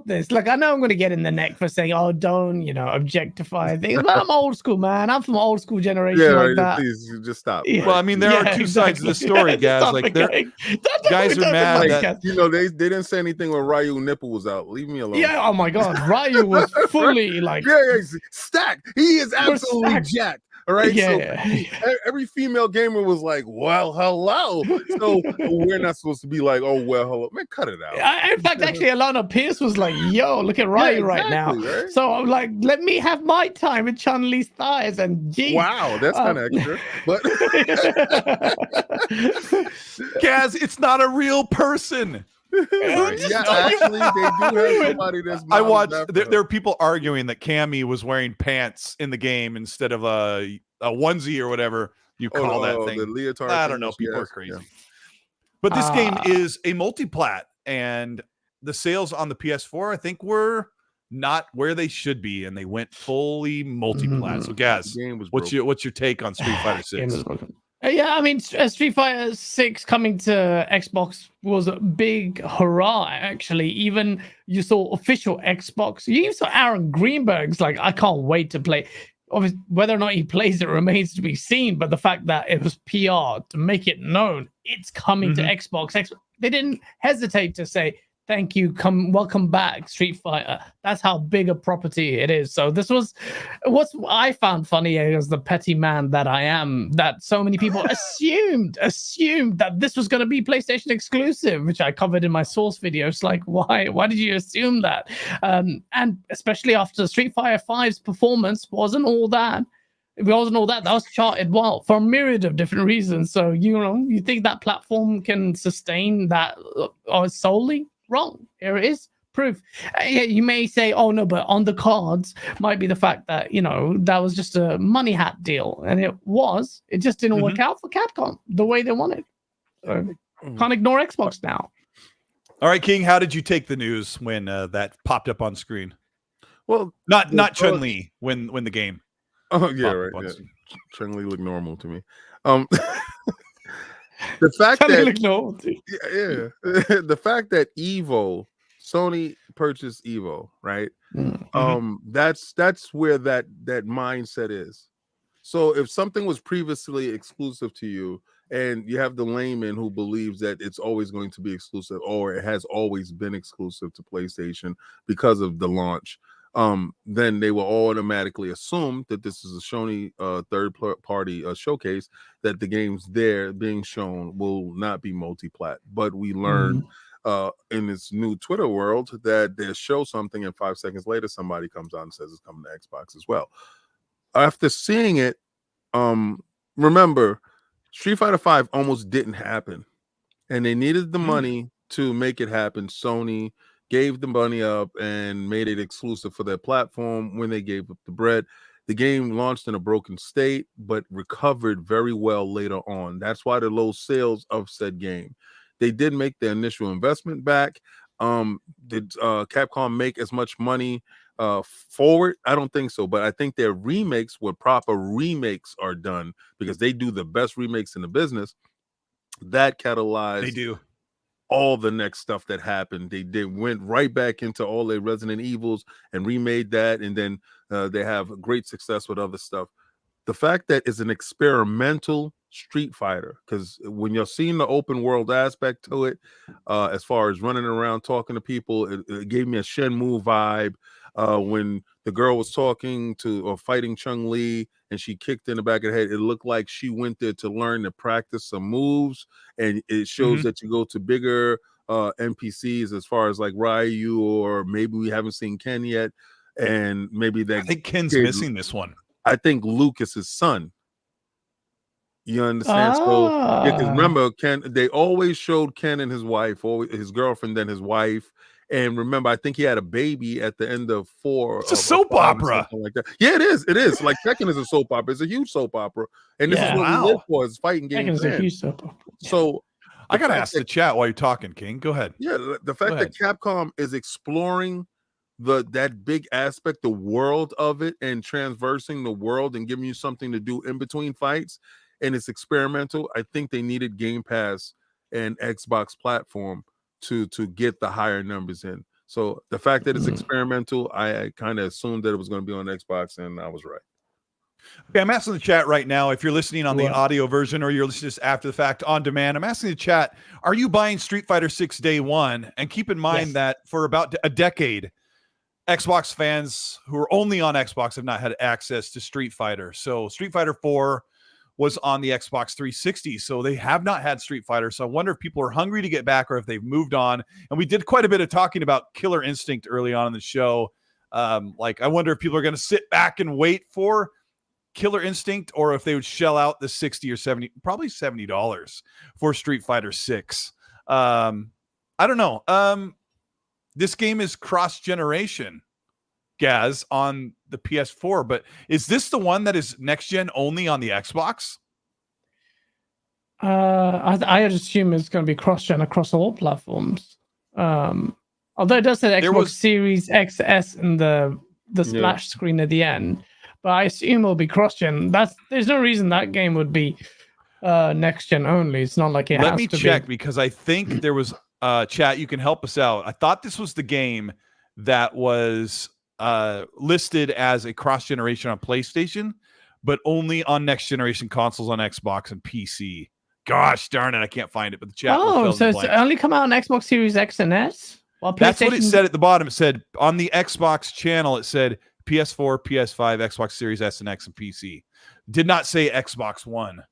this. Like, I know I'm going to get in the neck for saying, "Oh, don't objectify things." But I'm old school, man. I'm from old school generation like that. Please just stop. Yeah. Well, I mean, there are two sides of the story, guys. Like, guys are mad that they didn't say anything when Ryu nipple was out. Leave me alone. Yeah. Oh my God, Ryu was fully like stacked. He is absolutely jacked. All right. Yeah. So every female gamer was like, well, hello. So we're not supposed to be like, oh, well, hello. Man, cut it out. In fact, actually, Alana Pierce was like, yo, look at Ryu right now. Right? So I'm like, let me have my time with Chun-Li's thighs. And geez. Wow, that's kind of extra. But Gaz, it's not a real person. Yeah, actually, they do have somebody that's. I watched. There are people arguing that Cammy was wearing pants in the game instead of a onesie or whatever you call that thing. The leotard. I don't know. People are crazy. Yeah. But this game is a multi-plat, and the sales on the PS4, I think, were not where they should be, and they went fully multi-plat. So, Gaz, what's your take on Street Fighter 6? Yeah, I mean, Street Fighter 6 coming to Xbox was a big hurrah, actually. Even you saw official Xbox. You even saw Aaron Greenberg's like, I can't wait to play. Obviously, whether or not he plays it remains to be seen, but the fact that it was PR to make it known it's coming to Xbox. They didn't hesitate to say, thank you, welcome back, Street Fighter. That's how big a property it is. So this was what I found funny as the petty man that I am, that so many people assumed that this was going to be PlayStation exclusive, which I covered in my source video. It's like, why did you assume that? And especially after Street Fighter 5's performance wasn't all that. It wasn't all that. That was charted well for a myriad of different reasons. So, you think that platform can sustain that solely? Wrong. Here it is. Proof. You may say, oh no, but on the cards might be the fact that, that was just a money hat deal. And it just didn't work out for Capcom the way they wanted. So can't ignore Xbox now. All right, King, how did you take the news when that popped up on screen? Well, not Chun-Li when the game. Oh yeah, right. Yeah. Chun-Li looked normal to me. The fact that the fact that Sony purchased Evo, right? That's where that mindset is. So if something was previously exclusive to you, and you have the layman who believes that it's always going to be exclusive, or it has always been exclusive to PlayStation because of the launch, then they will automatically assume that this is a Sony third-party showcase, that the games there being shown will not be multi-plat. But we learned in this new Twitter world that they show something and 5 seconds later somebody comes out and says it's coming to Xbox as well. After seeing it, remember, Street Fighter V almost didn't happen, and they needed the money to make it happen. Sony gave the money up and made it exclusive for their platform when they gave up the bread. The game launched in a broken state, but recovered very well later on. That's why the low sales of said game. They did make their initial investment back. Did Capcom make as much money forward? I don't think so, but I think their remakes, where proper remakes are done, because they do the best remakes in the business, that catalyzed They do all the next stuff that happened. They went right back into all their Resident Evils and remade that, and then they have great success with other stuff. The fact that it's an experimental Street Fighter, because when you're seeing the open world aspect to it, as far as running around talking to people, it gave me a Shenmue vibe. When the girl was talking to or fighting Chun-Li and she kicked in the back of the head, it looked like she went there to learn to practice some moves, and it shows that you go to bigger NPCs as far as like Ryu, or maybe we haven't seen Ken yet, and maybe that I think Ken's missing this one. I think Luke is his son. You understand? So yeah, because remember, Ken, they always showed Ken and his wife, or his girlfriend, then his wife. And remember, I think he had a baby at the end of 4. It's a soap opera, like that. Yeah, it is. It is like Tekken is a soap opera. It's a huge soap opera, and this is what we live for: is fighting games. Tekken is a huge soap opera. So I gotta ask the chat while you're talking, King. Go ahead. Yeah, the fact that Capcom is exploring that big aspect, the world of it, and transversing the world and giving you something to do in between fights, and it's experimental. I think they needed Game Pass and Xbox platform to get the higher numbers in. So the fact that it's experimental, I kind of assumed that it was going to be on Xbox, and I was right. Okay, I'm asking the chat right now, if you're listening on the audio version or you're listening just after the fact on demand, I'm asking the chat, are you buying Street Fighter 6 day one? And keep in mind that for about a decade, Xbox fans who are only on Xbox have not had access to Street Fighter. So Street Fighter 4 was on the Xbox 360, so they have not had Street Fighter. So I wonder if people are hungry to get back or if they've moved on. And we did quite a bit of talking about Killer Instinct early on in the show. Like, I wonder if people are going to sit back and wait for Killer Instinct, or if they would shell out the 60 or 70, probably $70 for Street Fighter 6. I don't know. This game is cross-generation, Gaz, on the PS4, but is this the one that is next gen only on the Xbox? I assume it's going to be cross-gen across all platforms. Although it does say Xbox Series XS in the splash screen at the end, but I assume it'll be cross-gen. There's no reason that game would be next gen only. It's not like it has to be. Let me check, because I think there was chat, you can help us out. I thought this was the game that was listed as a cross-generation on PlayStation, but only on next-generation consoles on Xbox and PC. Gosh darn it, I can't find it, but the chat. Oh, so it's only come out on Xbox Series X and S? Well, that's what it said at the bottom. It said on the Xbox channel, it said PS4, PS5, Xbox Series S and X, and PC. Did not say Xbox One.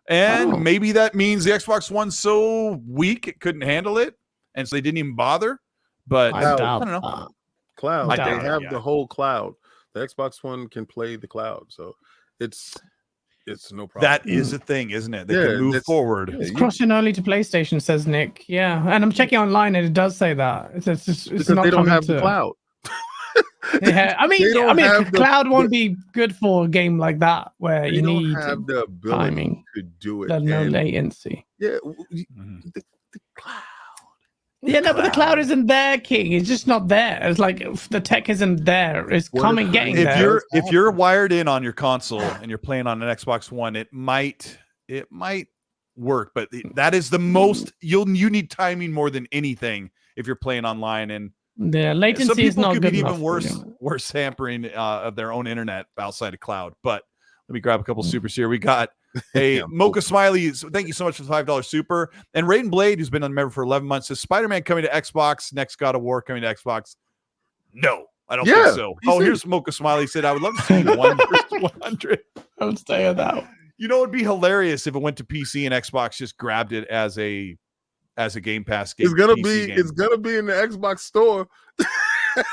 And maybe that means the Xbox One's so weak it couldn't handle it, and so they didn't even bother. But I don't know. Cloud. They have the whole cloud. The Xbox One can play the cloud, so it's no problem. That is a thing, isn't it? They can move forward. It's crossing only to PlayStation, says Nick. Yeah, and I'm checking online, and it does say that. It's because not they don't have the cloud. Yeah, I mean, cloud won't be good for a game like that where you need have the ability timing to do it. No latency. Yeah, the cloud. Yeah, no, but the cloud isn't there, King. It's just not there. It's like the tech isn't there. It's getting there. If you're wired in on your console and you're playing on an Xbox One, it might work, but that is the most you need timing more than anything if you're playing online. And the latency is not good enough. Worse hampering of their own internet outside of cloud. But let me grab a couple supers here. We got a Mocha Smiley. Thank you so much for the $5 super. And Raiden Blade, who's been a member for 11 months, says Spider-Man coming to Xbox, next God of War coming to Xbox. No, I don't think so. Here's Mocha Smiley. He said, I would love to see 1 versus 100. I would stay on that. You know, it'd be hilarious if it went to PC and Xbox just grabbed it as a as a Game Pass game. It's gonna be in the Xbox store. Is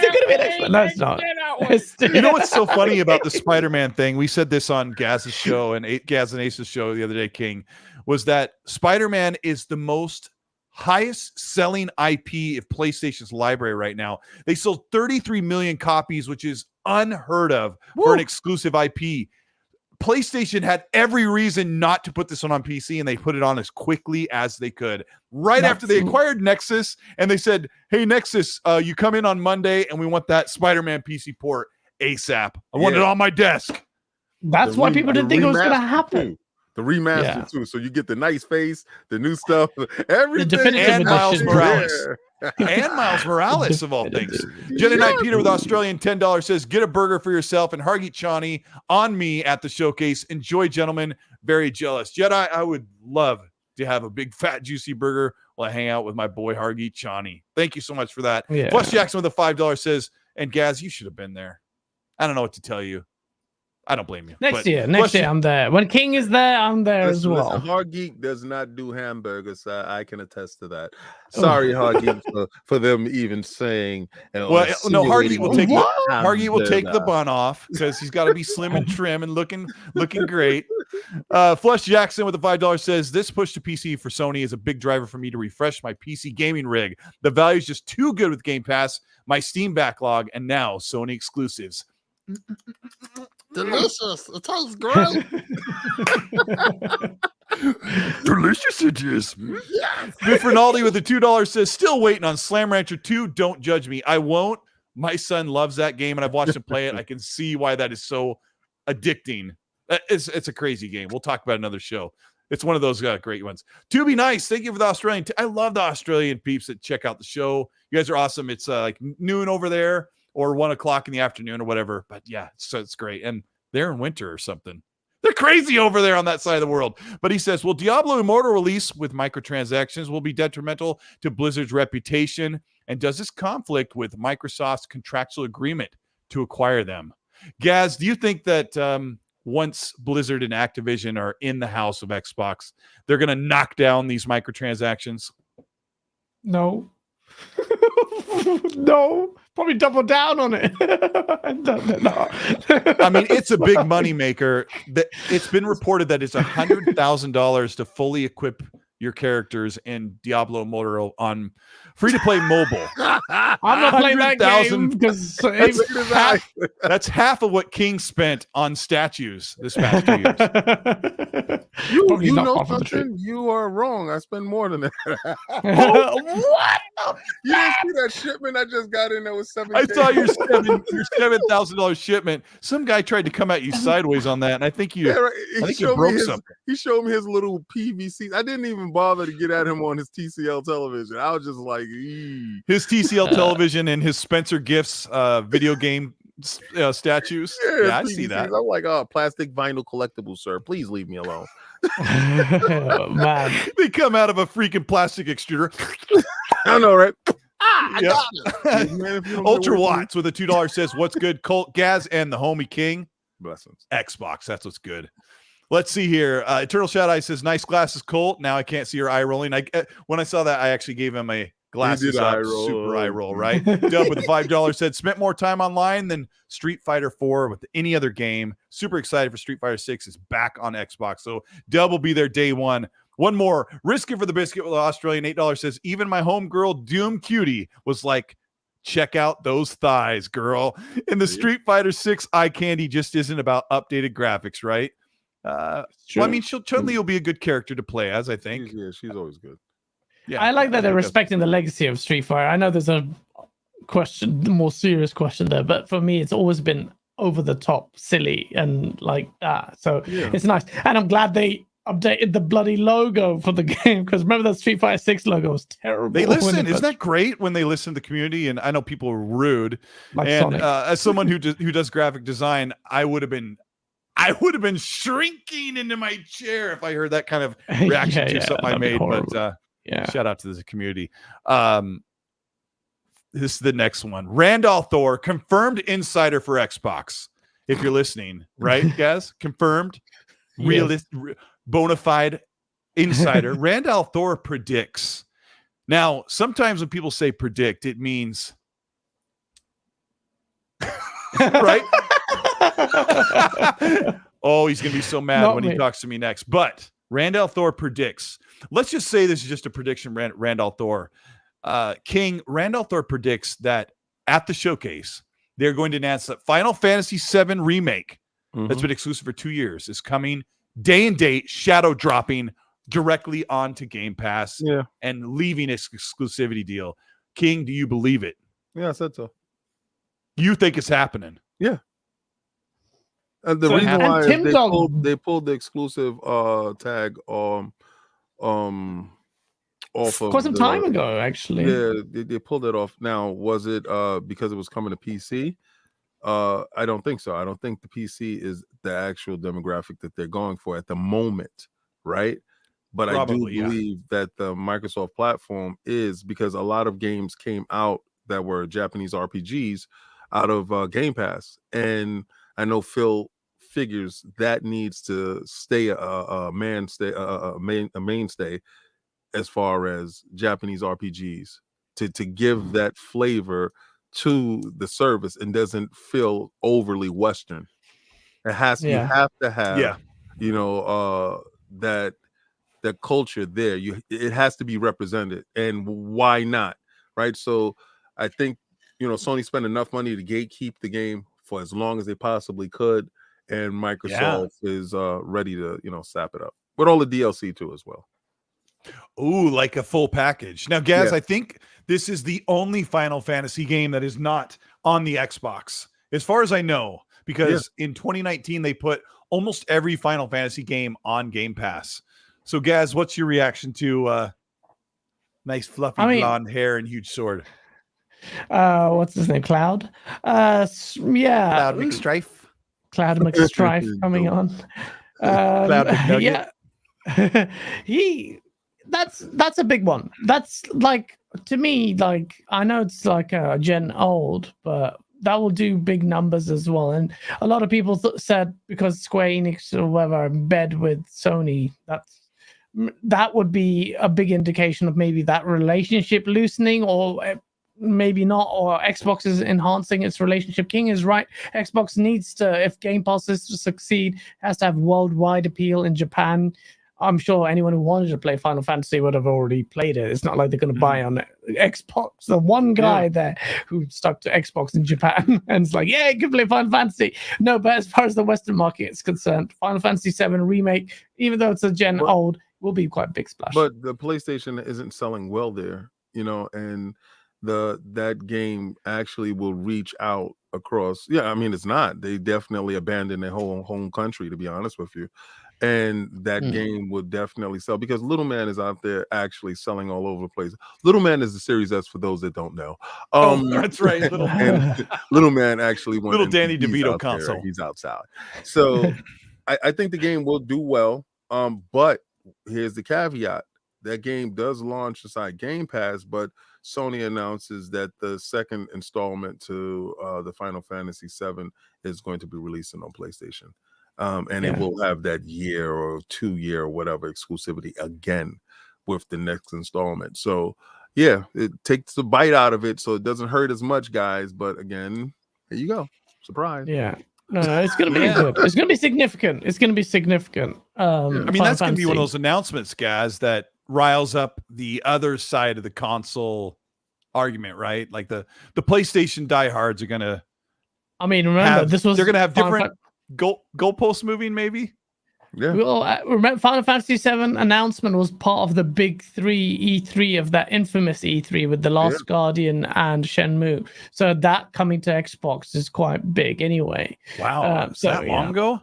it gonna be an Xbox? No, it's not. You know what's so funny about the Spider-Man thing? We said this on Gaz's show and Gaz and Ace's show the other day, King, was that Spider-Man is the most highest selling IP of PlayStation's library right now. They sold 33 million copies, which is unheard of for an exclusive IP. PlayStation had every reason not to put this on PC, and they put it on as quickly as they could. Right after they acquired Nexus, and they said, hey, Nexus, you come in on Monday, and we want that Spider-Man PC port ASAP. I want it on my desk. That's why people didn't think it was going to happen. The remaster too, so you get the nice face, the new stuff, everything, and Miles Morales. And Miles Morales of all things. Jenny Knight Peter with Australian $10 says, get a burger for yourself and Hargeet Chani on me at the showcase. Enjoy, gentlemen. Very jealous. Jedi, I would love to have a big fat juicy burger while I hang out with my boy Hargeet Chani. Thank you so much for that. Plus Jackson with a $5 says, and Gaz, you should have been there. I don't know what to tell you. I don't blame you. Next year, I'm there. When King is there, I'm there as well. Hargeet does not do hamburgers. I can attest to that. Sorry, Hargeet, for them even saying. Well, no, Hargeet will take the bun off because he's got to be slim and trim and looking great. Flush Jackson with the $5 says, this push to PC for Sony is a big driver for me to refresh my PC gaming rig. The value is just too good with Game Pass, my Steam backlog, and now Sony exclusives. Delicious. It tastes great. Delicious it is. Yes. Biff Rinaldi with the $2 says, still waiting on Slam Rancher 2. Don't judge me. I won't. My son loves that game, and I've watched him play it. I can see why that is so addicting. It's a crazy game. We'll talk about another show. It's one of those great ones. To be nice, thank you for the Australian. I love the Australian peeps that check out the show. You guys are awesome. It's like noon over there, or 1 o'clock in the afternoon or whatever. But yeah, it's great. And they're in winter or something. They're crazy over there on that side of the world. But he says, will Diablo Immortal release with microtransactions will be detrimental to Blizzard's reputation? And does this conflict with Microsoft's contractual agreement to acquire them? Gaz, do you think that once Blizzard and Activision are in the house of Xbox, they're going to knock down these microtransactions? No. No, probably double down on it. No. I mean, it's a big money maker. It's been reported that it's $100,000 to fully equip your characters in Diablo Immortal on free-to-play mobile. I'm not playing that game because that's half of what King spent on statues this past 2 years. You know something? You are wrong. I spend more than that. What? You didn't see that shipment I just got in there with $7,000? I saw your $7,000 shipment. Some guy tried to come at you sideways on that, and I think you broke something. He showed me his little PVC. I didn't even bother to get at him on his TCL television. I was just like, his TCL television and his Spencer Gifts video game statues. Yeah, I see that. I'm like, oh, plastic vinyl collectible, sir. Please leave me alone. Oh, man. They come out of a freaking plastic extruder. I know, right? I got it. Ultra Watts with a $2 says, what's good, Colt, Gaz, and the homie King? Blessings. Xbox, that's what's good. Let's see here. Eternal Shadow says, nice glasses, Colt. Now I can't see your eye rolling. When I saw that, I actually gave him a glasses up, super eye roll, right? Dub with the $5 said, spent more time online than Street Fighter 4 with any other game. Super excited for Street Fighter 6 is back on Xbox. So Dub will be there day one. One more. Risk it for the biscuit with the Australian $8 says, even my homegirl Doom Cutie was like, check out those thighs, girl. And the Street Fighter 6 eye candy just isn't about updated graphics, right? Well, I mean, Chun-Li will be a good character to play as, I think. She's always good. Yeah, I like that they're respecting the legacy of Street Fighter. I know there's a more serious question there, but for me, it's always been over the top, silly, and like that. So it's nice, and I'm glad they updated the bloody logo for the game, because remember that Street Fighter 6 logo was terrible. They listen. Isn't that great when they listen to the community? And I know people are rude. Like and as someone who does graphic design, I would have been shrinking into my chair if I heard that kind of reaction to something I made. But shout out to the community. This is the next one. Randall Thor, confirmed insider for Xbox. If you're listening, right, guys? Confirmed, realist, bona fide insider Randall Thor predicts. Now, sometimes when people say predict, it means right. Oh, he's gonna be so mad when he talks to me next. But Randall Thor predicts. Let's just say this is just a prediction. Randall Thor, King Randall Thor predicts that at the showcase they're going to announce that Final Fantasy VII remake that's been exclusive for 2 years is coming day and date, shadow dropping directly onto Game Pass and leaving its exclusivity deal. King, do you believe it? Yeah, I said so. You think it's happening? Yeah. The reason why is they pulled the exclusive tag off of quite some time ago, actually. Yeah, they pulled it off. Now, was it because it was coming to PC? I don't think so. I don't think the PC is the actual demographic that they're going for at the moment, right? But probably, I do believe that the Microsoft platform is, because a lot of games came out that were Japanese RPGs out of Game Pass, and I know Phil figures that needs to stay a mainstay as far as Japanese RPGs to give that flavor to the service and doesn't feel overly Western. It has you have to have that culture there. It has to be represented, and why not, right? So I think Sony spent enough money to gatekeep the game for as long as they possibly could, and Microsoft is ready to sap it up with all the DLC too as well. Ooh, like a full package. Now, Gaz, I think this is the only Final Fantasy game that is not on the Xbox, as far as I know, because in 2019 they put almost every Final Fantasy game on Game Pass. So, Gaz, what's your reaction to nice fluffy blonde hair and huge sword? What's his name? Cloud? Cloud McStrife. Cloud McStrife coming on. Cloud McNugget. That's a big one. That's like, to me, like, I know it's like a gen old, but that will do big numbers as well. And a lot of people said because Square Enix or whatever are in bed with Sony, that would be a big indication of maybe that relationship loosening, or maybe not, or Xbox is enhancing its relationship. King is right. Xbox needs to, if Game Pass is to succeed, has to have worldwide appeal in Japan. I'm sure anyone who wanted to play Final Fantasy would have already played it. It's not like they're going to buy on Xbox. The one guy there who stuck to Xbox in Japan and it's like, yeah, you can play Final Fantasy. No, but as far as the Western market is concerned, Final Fantasy VII Remake, even though it's a gen old, will be quite a big splash. But the PlayStation isn't selling well there, and that game actually will reach out across. Yeah, I mean, it's not. They definitely abandoned their whole home country, to be honest with you. And that game would definitely sell, because Little Man is out there actually selling all over the place. Little Man is the Series S for those that don't know. That's right. Little Man actually won little Danny DeVito console. He's outside. So I think the game will do well. But here's the caveat. That game does launch inside Game Pass, but Sony announces that the second installment to the Final Fantasy VII is going to be releasing on PlayStation. And it will have that year or 2 year or whatever exclusivity again with the next installment. So it takes the bite out of it, so it doesn't hurt as much, guys. But again, here you go. Surprise. Yeah. No, it's going to be good. It's going to be significant. It's going to be significant. I mean, that's going to be one of those announcements, guys, that riles up the other side of the console argument, right? Like the PlayStation diehards are going to. I mean, remember, they're going to have different goalpost moving, maybe. Yeah. Well, remember, Final Fantasy VII announcement was part of the big 3 E3 of that infamous E3 with The Last Guardian and Shenmue. So that coming to Xbox is quite big, anyway. Wow, that long ago?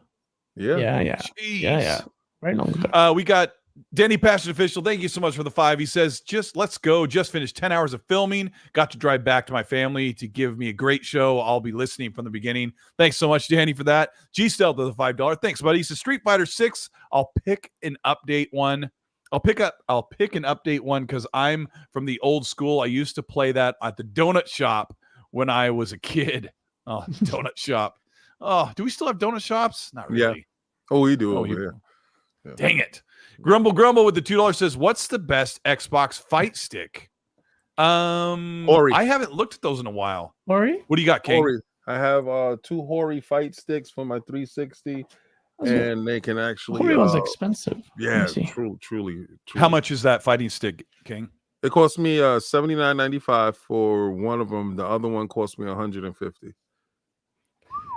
Yeah. Jeez. Yeah. Very long ago. We got Danny Passion Official. Thank you so much for the 5. He says, let's go. Just finished 10 hours of filming. Got to drive back to my family to give me a great show. I'll be listening from the beginning. Thanks so much, Danny, for that. G-Stel to the $5. Thanks, buddy. He says, Street Fighter 6. I'll pick an update one. I'll pick an update one because I'm from the old school. I used to play that at the donut shop when I was a kid. Oh, donut shop. Oh, do we still have donut shops? Not really. Yeah. Oh, we do over here. Yeah. Dang it. Grumble with the $2 says, "What's the best Xbox fight stick?" Hori. I haven't looked at those in a while. Hori? What do you got, King? Hori. I have 2 Hori fight sticks for my 360, and they can actually. Hori was expensive. Yeah, truly. How much is that fighting stick, King? It cost me $79.95 for one of them. The other one cost me $150.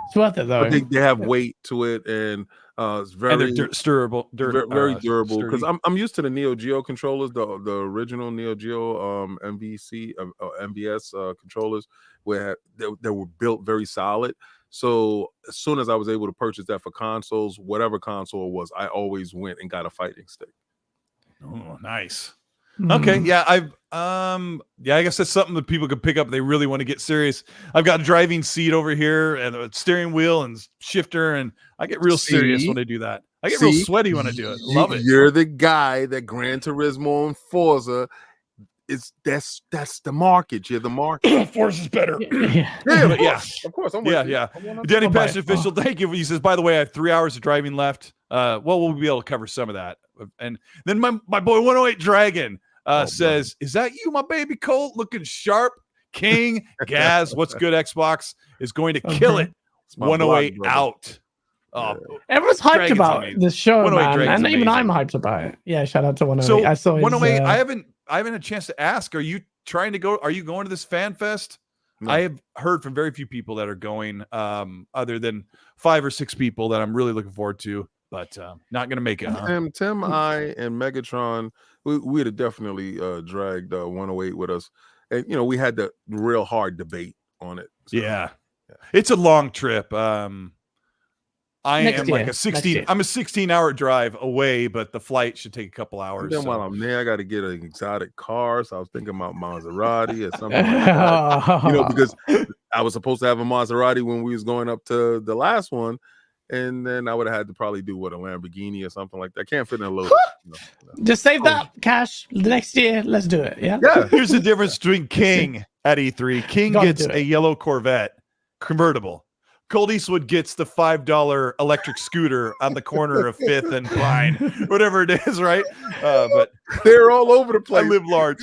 It's worth it though. But they have weight to it, and it's very durable, very durable. Because I'm used to the Neo Geo controllers, the original Neo Geo MVS controllers, where they were built very solid. So as soon as I was able to purchase that for consoles, whatever console it was, I always went and got a fighting stick. Oh, nice. Okay, yeah, I guess that's something that people could pick up if they really want to get serious. I've got a driving seat over here and a steering wheel and shifter, and I get real serious when I do that. I get real sweaty when I do it. Love it. You're the guy that Gran Turismo and Forza that's the market. You're the market. Forza's better. Of course. I'm Danny Passion Official, thank you. He says, by the way, I have 3 hours of driving left. We'll be able to cover some of that. And then my boy 108 Dragon says, "Is that you, my baby Colt, looking sharp? King Gaz, what's good? Xbox is going to kill it. 108 out." Everyone's hyped about this show, man, and even I'm hyped about it. Yeah, shout out to 108. So I saw 108. I haven't had a chance to ask. Are you trying to go? Are you going to this fan fest? No. I have heard from very few people that are going, other than 5 or 6 people that I'm really looking forward to, but not going to make it. Tim, I, and Megatron, we'd have definitely dragged 108 with us, and we had the real hard debate on it. So, yeah, it's a long trip. I'm a 16-hour drive away, but the flight should take a couple hours. And then while I'm there, I got to get an exotic car. So I was thinking about Maserati or something like that. Because I was supposed to have a Maserati when we was going up to the last one. And then I would have had to probably do a Lamborghini or something like that. I can't fit in a Lotus. Just save that cash next year. Let's do it. Yeah. Here's the difference between King at E3. King gets a yellow Corvette convertible. Colteastwood gets the $5 electric scooter on the corner of 5th and Pine, whatever it is, right? But they're all over the place. I live large.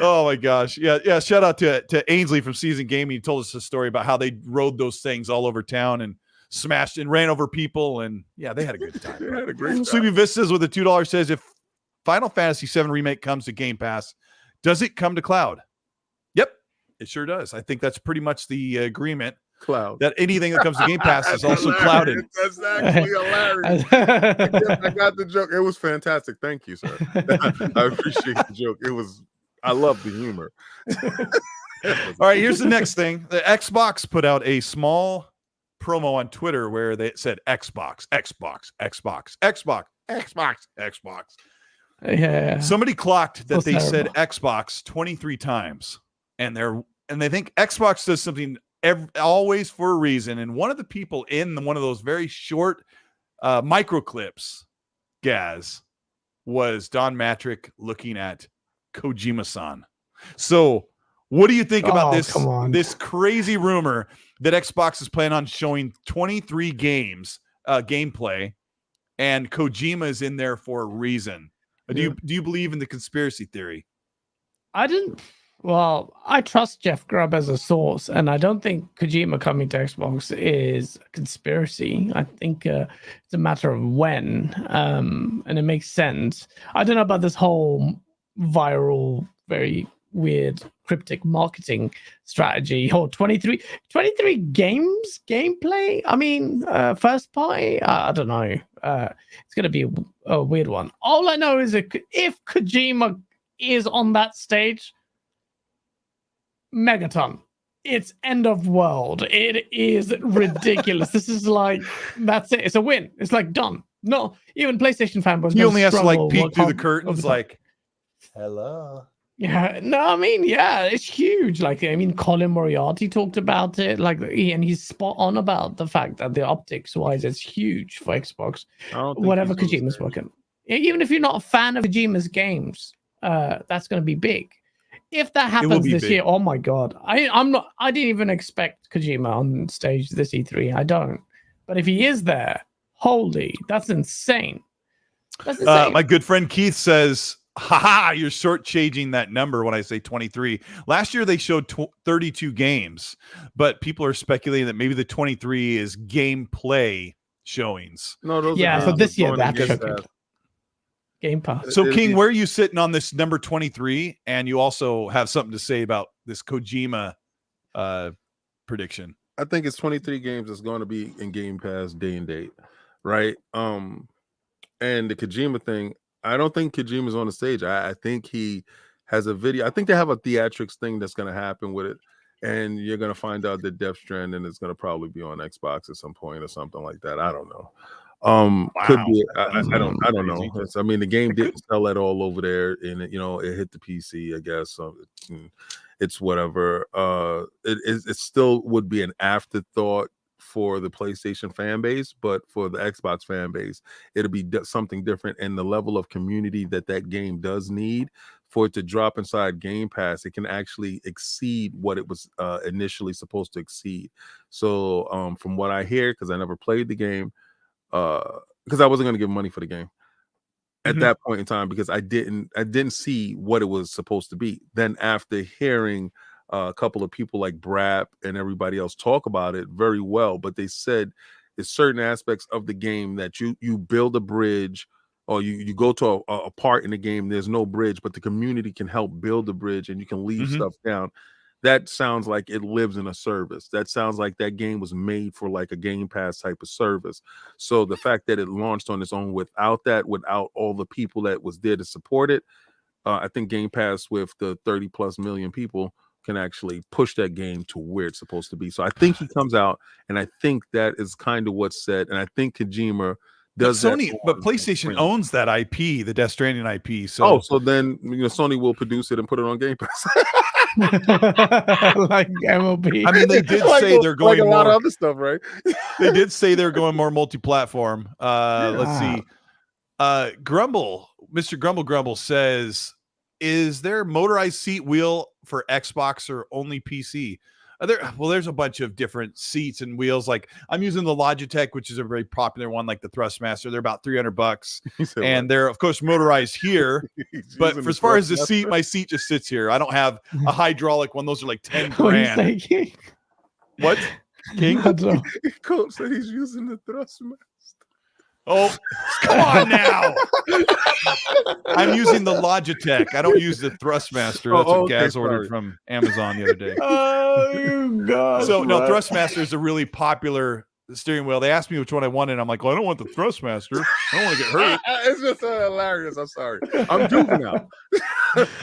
Oh my gosh. Yeah. Shout out to Ainsley from Season Gaming. He told us a story about how they rode those things all over town and smashed and ran over people. And yeah, they had a good time. They had a great time. Sleepy Vistas with a $2 says, if Final Fantasy VII Remake comes to Game Pass, does it come to cloud? Yep, it sure does. I think that's pretty much the agreement. Cloud. That anything that comes to Game Pass is also clouded. That's actually hilarious. I got the joke. It was fantastic. Thank you, sir. I appreciate the joke. I love the humor. All right, here's the next thing. The Xbox put out a small promo on Twitter where they said Xbox. Yeah. Somebody clocked that they said Xbox 23 times, and they think Xbox does something always for a reason. And one of the people in one of those very short micro clips, Gaz, was Don Matrick looking at Kojima-san. So what do you think about this crazy rumor that Xbox is planning on showing 23 games gameplay, and Kojima is in there for a reason? Do you believe in the conspiracy theory? I trust Jeff Grubb as a source, and I don't think Kojima coming to Xbox is a conspiracy. I think it's a matter of when, and it makes sense. I don't know about this whole viral, very weird, cryptic marketing strategy. 23 games gameplay. I mean, first party. I don't know. It's going to be a weird one. All I know is that if Kojima is on that stage, Megaton, it's end of world. It is ridiculous. This is like, that's it. It's a win. It's like done. No, even PlayStation fanboys. He only has to like peek through the curtains, like, hello. Yeah, no, I mean, yeah, it's huge. Like, I mean, Colin Moriarty talked about it, like, and he's spot on about the fact that the optics wise, it's huge for Xbox. Whatever Kojima's working, even if you're not a fan of Kojima's games, that's going to be big. If that happens this year, oh my god, I didn't even expect Kojima on stage this E3. I don't. But if he is there, Holy, that's insane. That's insane. My good friend Keith says, haha, you're shortchanging that number when I say 23. Last year they showed 32 games, but people are speculating that maybe the 23 is gameplay showings. No, those so this year that's Game Pass. So King, where are you sitting on this number 23? And you also have something to say about this Kojima prediction. I think it's 23 games that's going to be in Game Pass day and date, right? And the Kojima thing, I don't think Kojima's on the stage. I think he has a video. I think they have a theatrics thing that's going to happen with it, and you're going to find out that Death Stranding is going to probably be on Xbox at some point or something like that. I don't know. Could be. I don't know. I mean, the game didn't sell at all over there, and it hit the PC, I guess. So it's whatever. It still would be an afterthought for the PlayStation fan base, but for the Xbox fan base, it'll be something different. And the level of community that game does need for it to drop inside Game Pass, it can actually exceed what it was initially supposed to exceed. So from what I hear, because I never played the game, because I wasn't going to give money for the game at that point in time, because I didn't see what it was supposed to be. Then after hearing a couple of people like Brap and everybody else talk about it very well, but they said there's certain aspects of the game that you build a bridge, or you go to a part in the game, there's no bridge, but the community can help build the bridge and you can leave stuff down. That sounds like it lives in a service. That sounds like that game was made for like a Game Pass type of service. So the fact that it launched on its own without all the people that was there to support it, I think Game Pass with the 30 plus million people can actually push that game to where it's supposed to be. So I think he comes out, and I think that is kind of what's said. And I think Kojima does Sony, but PlayStation owns that IP, the Death Stranding IP. So then Sony will produce it and put it on Game Pass. Like MLB. I mean, they did say they're going like a lot more, of other stuff, right? They did say they're going more multi-platform. Let's see. Mr. Grumble says, is there motorized seat wheel for Xbox or only PC? There's a bunch of different seats and wheels. Like I'm using the Logitech, which is a very popular one, like the Thrustmaster. They're about $300, and they're of course motorized here. But for as far as the seat, my seat just sits here. I don't have a hydraulic one. Those are like 10 grand. What? King? Colt said he's using the Thrustmaster. Oh, come on now. I'm using the Logitech. I don't use the Thrustmaster. That's what Gaz ordered from Amazon the other day. Oh, you God. So, no, Thrustmaster is a really popular steering wheel. They asked me which one I wanted. I'm like, well, I don't want the Thrustmaster. I don't want to get hurt. It's just hilarious. I'm sorry. I'm juvenile.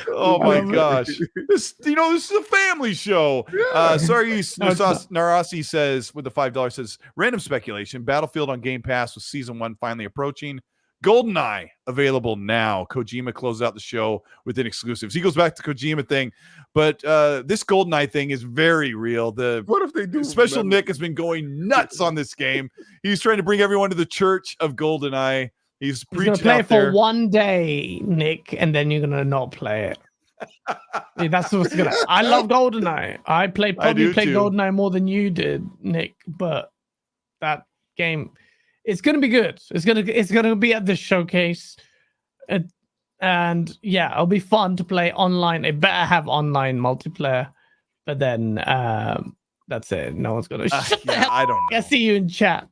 Oh, my gosh. This is a family show. Yeah. Sorry, Narasi says, with the $5, says, random speculation. Battlefield on Game Pass with Season 1 finally approaching. GoldenEye available now. Kojima closes out the show with an exclusive. He goes back to Kojima thing, but this GoldenEye thing is very real. What if they do? Special Nick has been going nuts on this game. He's trying to bring everyone to the church of GoldenEye. He's preaching play out there for one day, Nick, and then you're gonna not play it. Yeah, that's what's gonna. I love GoldenEye. I played GoldenEye more than you did, Nick. But that game, it's gonna be good. It's gonna be at the showcase, and yeah, it'll be fun to play online. It better have online multiplayer. But then that's it. No one's gonna. I don't know. I see you in chat.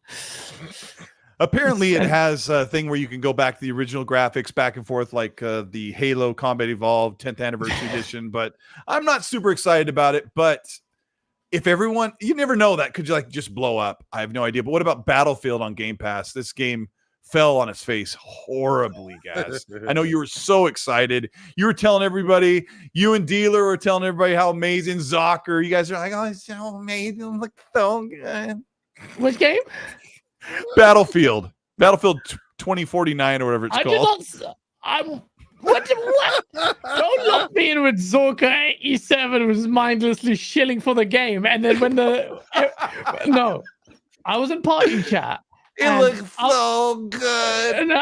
Apparently, it has a thing where you can go back to the original graphics back and forth, like the Halo Combat Evolved 10th Anniversary Edition. But I'm not super excited about it. But if everyone, you never know, that could just blow up. I have no idea. But what about Battlefield on Game Pass? This game fell on its face horribly, guys. I know you were so excited. You were telling everybody, you and Dealer were telling everybody how amazing Zocker. You guys are like, oh, it's so amazing. Look so good. Which game? Battlefield 2049 or whatever it's called. What? Don't look me in with Zorka 87 was mindlessly shilling for the game, and then when no, I was in party chat. It looks so good. And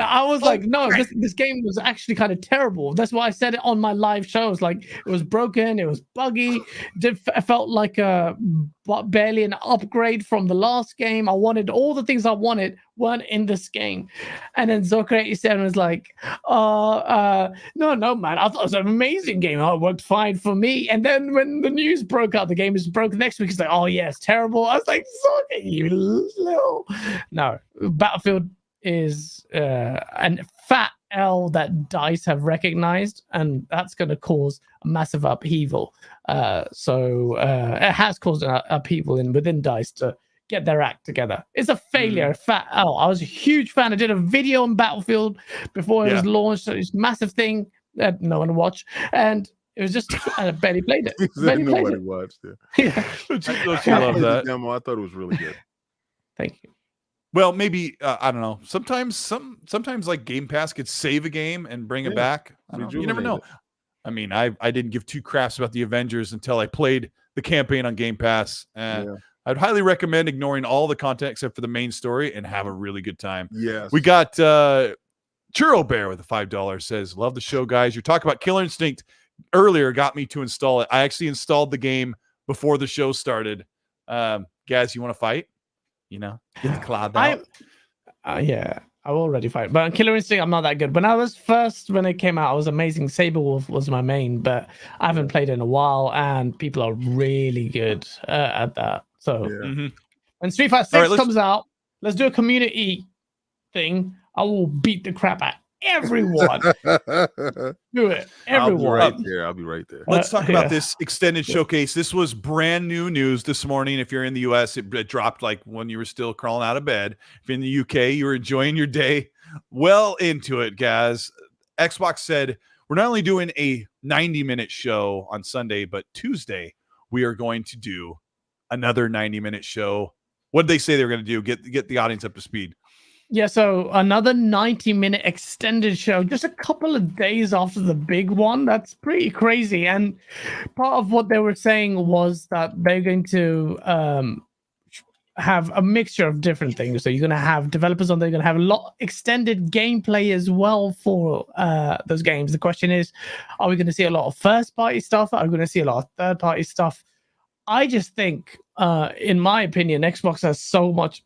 I was like, no, this game was actually kind of terrible. That's why I said it on my live shows. Like, it was broken, it was buggy. It felt like a barely an upgrade from the last game. I wanted all the things I wanted weren't in this game. And then Zoker87 was like, no, man, I thought it was an amazing game. Oh, it worked fine for me. And then when the news broke out, the game is broke next week. It's like, oh, yeah, it's terrible. I was like, Zoker, you little. No, Battlefield is a fat L that DICE have recognized, and that's going to cause a massive upheaval. So it has caused an upheaval within DICE to get their act together. It's a failure, fat L. I was a huge fan. I did a video on Battlefield before it was launched. It's a massive thing that no one watched, and it was just I barely played it. Nobody watched it. Yeah. I love that demo. I thought it was really good. Thank you. Well, maybe I don't know. Sometimes like Game Pass could save a game and bring it back. You never know. I mean, I didn't give two craps about the Avengers until I played the campaign on Game Pass, and I'd highly recommend ignoring all the content except for the main story and have a really good time. Yes, we got Churro Bear with a $5 says, "Love the show, guys. You're talking about Killer Instinct earlier. Got me to install it. I actually installed the game before the show started. Guys, you want to fight? You know, get the cloud out." Yeah, I will already fight. But Killer Instinct, I'm not that good. When it came out, I was amazing. Saber Wolf was my main, but I haven't played in a while, and people are really good at that. So when Street Fighter 6 comes out, let's do a community thing. I will beat the crap out of everyone. Do it. Everyone. I'll be right there. Let's talk about this extended showcase. This was brand new news this morning. If you're in the US, it dropped like when you were still crawling out of bed. If you're in the UK, you were enjoying your day well into it, guys. Xbox said, we're not only doing a 90-minute show on Sunday, but Tuesday, we are going to do another 90-minute show. What did they say they were going to do? Get the audience up to speed. Yeah, so another 90-minute extended show, just a couple of days after the big one. That's pretty crazy. And part of what they were saying was that they're going to have a mixture of different things. So you're going to have developers on there, you're going to have a lot extended gameplay as well for those games. The question is, are we going to see a lot of first-party stuff? Are we going to see a lot of third-party stuff? I just think, in my opinion, Xbox has so much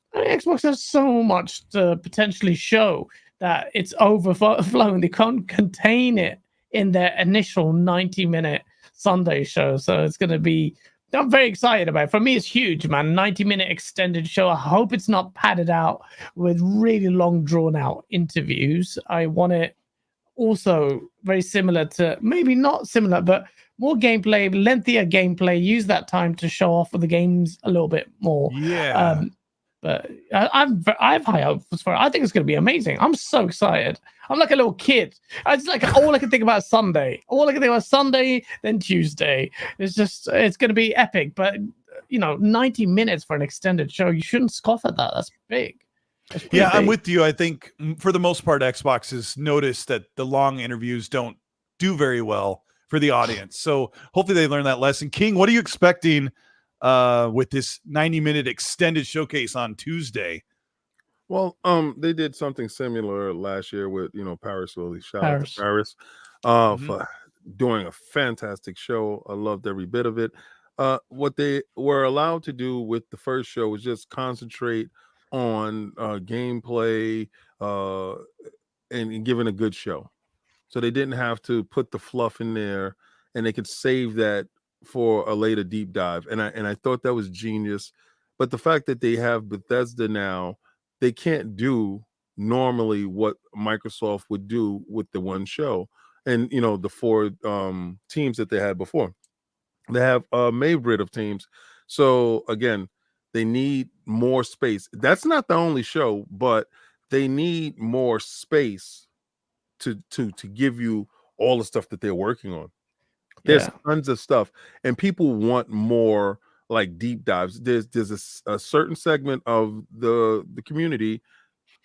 to potentially show that it's overflowing. They can't contain it in their initial 90-minute Sunday show. So it's going to be, I'm very excited about it. For me, it's huge, man. 90-minute extended show. I hope it's not padded out with really long, drawn-out interviews. I want it also very similar to, maybe not similar, but more gameplay, lengthier gameplay. Use that time to show off the games a little bit more. Yeah. But I have high hopes for it. I think it's going to be amazing. I'm so excited. I'm like a little kid. I just like all I can think about is Sunday. All I can think about is Sunday, then Tuesday. It's going to be epic. But 90 minutes for an extended show, you shouldn't scoff at that. That's big. Yeah, I'm with you. I think for the most part, Xbox has noticed that the long interviews don't do very well for the audience. So hopefully they learn that lesson. King, what are you expecting with this 90-minute extended showcase on Tuesday? Well, they did something similar last year with, Paris. So shout out to Paris for doing a fantastic show. I loved every bit of it. What they were allowed to do with the first show was just concentrate on gameplay and giving a good show. So they didn't have to put the fluff in there, and they could save that for a later deep dive. And I thought that was genius. But the fact that they have Bethesda now, they can't do normally what Microsoft would do with the one show. And, the four teams that they had before. They have a Maybrit of teams. So, again, they need more space. That's not the only show, but they need more space to give you all the stuff that they're working on. There's tons of stuff, and people want more like deep dives. There's a certain segment of the community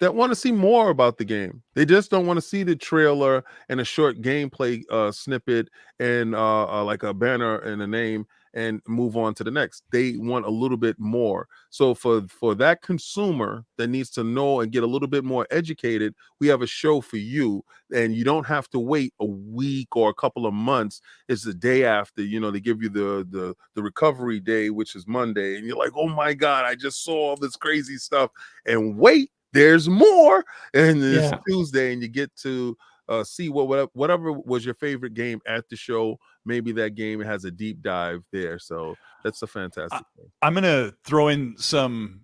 that want to see more about the game. They just don't want to see the trailer and a short gameplay snippet and like a banner and a name and move on to the next. They want a little bit more. So for that consumer that needs to know and get a little bit more educated, we have a show for you, and you don't have to wait a week or a couple of months. It's the day after, they give you the recovery day, which is Monday, and you're like, oh my God, I just saw all this crazy stuff, and wait, there's more, and it's Tuesday, and you get to see whatever was your favorite game at the show. Maybe that game has a deep dive there. So that's a fantastic thing. I'm gonna throw in some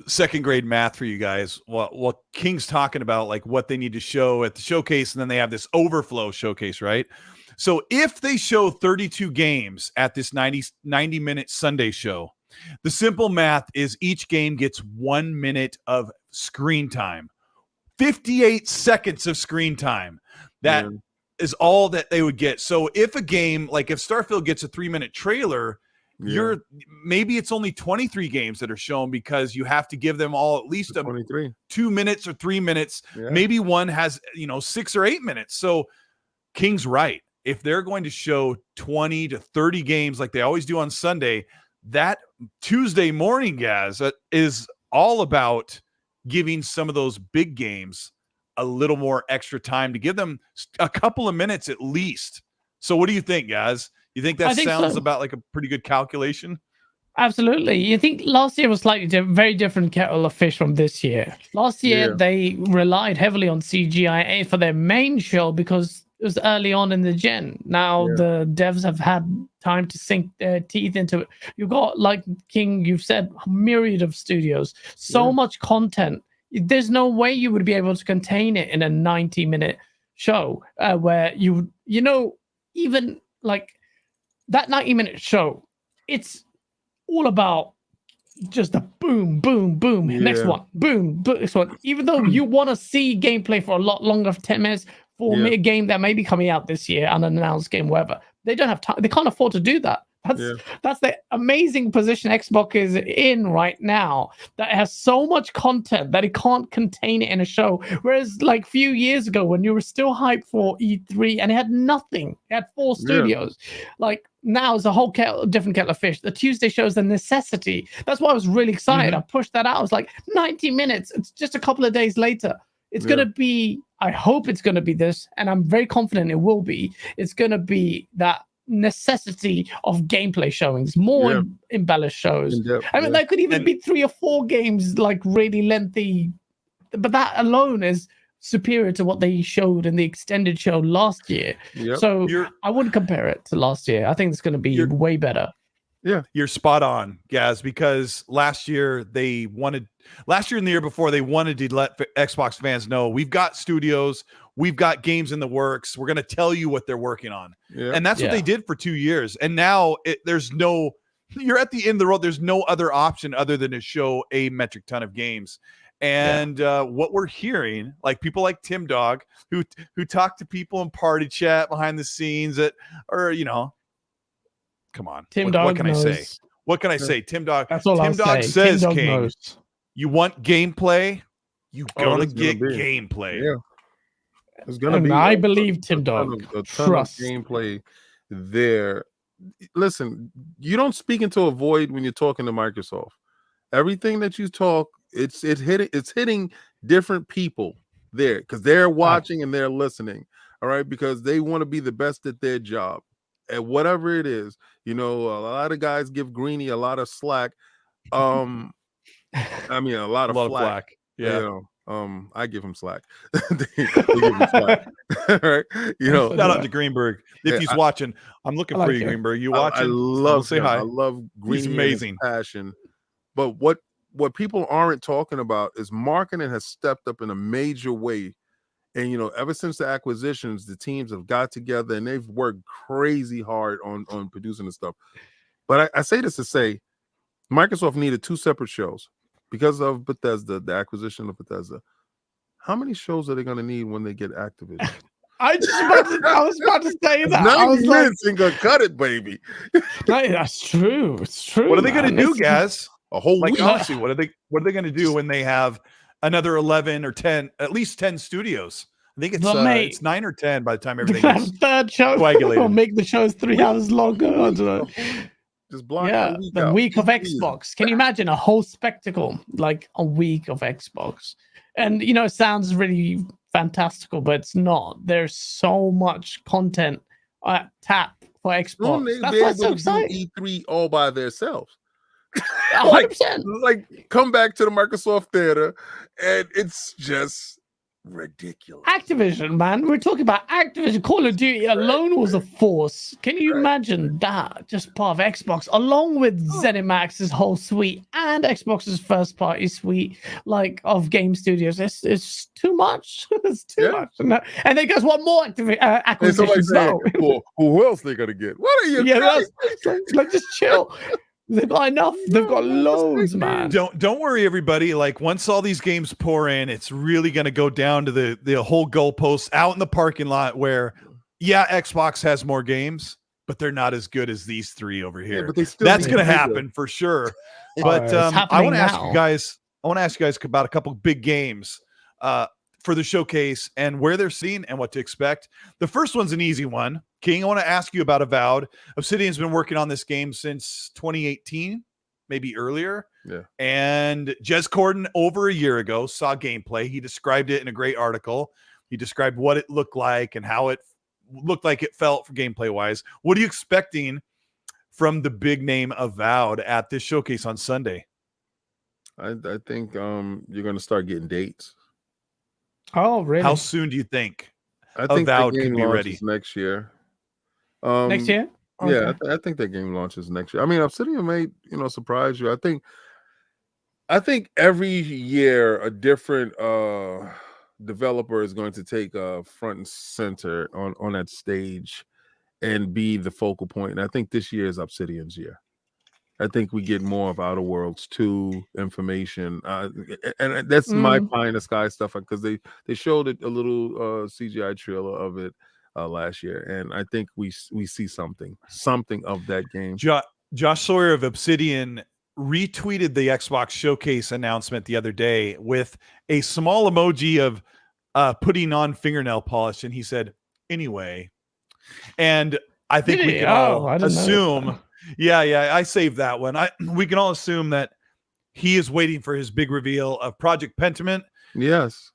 second grade math for you guys. What King's talking about, like what they need to show at the showcase, and then they have this overflow showcase, right? So if they show 32 games at this 90-minute Sunday show, the simple math is each game gets 1 minute of screen time, 58 seconds of screen time. That is all that they would get. So if a game, like if Starfield gets a 3-minute trailer, maybe it's only 23 games that are shown, because you have to give them all at least 2 minutes or 3 minutes. Maybe one has 6 or 8 minutes. So King's right. If they're going to show 20 to 30 games like they always do on Sunday, that Tuesday morning, guys, is all about giving some of those big games a little more extra time, to give them a couple of minutes at least. So what do you think, guys? You think that sounds about like a pretty good calculation? Absolutely. You think last year was slightly very different kettle of fish from this year. Last year, they relied heavily on CGI for their main show because it was early on in the gen. Now the devs have had time to sink their teeth into it. You've got, like King, you've said, a myriad of studios, so much content. There's no way you would be able to contain it in a 90-minute show where even like that 90-minute show, it's all about just a boom, boom, boom, next one, boom, boom, next one. Even though you want to see gameplay for a lot longer, 10 minutes, for a game that may be coming out this year, unannounced game, whatever. They don't have time. They can't afford to do that. That's the amazing position Xbox is in right now, that it has so much content that it can't contain it in a show. Whereas like a few years ago, when you were still hyped for E3 and it had nothing, it had 4 studios. Like now it's a whole different kettle of fish. The Tuesday show is a necessity. That's why I was really excited. I pushed that out. I was like, 90 minutes. It's just a couple of days later. It's going to be, I hope it's going to be this, and I'm very confident it will be. It's going to be that necessity of gameplay showings, more embellished shows. I mean, there could even be 3 or 4 games, like really lengthy, but that alone is superior to what they showed in the extended show last year. So I wouldn't compare it to last year. I think it's going to be way better. Yeah, you're spot on, Gaz, because last year and the year before, they wanted to let Xbox fans know, we've got studios, we've got games in the works, we're going to tell you what they're working on. And that's what they did for 2 years. And now you're at the end of the road. There's no other option other than to show a metric ton of games. And what we're hearing, like people like Tim Dog, who talk to people in party chat behind the scenes that are, come on. What can I say? What can I say? Tim Dog. That's all Tim Dog say. says, Tim Dog King, knows. You want gameplay? You gotta get gameplay. Yeah. There's gonna be. I believe Tim Dog. A ton of gameplay there. Listen, you don't speak into a void when you're talking to Microsoft. Everything that you talk, it's hitting different people there because they're watching and they're listening. All right, because they want to be the best at their job. At whatever it is, a lot of guys give Greeny a lot of slack. I mean, a lot of flack. Yeah. I give him slack. they give him slack. Right? Shout out to Greenberg if he's watching. I'm looking for you, Greenberg. You watching? I love. Say hi. I love Greeny. He's amazing. Passion. But what people aren't talking about is marketing has stepped up in a major way. And, ever since the acquisitions, the teams have got together and they've worked crazy hard on producing the stuff. But I say this to say, Microsoft needed 2 separate shows because of Bethesda, the acquisition of Bethesda. How many shows are they going to need when they get Activision? I was about to say that. 90 minutes ain't going to cut it, baby. That's true. It's true. What are they going to do, Gaz? A whole week. Honestly, what are they going to do when they have another 11 or 10, at least 10 studios. I think it's 9 or 10 by the time everything is third show coagulated. or make the shows 3 hours longer. I don't know. Just block that week the out. week of Xbox. Can you imagine a whole spectacle like a week of Xbox? And it sounds really fantastical, but it's not. There's so much content tap for Xbox. That's why it's so exciting. E3 all by themselves. 100%. Like come back to the Microsoft Theater, and it's just ridiculous. Activision, man. We're talking about Activision. Call of Duty alone was a force. Can you imagine that? Just part of Xbox, along with ZeniMax's whole suite and Xbox's first party suite, like of game studios. It's too much. It's too much. And they guys want more acquisitions. Well, who else they gonna get? What are you? Yeah, like just chill. They've got enough. They've got loads, man. Don't worry, everybody. Like once all these games pour in, it's really going to go down to the whole goalpost out in the parking lot where, Xbox has more games, but they're not as good as these 3 over here. Yeah, but that's going to happen for sure. But I want to ask you guys. I want to ask you guys about a couple of big games for the showcase and where they're seen and what to expect. The first one's an easy one. King, I want to ask you about Avowed. Obsidian's been working on this game since 2018, maybe earlier. Yeah. And Jez Corden over a year ago saw gameplay. He described it in a great article. He described what it looked like and how it looked like it felt for gameplay wise. What are you expecting from the big name Avowed at this showcase on Sunday? I think you're going to start getting dates. Oh, really? How soon do you think I think Avowed the game can be ready next year? Next year? Okay. Yeah, I think that game launches next year. I mean, Obsidian may, surprise you. I think every year a different developer is going to take front and center on that stage and be the focal point. And I think this year is Obsidian's year. I think we get more of Outer Worlds 2 information, and that's my pie in the sky stuff because they showed it a little CGI trailer of it last year, and I think we see something of that game. Josh Sawyer of Obsidian retweeted the Xbox Showcase announcement the other day with a small emoji of putting on fingernail polish, and he said, "Anyway," and I think we can all assume. Yeah, I saved that one. We can all assume that he is waiting for his big reveal of Project Pentiment. Yes.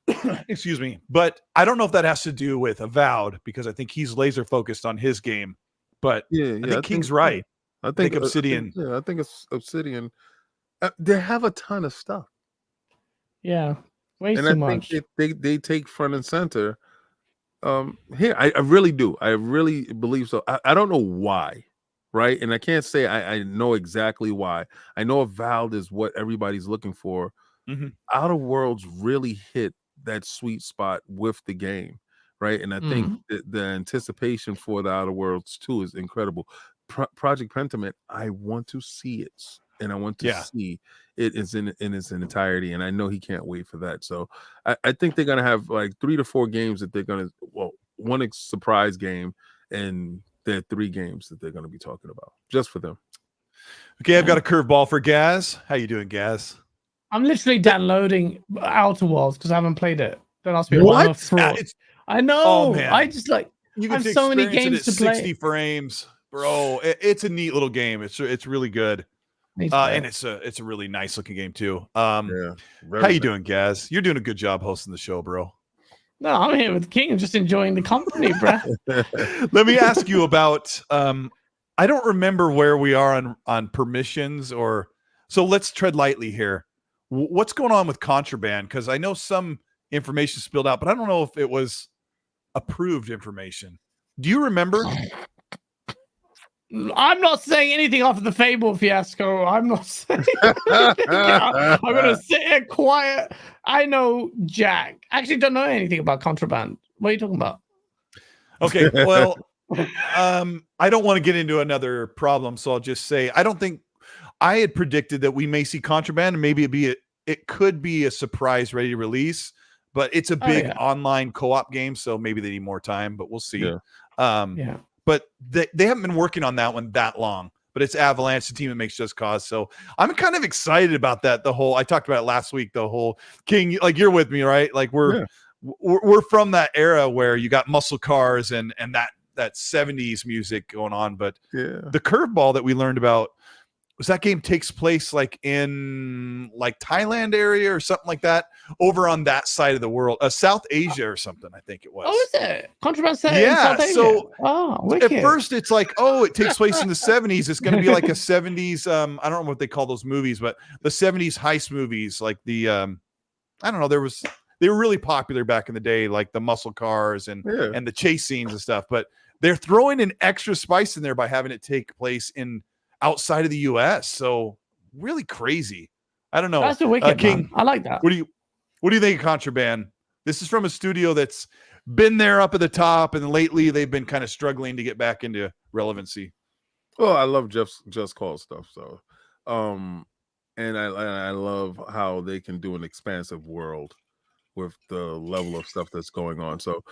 Excuse me. But I don't know if that has to do with Avowed because I think he's laser focused on his game. But I think King's right. I think Obsidian. I think it's Obsidian. They have a ton of stuff. Yeah. Way and too I much. think they take front and center. Here, I really do. I really believe so. I don't know why. Right. And I can't say I know exactly why. I know Avowed is what everybody's looking for. Mm-hmm. Outer Worlds really hit that sweet spot with the game. Right. And I think the anticipation for the Outer Worlds 2 is incredible. Project Pentiment, I want to see it. And I want to see it is in its entirety. And I know he can't wait for that. So I think they're going to have like 3 to 4 games that they're going to, one surprise game and there are 3 games that they're going to be talking about just for them. Okay, I've got a curveball for Gaz. How you doing, Gaz? I'm literally downloading Outer Worlds because I haven't played it. Don't ask me why. I know. Oh, man. I just you have so many games to play. 60 frames, bro. It's a neat little game. It's really good. And it's a really nice looking game too. How you doing, Gaz? You're doing a good job hosting the show, bro. No, I'm here with King. I'm just enjoying the company, bro. Let me ask you about. I don't remember where we are on permissions so let's tread lightly here. What's going on with contraband? Because I know some information spilled out, but I don't know if it was approved information. Do you remember? I'm not saying anything after the Fable fiasco. I'm not saying anything. I'm going to sit here quiet. I know Jack. I actually don't know anything about contraband. What are you talking about? Okay, well, I don't want to get into another problem, so I'll just say I don't think I had predicted that we may see contraband, and maybe it could be a surprise ready release, but it's a big online co-op game, so maybe they need more time, but we'll see. Yeah. But they haven't been working on that one that long. but it's Avalanche, the team that makes Just Cause. So I'm kind of excited about that. I talked about it last week, the whole King, like you're with me, right? Like we're from that era where you got muscle cars and that 70s music going on. But the curveball that we learned about was that game takes place like in like Thailand area or something like that, over on that side of the world, South Asia or something, I think it was. Oh, is it? Contraband in South Asia? So wicked. At first it's like, it takes place in the 70s. It's going to be like a 70s, I don't know what they call those movies, but the 70s heist movies, like the, I don't know, they were really popular back in the day, like the muscle cars and the chase scenes and stuff, but they're throwing an extra spice in there by having it take place outside of the US. So really crazy. I don't know. That's a wicked, King. I like that. What do you think of Contraband? This is from a studio that's been there up at the top, and lately they've been kind of struggling to get back into relevancy. Well, I love Just Cause stuff. So, and I love how they can do an expansive world with the level of stuff that's going on. So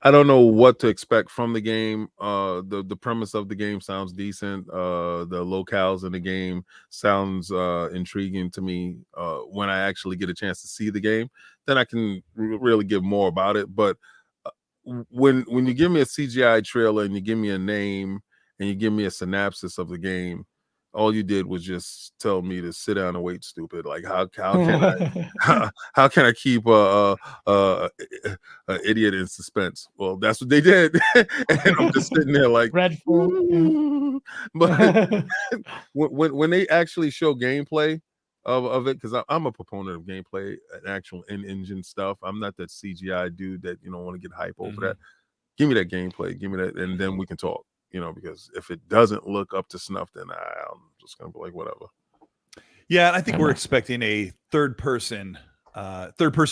I don't know what to expect from the game. The premise of the game sounds decent. The locales in the game sounds intriguing to me. When I actually get a chance to see the game, then I can really give more about it. But when you give me a CGI trailer and you give me a name and you give me a synopsis of the game, all you did was just tell me to sit down and wait, stupid. Like how can I keep a idiot in suspense? Well, that's what they did, and I'm just sitting there like Redfall. But when they actually show gameplay of it, because I'm a proponent of gameplay and actual in-engine stuff. I'm not that CGI dude that want to get hype over that. Give me that gameplay, give me that, and then we can talk. Because if it doesn't look up to snuff, then I'm just gonna be like, whatever. Yeah, and I think we're expecting a third person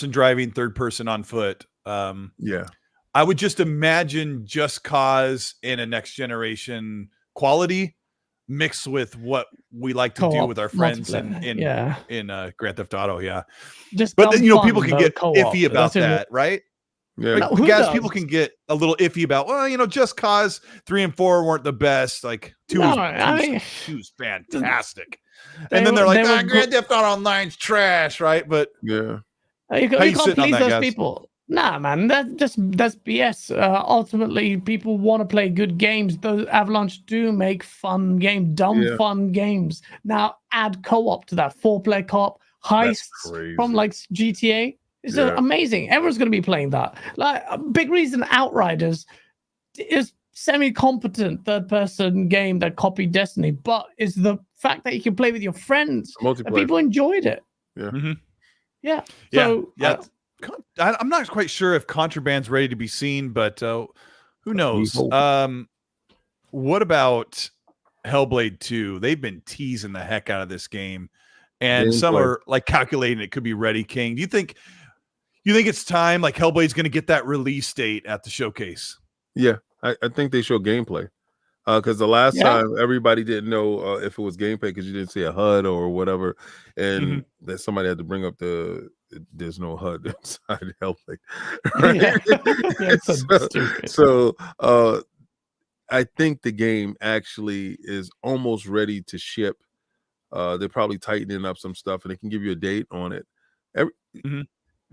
driving, third person on foot. I would just imagine Just Cause in a next generation quality mixed with what we like to do with our friends in Grand Theft Auto. Yeah, but then, people can get iffy about that, right? Yeah, people can get a little iffy about, Just Cause 3 and 4 weren't the best. Like 2's fantastic, and then they're like, Grand Theft Auto Online's trash, right? But you can't please those people. Nah, man, that's BS. Ultimately, people want to play good games. Those Avalanche do make fun games, fun games. Now add co-op to that, 4-player co-op, heists from like GTA. It's amazing. Everyone's going to be playing that. Like a big reason Outriders is semi-competent third-person game that copied Destiny, but is the fact that you can play with your friends. And people enjoyed it. Yeah. So I'm not quite sure if Contraband's ready to be seen, but who knows? What about Hellblade 2? They've been teasing the heck out of this game, and some are like calculating it could be ready. King, do you think it's time? Like Hellblade's going to get that release date at the showcase? Yeah, I think they show gameplay. Because the last time everybody didn't know if it was gameplay because you didn't see a HUD or whatever, and that somebody had to bring up there's no HUD inside Hellblade. Right? So I think the game actually is almost ready to ship. They're probably tightening up some stuff, and they can give you a date on it.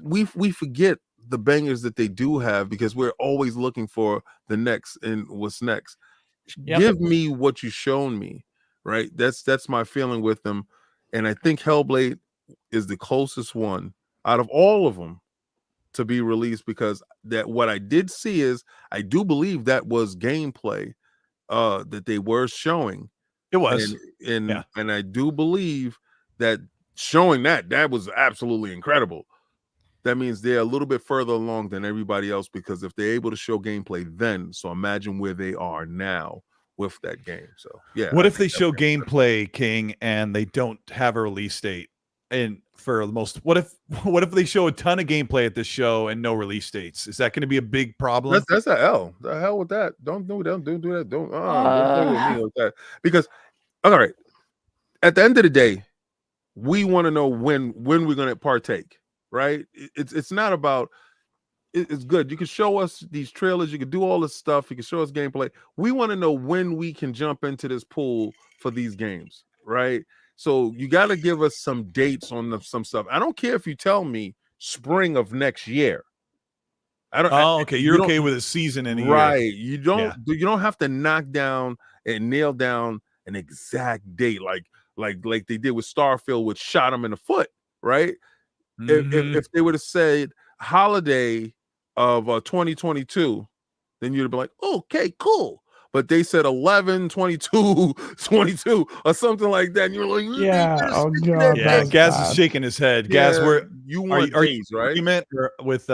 We forget the bangers that they do have because we're always looking for the next and what's next. Give me what you've shown me, right? That's my feeling with them, and I think Hellblade is the closest one out of all of them to be released, because that what I did see is I do believe that was gameplay that they were showing. It was, and I do believe that showing that was absolutely incredible. That means they're a little bit further along than everybody else, because if they're able to show gameplay then, so imagine where they are now with that game. So what if they show gameplay, King, and they don't have a release date? And for the most, what if they show a ton of gameplay at this show and no release dates? Is that going to be a big problem? That's a L. The hell with that. Don't do that. Don't play with me with that. Because all right, at the end of the day, we want to know when we're going to partake. Right? It's not about it's good. You can show us these trailers. You can do all this stuff. You can show us gameplay. We want to know when we can jump into this pool for these games, right? So you got to give us some dates on some stuff. I don't care if you tell me spring of next year. I don't. Okay. You're okay with a season in a year, right? You don't. You don't have to knock down and nail down an exact date like they did with Starfield, which shot him in the foot, right? If they would have said holiday of 2022, then you'd be like, okay, cool. But they said 11/22/22 or something like that, and you're like, yeah, oh god, yeah. Gaz is shaking his head. Gaz, where you want days, right? You meant with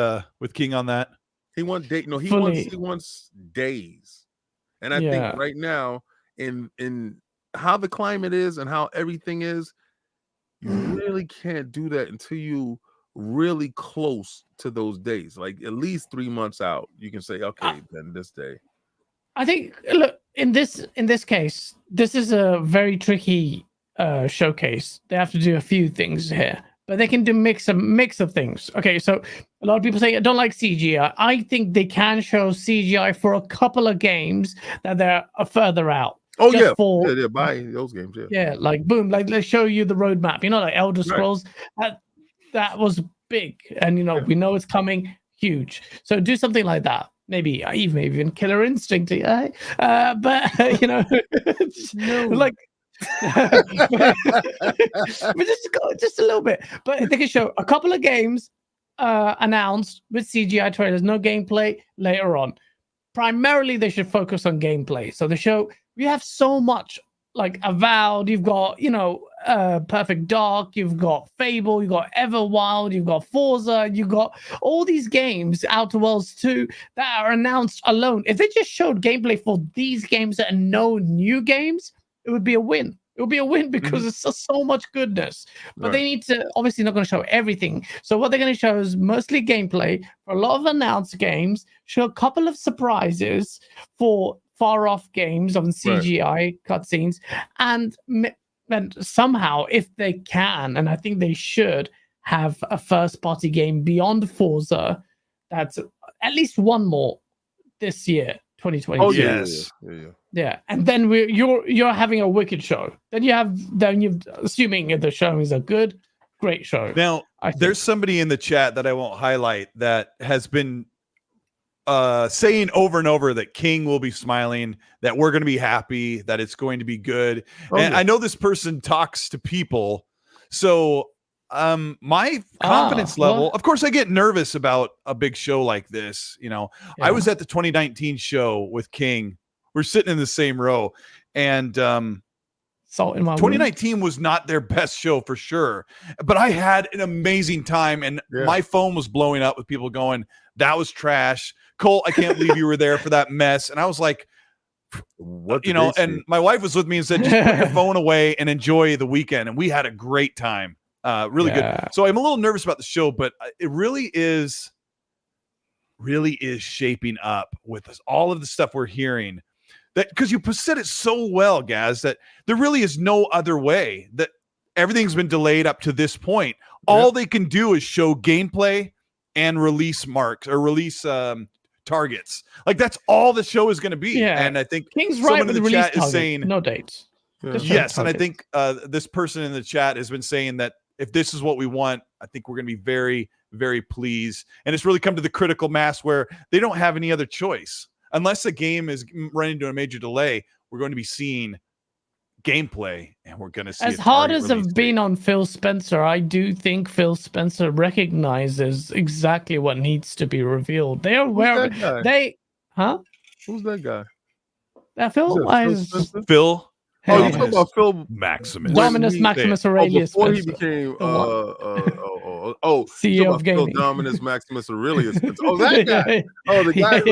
King on that? He wants date. No, he wants days. And I think right now, in how the climate is and how everything is, you really can't do that until you really close to those days, like at least 3 months out. You can say, okay, then this day. I think, look, in this case, this is a very tricky showcase. They have to do a few things here, but they can do mix of things. Okay, so a lot of people say I don't like CGI. I think they can show CGI for a couple of games that they're further out. Oh yeah, they're buying those games. Yeah, like boom, like let's show you the roadmap. You know, like Elder Scrolls. Right. That was big, and you know we know it's coming huge. So do something like that. Maybe even Killer Instinct. But you know, like. But just a little bit. But they can show a couple of games announced with CGI trailers, no gameplay later on. Primarily, they should focus on gameplay. So the show, we have so much like Avowed, you've got, you know, Perfect Dark, you've got Fable, you've got Everwild, you've got Forza, you've got all these games, Outer Worlds 2, that are announced alone. If they just showed gameplay for these games and no new games, it would be a win. It would be a win because it's so much goodness. But they need to, obviously not going to show everything. So what they're going to show is mostly gameplay for a lot of announced games, show a couple of surprises for far off games on CGI cutscenes, and somehow, if they can, and I think they should, have a first party game beyond Forza that's at least one more this year, 2020. Oh yes. Yeah, and then you're having a wicked show. Then you've assuming the showings are good, great show. Now there's somebody in the chat that I won't highlight that has been saying over and over that King will be smiling, that we're going to be happy, that it's going to be good. And I know this person talks to people, so my confidence level, of course I get nervous about a big show like this. You know, I was at the 2019 show with King. We're sitting in the same row, and 2019 was not their best show for sure, but I had an amazing time, and my phone was blowing up with people going, that was trash. Cole, I can't believe you were there for that mess. And I was like, what, you know, and my wife was with me and said, just put your phone away and enjoy the weekend. And we had a great time. Really good. So I'm a little nervous about the show, but it really is shaping up with all of the stuff we're hearing. That because you said it so well, Gaz, that there really is no other way, that everything's been delayed up to this point. All they can do is show gameplay and release marks or release targets. Like that's all the show is going to be. And I think King's someone in the chat is saying no dates. Yes, and I think this person in the chat has been saying that if this is what we want, I think we're going to be very, very pleased. And it's really come to the critical mass where they don't have any other choice. Unless a game is running into a major delay, we're going to be seeing gameplay, and we're going to see. As hard as I've been on Phil Spencer, I do think Phil Spencer recognizes exactly what needs to be revealed. They are aware of it. Who's that guy? Phil. Oh, you're talking about Phil Maximus. Dominus Maximus Aurelius. Before he became CEO of gaming. Phil Dominus Maximus Aurelius. Oh, that guy. Oh, the guy.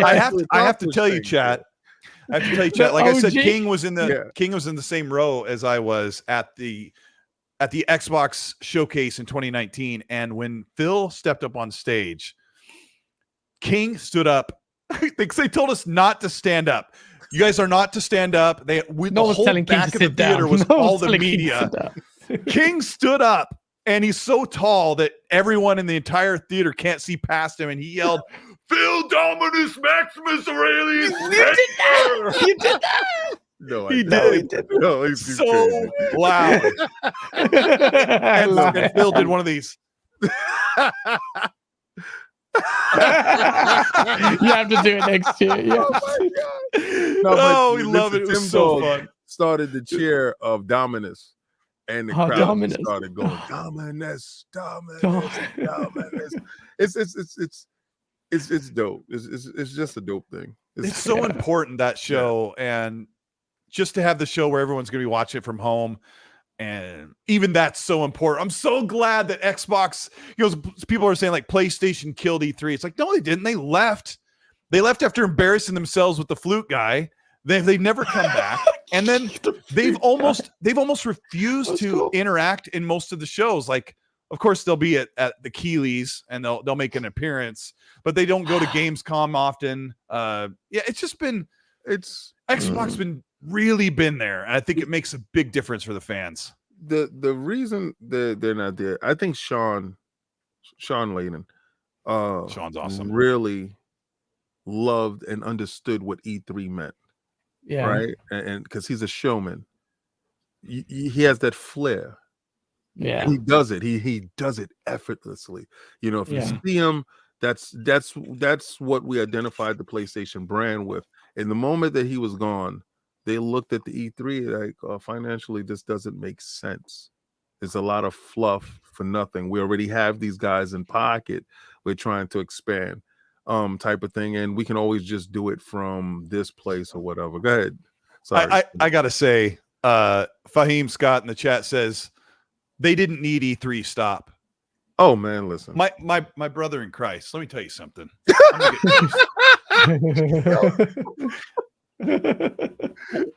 I have to tell you, chat. Like I said, King was in the same row as I was at the Xbox showcase in 2019, and when Phil stepped up on stage, King stood up. They told us not to stand up. You guys are not to stand up. The whole back of the theater was all the media. King stood up, and he's so tall that everyone in the entire theater can't see past him, and he yelled, Phil Dominus Maximus Aurelius. You did that. You did that. No, He did. did. No, he's So crazy. loud. I love And it. Phil did one of these. You have to do it next year. Yeah. No, we love it. It was so fun. Started the chair of Dominus, and the crowd Dominus. started going Dominus. It's dope. It's just a dope thing. It's so important, that show, and just to have the show where everyone's going to be watching it from home. And even that's so important. I'm so glad that Xbox, people are saying like PlayStation killed E3. It's like, no, they didn't. They left. They left after embarrassing themselves with the flute guy. They've never come back. And then they've almost refused to interact in most of the shows. Like, of course, they'll be at the Keeleys and they'll make an appearance, but they don't go to Gamescom often. It's just been Xbox been really been there. And I think it makes a big difference for the fans. The reason they're not there, I think Sean Layden, Sean's awesome. Really loved and understood what E3 meant. Yeah. Right. And because he's a showman, he has that flair. Yeah. He does it. He does it effortlessly. If you see him, that's what we identified the PlayStation brand with. In the moment that he was gone, they looked at the E3 like, financially, this doesn't make sense. There's a lot of fluff for nothing. We already have these guys in pocket. We're trying to expand, type of thing, and we can always just do it from this place or whatever. Go ahead. Sorry. I gotta say, Fahim Scott in the chat says they didn't need E3. Stop. Oh man, listen. My brother in Christ. Let me tell you something.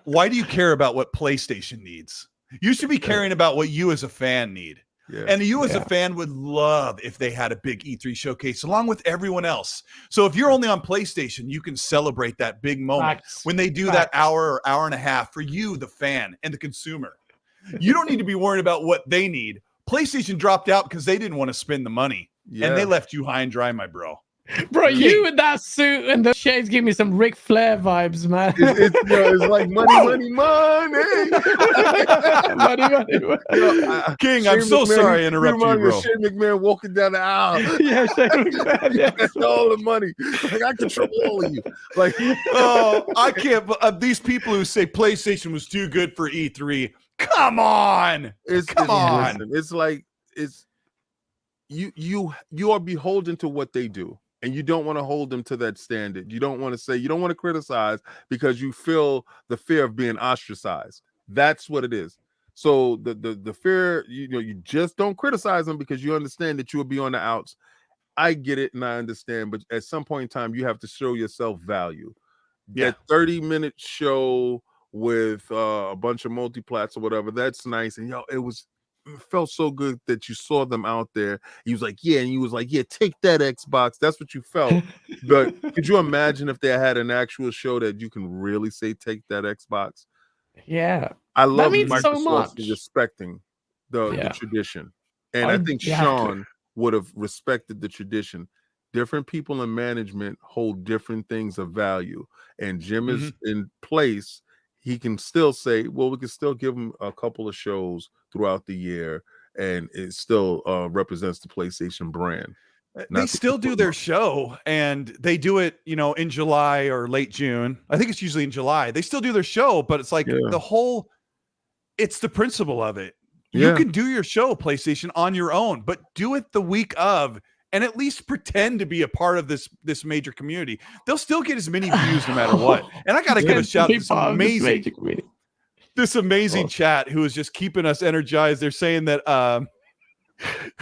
Why do you care about what PlayStation needs? You should be caring about what you as a fan need. Yeah. And you as a fan would love if they had a big E3 showcase along with everyone else. So if you're only on PlayStation, you can celebrate that big moment when they do that hour or hour and a half for you, the fan and the consumer. You don't need to be worried about what they need. PlayStation dropped out because they didn't want to spend the money. Yeah. And they left you high and dry, my bro. Bro, you in that suit and the shades give me some Ric Flair vibes, man. It's like money. money. King, I'm so sorry I interrupted you, bro. Shane McMahon walking down the aisle. Yeah, Shane McMahon. Yeah. All the money. Like, I control all of you. Like, I can't. These people who say PlayStation was too good for E3. Come on. Come on. It's like you are beholden to what they do. And you don't want to hold them to that standard. You don't want to criticize because you feel the fear of being ostracized. That's what it is. So the fear, you just don't criticize them because you understand that you will be on the outs. I get it and I understand, but at some point in time, you have to show yourself value. Yeah. That 30-minute show with a bunch of multi-plats or whatever, that's nice. And it felt so good that you saw them out there. He was like, yeah, and you was like, yeah, take that Xbox. That's what you felt. But could you imagine if they had an actual show that you can really say, take that Xbox? Yeah. I love Microsoft respecting the tradition. And I think Sean would have respected the tradition. Different people in management hold different things of value. And Jim is in place. He can still say, well, we can still give him a couple of shows throughout the year, and it still represents the PlayStation brand. They still do their show, and they do it, in July or late June. I think it's usually in July. They still do their show, but it's like it's the principle of it. You can do your show, PlayStation, on your own, but do it the week of, and at least pretend to be a part of this major community. They'll still get as many views no matter what. And I got to give a shout to this amazing chat who is just keeping us energized. They're saying that,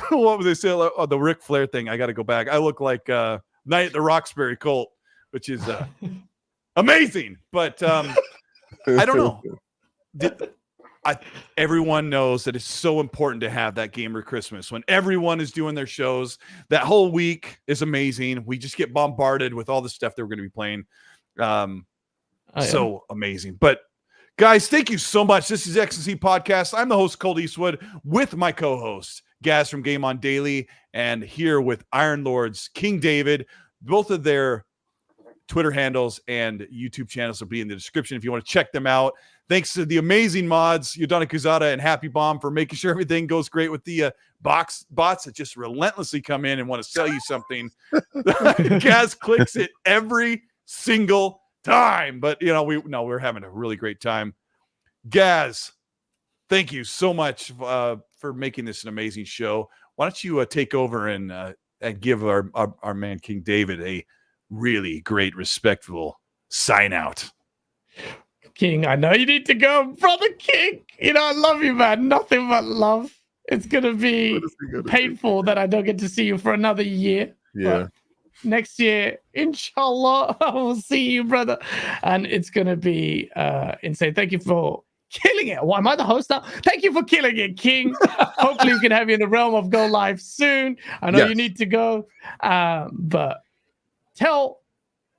what would they say? Oh, the Ric Flair thing. I got to go back. I look like Night at the Roxbury Cult, which is amazing. But I don't know. Everyone knows that it's so important to have that gamer Christmas when everyone is doing their shows. That whole week is amazing. We just get bombarded with all the stuff that we're going to be playing. So amazing. But guys, thank you so much. This is XNC Podcast. I'm the host, Colteastwood, with my co-host, Gaz from Game On Daily, and here with Iron Lords, King David, Both of their Twitter handles and YouTube channels will be in the description if you want to check them out. Thanks to the amazing mods, Yodana Kuzada and Happy Bomb, for making sure everything goes great with the bots that just relentlessly come in and want to sell you something. Gaz clicks it every single time. But, we're having a really great time. Gaz, thank you so much for making this an amazing show. Why don't you take over and give our man King David a really great, respectful sign out. King, I know you need to go, brother King. I love you, man. Nothing but love. It's gonna be painful that I don't get to see you for another year. Yeah. But next year, inshallah, I will see you, brother. And it's gonna be insane. Thank you for killing it. Why am I the host now? Thank you for killing it, King. Hopefully we can have you in the realm of Go Live soon. I know you need to go. But tell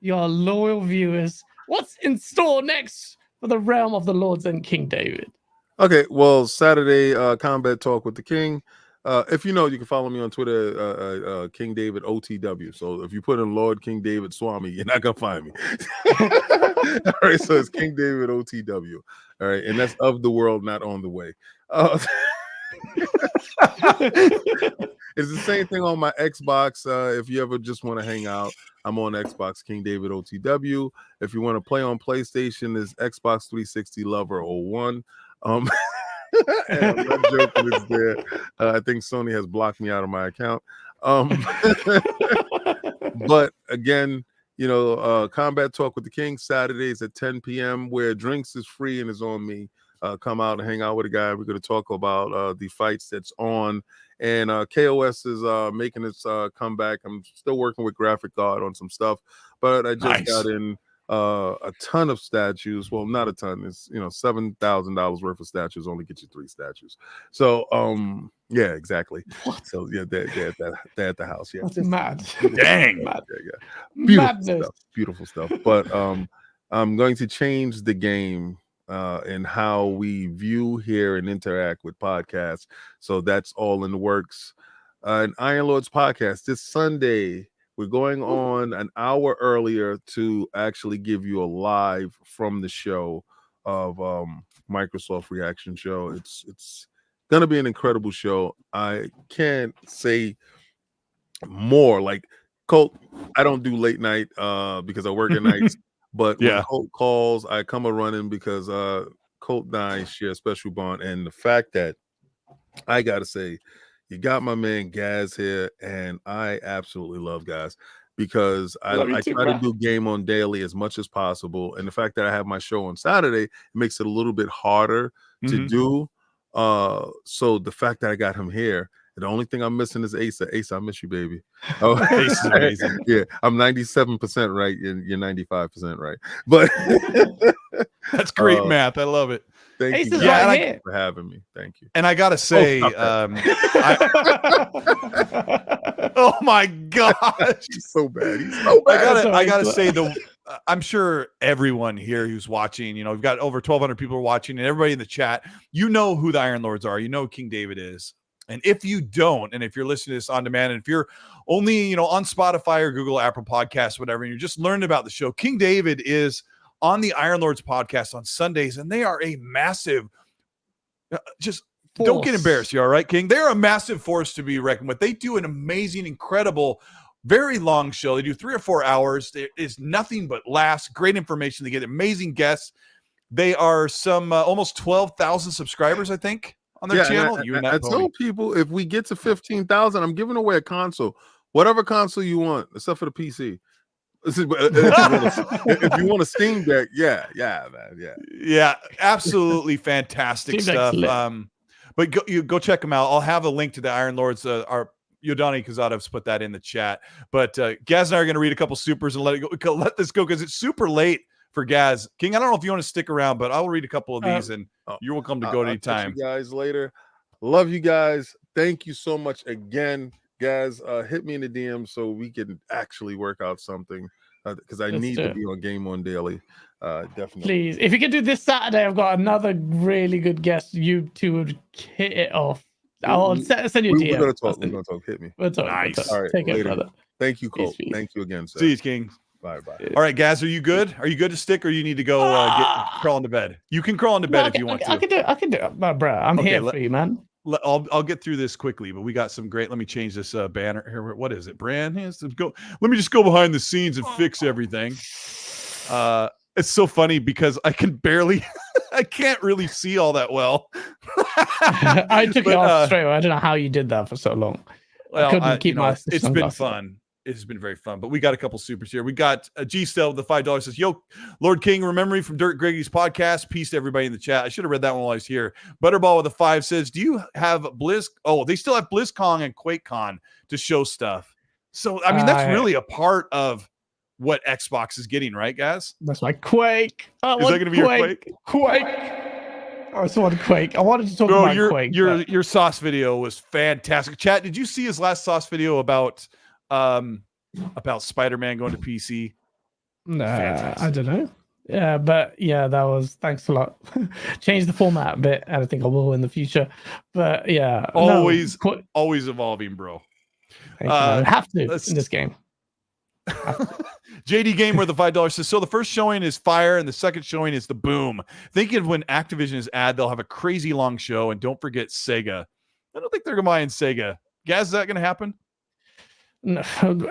your loyal viewers what's in store next for the realm of the Lords and King David. Okay, well, Saturday, Combat Talk with the King. If you can follow me on Twitter, King David OTW. So if you put in Lord King David Swami, you're not gonna find me. All right, so it's King David OTW. All right, and that's of the world, not on the way. It's the same thing on my Xbox. If you ever just want to hang out, I'm on Xbox, King David OTW. If you want to play on PlayStation, is Xbox 360 Lover 01. And I'm not joking, it's there. I think Sony has blocked me out of my account. But again, Combat Talk with the King, Saturdays at 10 p.m. where drinks is free and is on me. Come out and hang out with a guy. We're going to talk about the fights that's on. And KOS is making its comeback. I'm still working with Graphic God on some stuff, but I just got in a ton of statues. Well, not a ton. It's $7,000 worth of statues only get you 3 statues. So yeah, exactly. What? So yeah, they're at the house. Yeah, that's mad. Dang, mad. Yeah. Beautiful stuff. But I'm going to change the game and how we view, hear, and interact with podcasts. So that's all in the works. An Iron Lords podcast this Sunday. We're going on an hour earlier to actually give you a live from the show of Microsoft Reaction Show. It's gonna be an incredible show. I can't say more. Like Colt, I don't do late night because I work at nights. But when Colt calls, I come a running because Colt and I share a special bond. And the fact that I gotta say, you got my man Gaz here, and I absolutely love Gaz because I try to do game on daily as much as possible. And the fact that I have my show on Saturday, it makes it a little bit harder to do. So the fact that I got him here, the only thing I'm missing is Asa. Asa, I miss you, baby. Oh, Ace is amazing. Yeah, I'm 97% right, and you're 95% right. But that's great math. I love it. Thank Ace you right for having me. Thank you. And I gotta say, oh my gosh, he's so bad. He's so bad. I gotta say I'm sure everyone here who's watching, we've got over 1,200 people watching, and everybody in the chat, who the Iron Lords are. Who King David is. And if you don't, and if you're listening to this on demand, and if you're only, on Spotify or Google, Apple Podcasts, whatever, and you're just learning about the show, King David is on the Iron Lords podcast on Sundays, and they are a massive, don't get embarrassed, you all right, King? They're a massive force to be reckoned with. They do an amazing, incredible, very long show. They do 3 or 4 hours. There is nothing but laughs, great information. They get amazing guests. They are some almost 12,000 subscribers, I think, on their channel. I tell people, if we get to 15,000, I'm giving away a console, whatever console you want, except for the PC. If you want a Steam Deck, yeah, absolutely fantastic stuff. But go check them out. I'll have a link to the Iron Lords. Our Yodani Kazadov's put that in the chat. But Gaz and I are going to read a couple supers and let this go because it's super late for Gaz. King, I don't know if you want to stick around, but I'll read a couple of these, and you're welcome to go anytime. You guys later. Love you guys. Thank you so much again. Guys, hit me in the DM so we can actually work out something because I need to be on Game On Daily. Definitely. Please, if you can do this Saturday, I've got another really good guest. You two would hit it off. I'll send you a DM. We're gonna talk. Hit me. We'll talk. Nice. All right, take care, brother. Thank you, Colt. Peace. Thank you again, sir. See you, King. Bye. All right, Gaz, are you good? Are you good to stick, or you need to go crawl into bed? You can crawl into bed if you want to. I can do it, bro. I'm here for you, man. I'll get through this quickly, but we got some great. Let me change this banner here. What is it? Brand? Let me just go behind the scenes and fix everything. It's so funny because I can barely, I can't really see all that well. I took it off straight away. I don't know how you did that for so long. Well, I couldn't keep my. It's been fun. It's been very fun, but we got a couple supers here. We got G Stel with the $5 says, "Yo, Lord King, remember me from Dirt Greggy's podcast. Peace to everybody in the chat." I should have read that one while I was here. Butterball with a 5 says, "Do you have Blizz? Oh, they still have BlizzCon and QuakeCon to show stuff." So I mean, that's really a part of what Xbox is getting, right, guys? That's my Quake. Is that going to be your Quake? Quake. I just wanted Quake. I wanted to talk about Quake. Your Sauce video was fantastic. Chat, did you see his last Sauce video about Spider-Man going to PC? Nah, I don't know. Yeah, but yeah, that was, thanks a lot. Change the format a bit, and I think I will in the future. But yeah, always evolving, bro. Have to in this game. JD Gamer the $5 says, "So the first showing is fire and the second showing is the boom. Thinking of when Activision is they'll have a crazy long show, and don't forget Sega." I don't think they're going to buy in Sega. Guys, is that going to happen? No,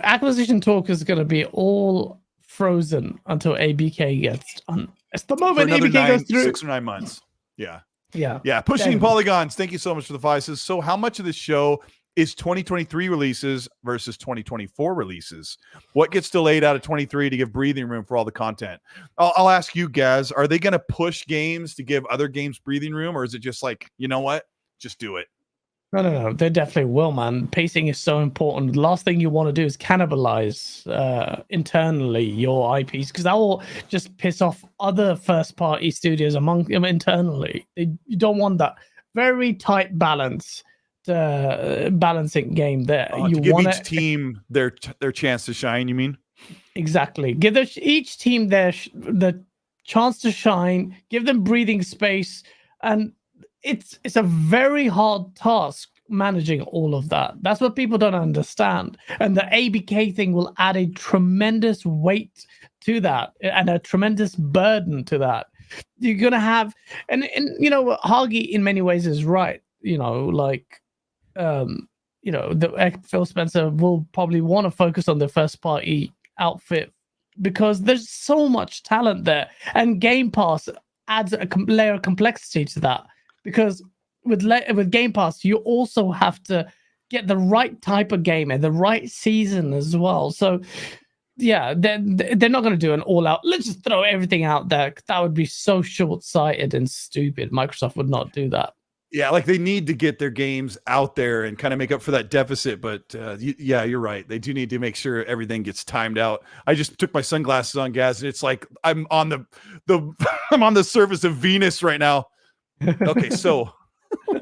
acquisition talk is going to be all frozen until ABK gets done. It's the moment ABK goes through 6 or 9 months. Yeah. Pushing Damn. Polygons. Thank you so much for the 5 says, "So how much of this show is 2023 releases versus 2024 releases? What gets delayed out of 23 to give breathing room for all the content?" I'll ask you guys, are they going to push games to give other games breathing room, or is it just like, you know what, just do it? No. They definitely will, man. Pacing is so important. The last thing you want to do is cannibalize internally your IPs, because that will just piss off other first-party studios among them internally. You don't want that. Very tight balance, balancing game there. You give each team their chance to shine, you mean? Exactly. Give each team the chance to shine. Give them breathing space, and it's a very hard task managing all of that. That's what people don't understand. And the ABK thing will add a tremendous weight to that and a tremendous burden to that. You're gonna have, and you know, Hagi in many ways is right. You know, like Phil Spencer will probably want to focus on the first party outfit because there's so much talent there, and Game Pass adds a layer of complexity to that. Because with Game Pass, you also have to get the right type of game and the right season as well. So, yeah, they're not going to do an all-out, let's just throw everything out there. That would be so short-sighted and stupid. Microsoft would not do that. Yeah, like they need to get their games out there and kind of make up for that deficit. But yeah, you're right. They do need to make sure everything gets timed out. I just took my sunglasses on, Gaz, and it's like I'm on the I'm on the surface of Venus right now. Okay, so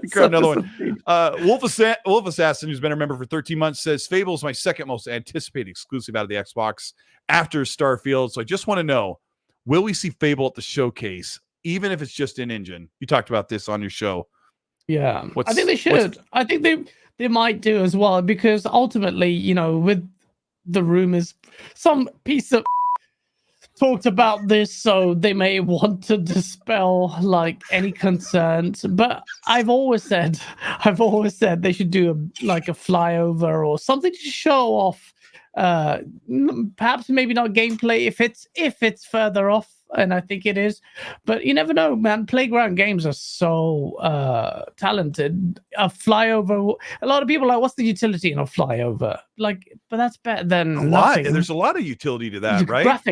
grab another one. Wolf Assassin, who's been a member for 13 months, says Fable is my second most anticipated exclusive out of the Xbox after Starfield. So I just want to know, will we see Fable at the showcase, even if it's just in engine? You talked about this on your show. Yeah, I think they should. I think they might do as well, because ultimately, you know, with the rumors, some piece of talked about this, so they may want to dispel like any concerns. But I've always said they should do a flyover or something to show off. Perhaps maybe not gameplay if it's further off, and I think it is. But you never know, man. Playground games are so talented. A flyover. A lot of people are like, what's the utility in a flyover? Like, but that's better than nothing. There's a lot of utility to that, right?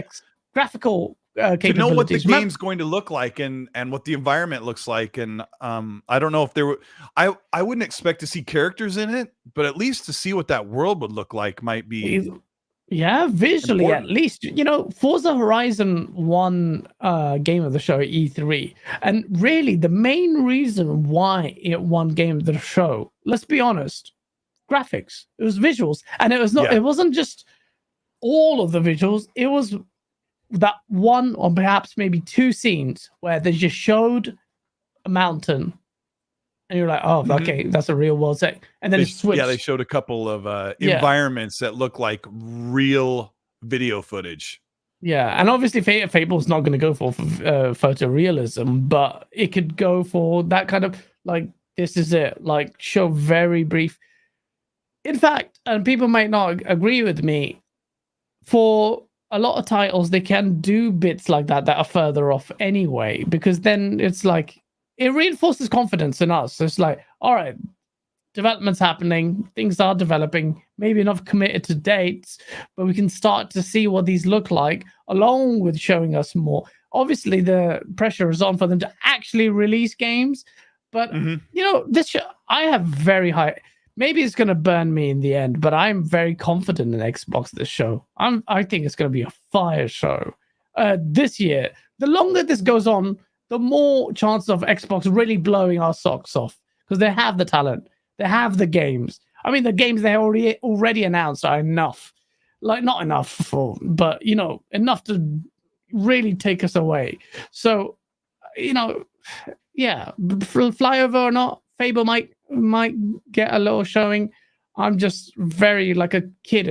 Graphical capabilities. To know what the game's going to look like and what the environment looks like. And I don't know if there were, I wouldn't expect to see characters in it, but at least to see what that world would look like might be. Yeah, visually important. At least. You know, Forza Horizon won Game of the Show at E3. And really, the main reason why it won Game of the Show, let's be honest, graphics. It was visuals. And it was not. It wasn't just all of the visuals. It was that one or perhaps maybe two scenes where they just showed a mountain And you're like, oh, okay, that's a real world setting. And then it switched. Yeah, they showed a couple of environments that look like real video footage. Yeah, and obviously Fable's not going to go for photorealism, but it could go for that kind of like, this is it, like show very brief. In fact, and people might not agree with me, for a lot of titles, they can do bits like that are further off anyway, because then it's like, it reinforces confidence in us. It's like, all right, development's happening, things are developing, maybe not committed to dates, but we can start to see what these look like, along with showing us more. Obviously, the pressure is on for them to actually release games, but this I have very high. Maybe it's going to burn me in the end, but I'm very confident in Xbox this show. I think it's going to be a fire show this year. The longer this goes on, the more chances of Xbox really blowing our socks off, because they have the talent. They have the games. I mean, the games they already announced are enough. Like, not enough but, enough to really take us away. So, yeah, flyover or not, Fable might get a little showing. I'm just very like a kid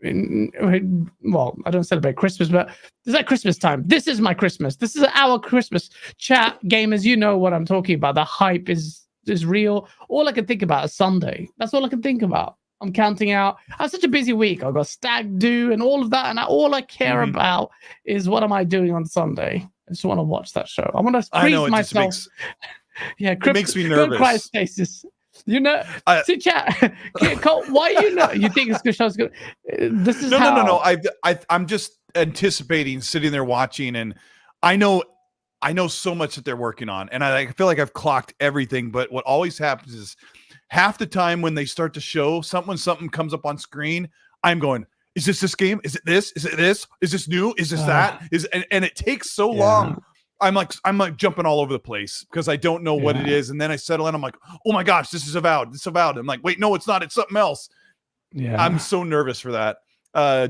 well, I don't celebrate Christmas, but it's at Christmas time. This is my Christmas. This is our Christmas. Chat gamers, you know what I'm talking about. The hype is real. All I can think about is Sunday. That's all I can think about. I'm counting out. I have such a busy week. I've got stag do and all of that, and all I care about is what am I doing on Sunday. I just want to watch that show. I want to freeze myself. It makes me nervous. Cryostasis. See, chat. Colt, why you think it's good show's good? This is no. I'm just anticipating sitting there watching, and I know so much that they're working on, and I feel like I've clocked everything. But what always happens is, half the time when they start to show something comes up on screen, I'm going, is this game? Is it this? Is it this? Is this new? Is this that? And it takes so long. I'm like jumping all over the place because I don't know what it is, and then I settle in. I'm like, oh my gosh, this is Avowed. This is Avowed. I'm like, wait, no, it's not. It's something else. Yeah, I'm so nervous for that.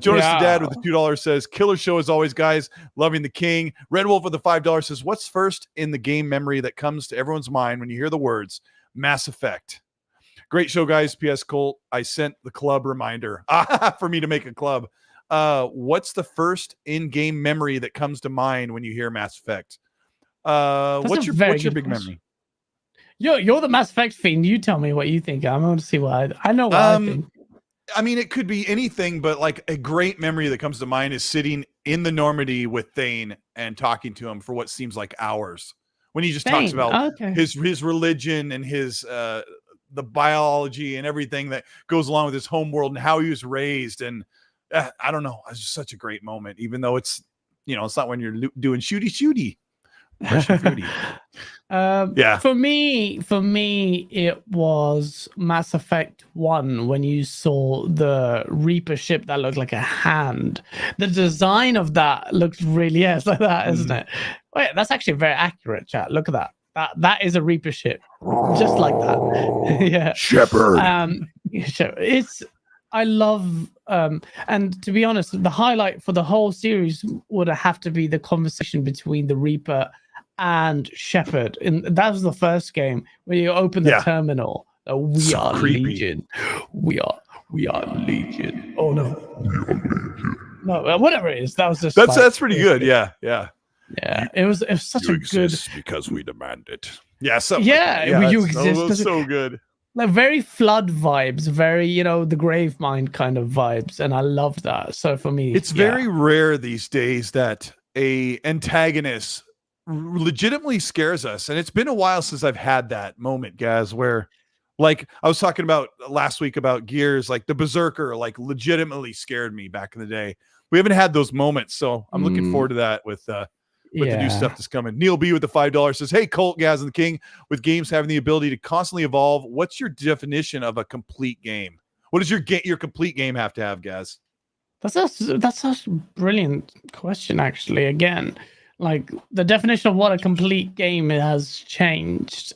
Jonas the Dad with the $2 says, killer show as always, guys. Loving the king. Red Wolf with the $5 says, what's first in the game memory that comes to everyone's mind when you hear the words Mass Effect? Great show, guys. P.S. Colt, I sent the club reminder for me to make a club. What's the first in-game memory that comes to mind when you hear Mass Effect? What's your big memory? You're the Mass Effect fiend. You tell me what you think. I'm going to see what I know what I think. I mean, it could be anything, but like a great memory that comes to mind is sitting in the Normandy with Thane and talking to him for what seems like hours. When he just talks about his religion and his the biology and everything that goes along with his home world and how he was raised. And I don't know, it's just such a great moment, even though it's not when you're doing shooty. For me it was Mass Effect 1 when you saw the Reaper ship that looked like a hand. The design of that looks really it's like that, isn't it? Wait, that's actually very accurate, chat. Look at that is a Reaper ship, just like that. Shepherd. I love and to be honest, the highlight for the whole series would have to be the conversation between the Reaper and Shepard. And that was the first game where you open the terminal. We are Legion. We are Legion. Oh no, whatever it is. That was just that's pretty good. Yeah. It was such a good because we demand it. You exist. It was so good. Like very Flood vibes, very the Gravemind kind of vibes, and I love that. So for me, it's very rare these days that a antagonist legitimately scares us, and it's been a while since I've had that moment, guys, where like I was talking about last week about Gears, like the Berserker like legitimately scared me back in the day. We haven't had those moments, so I'm looking forward to that with the new stuff that's coming. Neil B with the $5 says, hey, Colt, Gaz, and the King, with games having the ability to constantly evolve, what's your definition of a complete game? What does your complete game have to have, Gaz? That's a brilliant question, actually. Again, like the definition of what a complete game has changed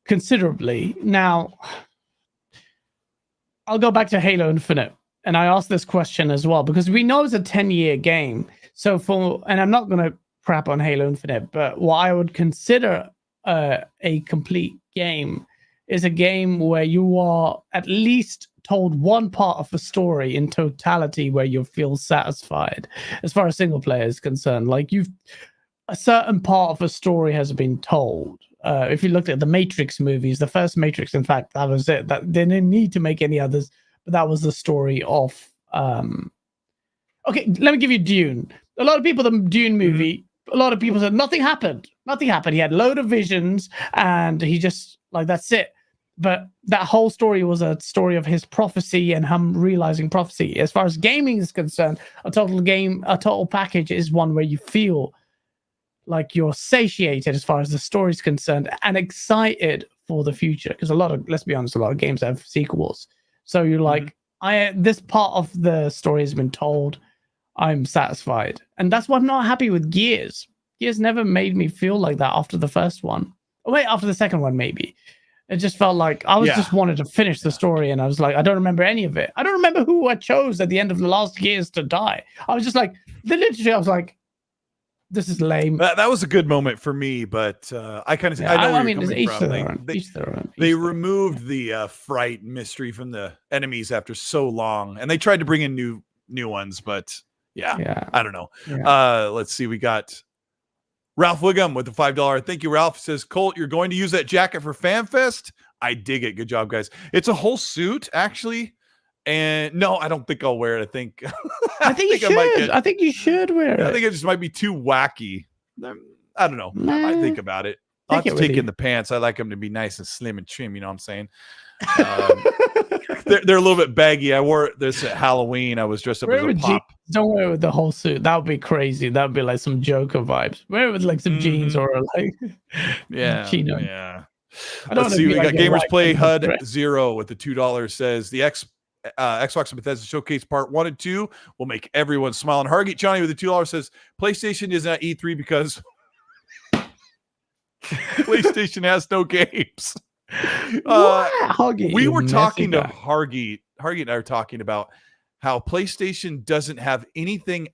considerably. Now, I'll go back to Halo Infinite, and I asked this question as well because we know it's a 10-year game. So and I'm not going to crap on Halo Infinite, but what I would consider a complete game is a game where you are at least told one part of the story in totality where you feel satisfied as far as single player is concerned. Like a certain part of a story has been told. If you looked at the Matrix movies, the first Matrix, in fact, that was it. That they didn't need to make any others, but that was the story of. Okay, let me give you Dune. A lot of people, the Dune movie, a lot of people said nothing happened. Nothing happened. He had a load of visions, and he just that's it. But that whole story was a story of his prophecy and him realizing prophecy. As far as gaming is concerned, a total package is one where you feel like you're satiated as far as the story is concerned and excited for the future. Because let's be honest, a lot of games have sequels. So you're like, this part of the story has been told. I'm satisfied. And that's why I'm not happy with Gears. Gears never made me feel like that after the first one. Oh, wait, after the second one, maybe. It just felt like I was just wanted to finish the story, and I was like, I don't remember any of it. I don't remember who I chose at the end of the last Gears to die. I was just like, literally, I was like, this is lame. That was a good moment for me, but I kind of I mean, each their own. They removed the fright and mystery from the enemies after so long, and they tried to bring in new ones, but I don't know. Let's see, we got Ralph Wiggum with the $5. Thank you, Ralph. Says, Colt, you're going to use that jacket for FanFest? I dig it. Good job, guys. It's a whole suit, actually. And no, I don't think I'll wear it. I think I think you should wear it. I think it just might be too wacky. I don't know. I might think about it. I'll have to take in the pants. I like them to be nice and slim and trim. You know what I'm saying? They're a little bit baggy. I wore this at Halloween. I was dressed up as a pop. Don't wear it with the whole suit. That would be crazy. That would be like some Joker vibes. Wear it with like some jeans or like chino. Yeah. Let's see. We got Gamers Play HUD 0 with the $2. Says the Xbox and Bethesda Showcase Part 1 and 2 will make everyone smile. And Hargeet Johnny with the $2 says PlayStation is at E3 because PlayStation has no games. We were talking to Hargeet. Hargeet and I were talking about how PlayStation doesn't have anything.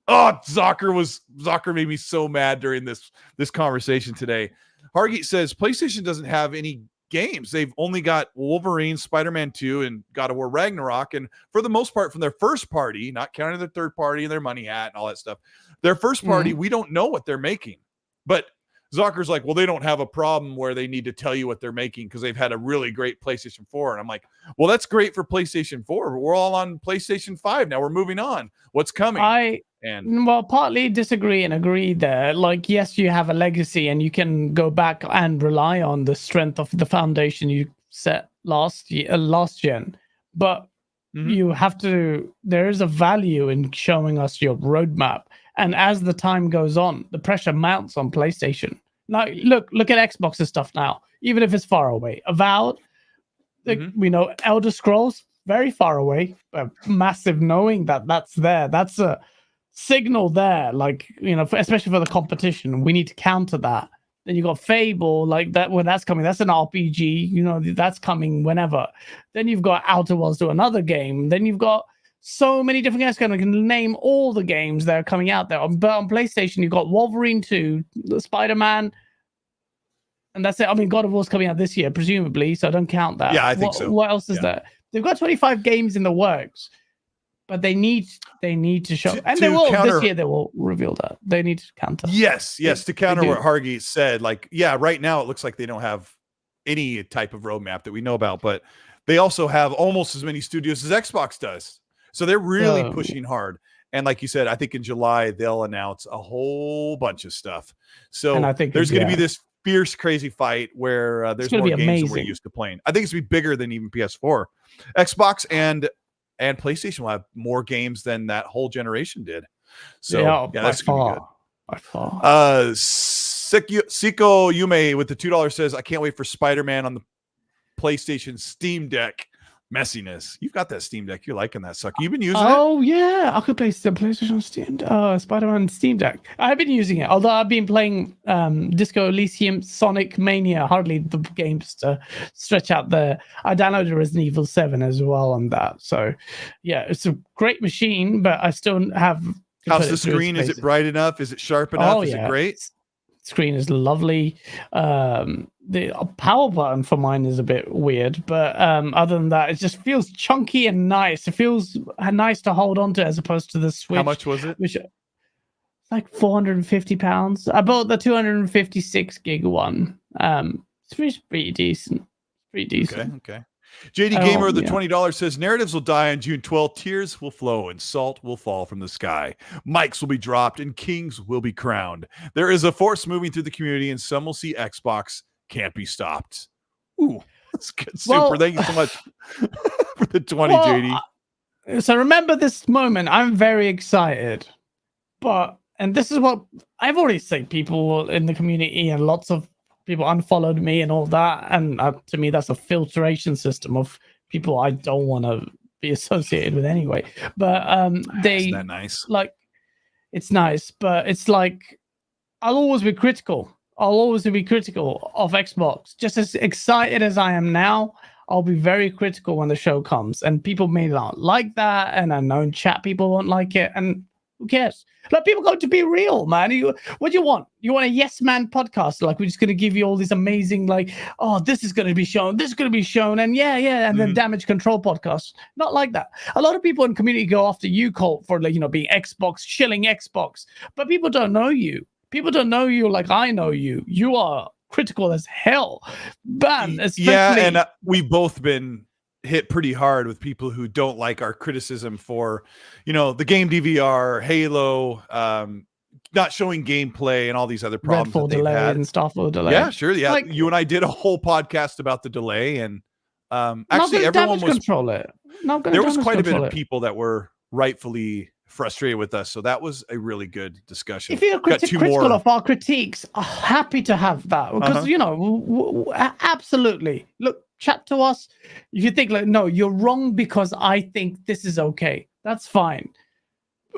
Oh, Zocker made me so mad during this conversation today. Hargeet says PlayStation doesn't have any games. They've only got Wolverine, Spider-Man 2, and God of War Ragnarok. And for the most part, from their first party, not counting their third party and their money hat and all that stuff, their first party, we don't know what they're making. But Zucker's like, well, they don't have a problem where they need to tell you what they're making because they've had a really great PlayStation 4. And I'm like, well, that's great for PlayStation 4, but we're all on PlayStation 5 now. We're moving on. What's coming? Well, partly disagray and agree there. Like, yes, you have a legacy and you can go back and rely on the strength of the foundation you set last gen. But you have to, there is a value in showing us your roadmap. And as the time goes on, the pressure mounts on PlayStation. Now, look at Xbox's stuff now, even if it's far away. Avowed, we know Elder Scrolls, very far away, but massive knowing that that's there. That's a signal there, like, you know, especially for the competition. We need to counter that. Then you got Fable, like that, when that's coming, that's an RPG, you know, that's coming whenever. Then you've got Outer Worlds to another game. Then you've got so many different games. I can name all the games that are coming out there. But on PlayStation, you've got Wolverine 2, Spider-Man, and that's it. I mean, God of War's coming out this year, presumably, so I don't count that. Yeah, I think so. What else is there? They've got 25 games in the works, but they need to show, and they will this year. They will reveal that they need to counter. Yes, to counter what Hargeet said. Like, yeah, right now it looks like they don't have any type of roadmap that we know about, but they also have almost as many studios as Xbox does. So they're really pushing hard. And like you said, I think in July, they'll announce a whole bunch of stuff. So and I think there's going to be this fierce, crazy fight where there's more games than we're used to playing. I think it's going to be bigger than even PS4. Xbox and PlayStation will have more games than that whole generation did. So that's going to be good. Siko Yume with the $2 says, I can't wait for Spider-Man on the PlayStation Steam Deck. Messiness. You've got that Steam Deck. You're liking that sucker. You've been using it? Oh, yeah. I could play the PlayStation Spider-Man Steam Deck. I've been using it, although I've been playing Disco Elysium, Sonic Mania, hardly the games to stretch out there. I downloaded Resident Evil 7 as well on that. So, yeah, it's a great machine, but I still have... How's the screen? Is it bright enough? Is it sharp enough? Is it great? screen is lovely. The power button for mine is a bit weird, but other than that, it just feels chunky and nice. It feels nice to hold on to as opposed to the Switch. How much was it? Which like £450. I bought the 256 gig one. It's pretty decent. Pretty decent. Okay. JD Gamer, the $20 says narratives will die on June 12th. Tears will flow and salt will fall from the sky. Mics will be dropped and kings will be crowned. There is a force moving through the community, and some will see Xbox can't be stopped. Ooh, that's good. Super. Thank you so much for the 20, JD. So remember this moment. I'm very excited, and this is what I've already said. People in the community and lots of people unfollowed me and all that, and to me that's a filtration system of people I don't want to be associated with anyway. But isn't that nice? Like, it's nice, but it's like I'll always be critical. I'll always be critical of Xbox. Just as excited as I am now, I'll be very critical when the show comes. And people may not like that, and I know in chat people won't like it, and who cares? Like, people got to be real, man. What do you want? You want a yes man podcast? Like, we're just gonna give you all these amazing, like, oh, this is gonna be shown, this is gonna be shown, and and then damage control podcast. Not like that. A lot of people in community go after you, Colt, for like, being Xbox, shilling Xbox, but people don't know you. People don't know you like I know you. You are critical as hell, man. Yeah, and we've both been hit pretty hard with people who don't like our criticism for, the game DVR, Halo, not showing gameplay, and all these other problems that they've had. And Starfield delay. Yeah, sure. Yeah, like, you and I did a whole podcast about the delay, and actually everyone was control it. There was quite a bit of people that were rightfully frustrated with us, so that was a really good discussion. If you're critical of our critiques, I'm happy to have that, because absolutely. Look, chat to us. If you think like, no, you're wrong because I think this is okay, that's fine.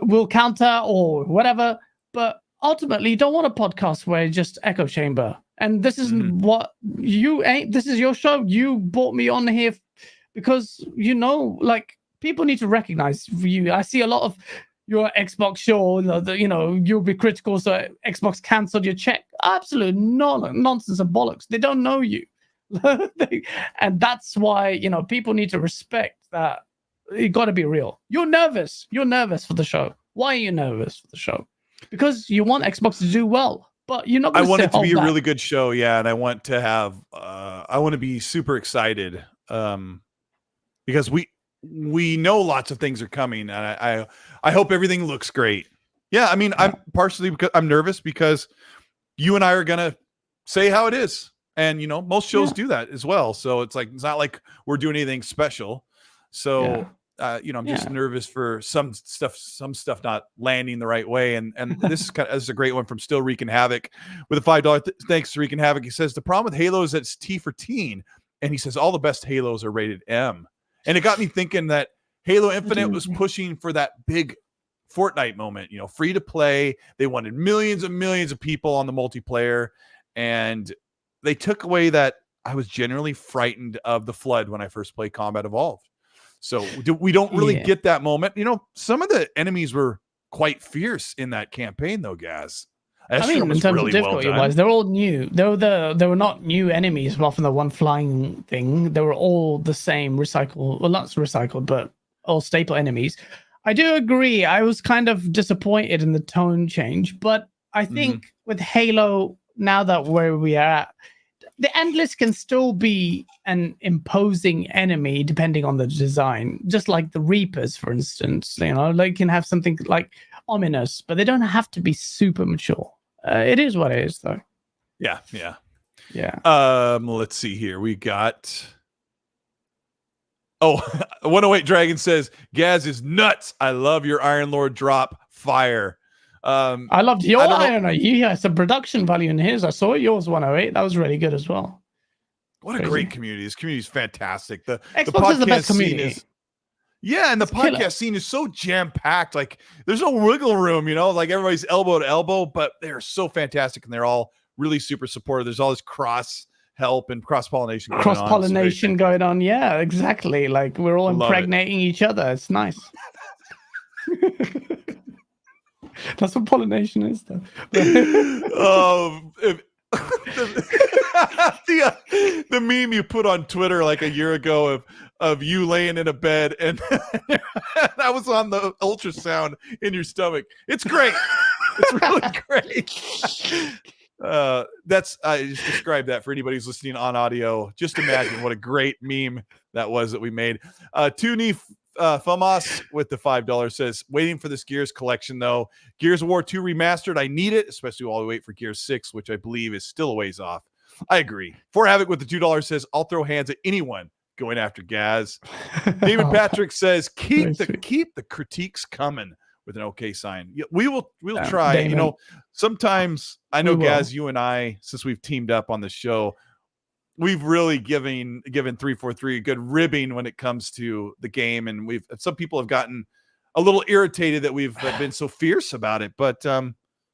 We'll counter or whatever. But ultimately, you don't want a podcast where it's just echo chamber. And this isn't what you ain't. This is your show. You brought me on here because like, people need to recognize you. I see a lot of your Xbox show, you'll be critical, so Xbox cancelled your check. Absolute nonsense and bollocks. They don't know you. And that's why, people need to respect that. You got to be real. You're nervous for the show. Why are you nervous for the show? Because you want Xbox to do well, but you're not going to I want it to be a really good show, and I want to have I want to be super excited because we know lots of things are coming, and I hope everything looks great. Yeah, I mean, I'm partially because I'm nervous because you and I are gonna say how it is, and most shows do that as well. So it's not like we're doing anything special. So I'm just nervous for some stuff not landing the right way. And this is a great one from Still Wreaking Havoc with a $5. Thanks to Wreaking Havoc. He says the problem with Halo is that it's T for teen, and he says all the best Halos are rated M. And it got me thinking that Halo Infinite was pushing for that big Fortnite moment, free to play. They wanted millions and millions of people on the multiplayer, and they took away that. I was generally frightened of the flood when I first played Combat Evolved. So we don't really get that moment. Some of the enemies were quite fierce in that campaign, though, Gaz. In terms of difficulty-wise, they're all new. They were not new enemies, apart from the one flying thing. They were all the same recycled. Well, not recycled, but all staple enemies. I do agree. I was kind of disappointed in the tone change, but I think with Halo, now that where we are at, the Endless can still be an imposing enemy depending on the design. Just like the Reapers, for instance, they can have something like ominous, but they don't have to be super mature. It is what it is, though. Yeah. Let's see here. We got 108 Dragon says Gaz is nuts. I love your Iron Lord drop. Fire. I loved your Iron Lord. He has some production value in his. I saw yours 108. That was really good as well. What a great community. This community is fantastic. The Xbox is the best community. And the podcast scene is so jam-packed. Like, there's no wiggle room, like everybody's elbow to elbow, but they're so fantastic, and they're all really super supportive. There's all this cross-help and cross-pollination going on. Yeah, exactly. Like, we're all impregnating each other. It's nice. That's what pollination is, though. The meme you put on Twitter like a year ago of you laying in a bed and that was on the ultrasound in your stomach. It's great. It's really great. I just described that for anybody who's listening on audio. Just imagine what a great meme that was that we made. Tuni Famas with the $5 says, waiting for this Gears collection though. Gears of War 2 remastered. I need it, especially while we wait for Gears 6, which I believe is still a ways off. I agree. For Havoc with the $2 says, I'll throw hands at anyone going after Gaz. David Patrick says, keep the critiques coming with an okay sign. Yeah, we'll try. Damon. You know, sometimes I know Gaz, you and I, since we've teamed up on the show, we've really given 343 a good ribbing when it comes to the game, and some people have gotten a little irritated that we've been so fierce about it. But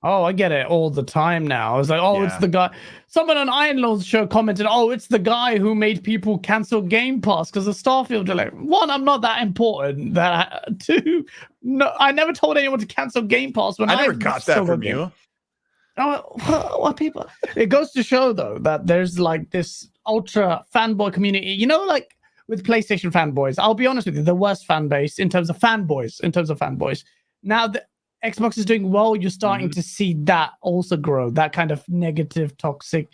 I get it all the time now. I was like, it's the guy. Someone on Iron Lord's show commented, it's the guy who made people cancel Game Pass because of Starfield delay. One, I'm not that important. Two, no, I never told anyone to cancel Game Pass when I never got that from you. What people? It goes to show though that there's like this ultra fanboy community. You know, like with PlayStation fanboys. I'll be honest with you, the worst fan base in terms of fanboys. Now the Xbox is doing well. You're starting to see that also grow. That kind of negative, toxic,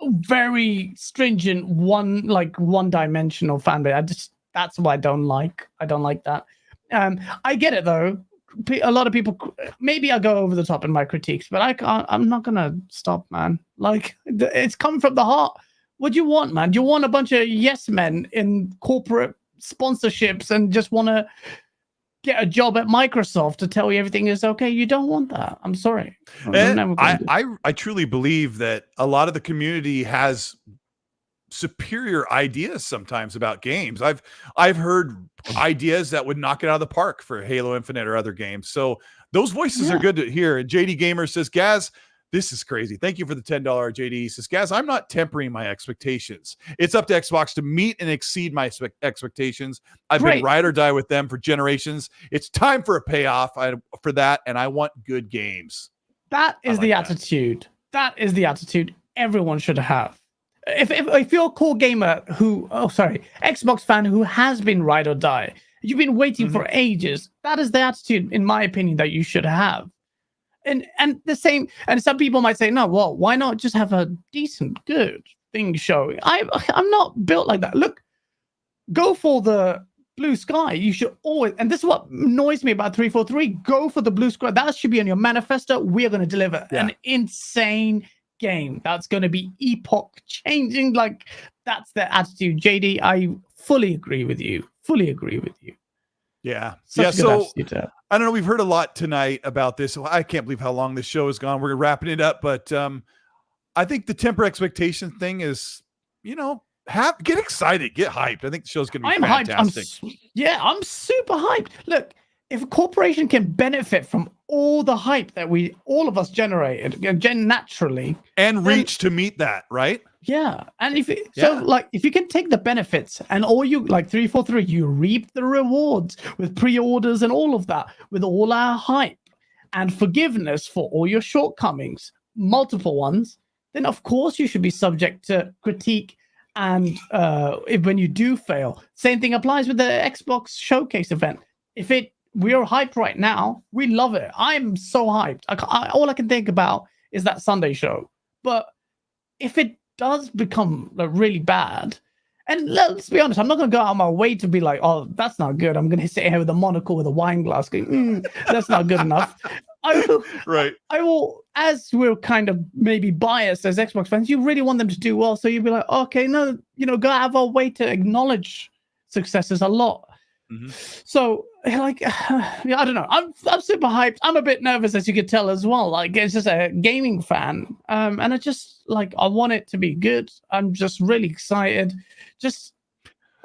very stringent, one-dimensional fan base. That's what I don't like. I don't like that. I get it though. A lot of people, maybe I'll go over the top in my critiques, but I'm not gonna stop, man. Like, it's coming from the heart. What do you want, man? Do you want a bunch of yes men in corporate sponsorships and just want to get a job at Microsoft to tell you everything is okay? You don't want that. I'm sorry. I truly believe that a lot of the community has superior ideas sometimes about games. I've heard ideas that would knock it out of the park for Halo Infinite or other games. So those voices are good to hear. And JD Gamer says, Gaz, this is crazy. Thank you for the $10. JD. He says, Gaz, I'm not tempering my expectations. It's up to Xbox to meet and exceed my expectations. I've been ride or die with them for generations. It's time for a payoff for that, and I want good games. That is the attitude. That is the attitude everyone should have. If you're a core gamer Xbox fan who has been ride or die, you've been waiting for ages, that is the attitude, in my opinion, that you should have. And the same, and some people might say, no, well, why not just have a decent, good thing showing? I'm not built like that. Look, go for the blue sky. You should always, and this is what annoys me about 343, go for the blue sky. That should be on your manifesto. We are going to deliver an insane game that's going to be epoch changing. Like, that's the attitude. JD, I fully agree with you. Yeah. So I don't know. We've heard a lot tonight about this. I can't believe how long this show has gone. We're wrapping it up, but I think the temper expectation thing is, get excited, get hyped. I think the show's going to be fantastic. I'm super hyped. Look, if a corporation can benefit from all the hype that all of us generated naturally and reach to meet that, right? Yeah. And if you can take the benefits and all you, like 343, you reap the rewards with pre-orders and all of that, with all our hype and forgiveness for all your shortcomings, multiple ones, then of course you should be subject to critique. And when you do fail, same thing applies with the Xbox showcase event. We are hyped right now. We love it. I'm so hyped. All I can think about is that Sunday show. But if it does become really bad, and let's be honest, I'm not going to go out of my way to be like, oh, that's not good. I'm going to sit here with a monocle with a wine glass going, that's not good enough. I will, as we're kind of maybe biased as Xbox fans, you really want them to do well. So you'll be like, okay, no, go out of our way to acknowledge successes a lot. So, like, I don't know. I'm super hyped. I'm a bit nervous, as you could tell as well. Like, it's just a gaming fan, and I just I want it to be good. I'm just really excited. Just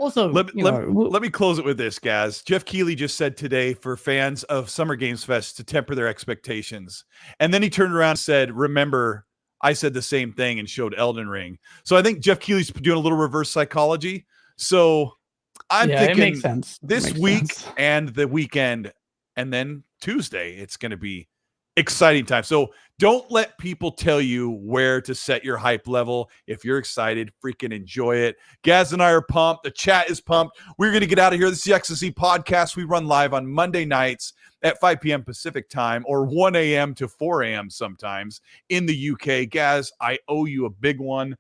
also, let me close it with this, Gaz. Jeff Keighley just said today for fans of Summer Games Fest to temper their expectations, and then he turned around and said, "Remember, I said the same thing," and showed Elden Ring. So I think Jeff Keighley's doing a little reverse psychology. So I'm thinking it makes sense. This week and the weekend, and then Tuesday, it's going to be exciting time. So don't let people tell you where to set your hype level. If you're excited, freaking enjoy it. Gaz and I are pumped. The chat is pumped. We're going to get out of here. This is the XSC podcast. We run live on Monday nights at 5 p.m. Pacific time, or 1 a.m. to 4 a.m. sometimes in the UK. Gaz, I owe you a big one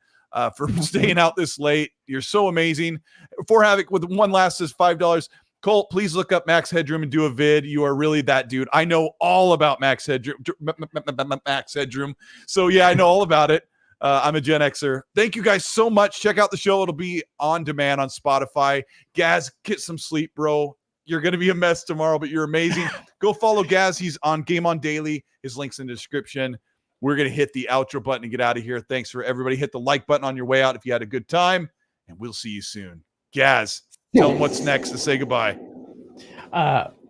for staying out this late. You're so amazing. For Havoc with one last is $5. Colt, please look up Max Headroom and do a vid. You are really that dude. I know all about Max Headroom. Max Headroom. So yeah, I know all about it. I'm a Gen Xer. Thank you guys so much. Check out the show. It'll be on demand on Spotify. Gaz, get some sleep, bro. You're going to be a mess tomorrow, but you're amazing. Go follow Gaz. He's on Game On Daily. His link's in the description. We're going to hit the outro button and get out of here. Thanks for everybody. Hit the like button on your way out if you had a good time, and we'll see you soon. Gaz, tell them what's next and say goodbye.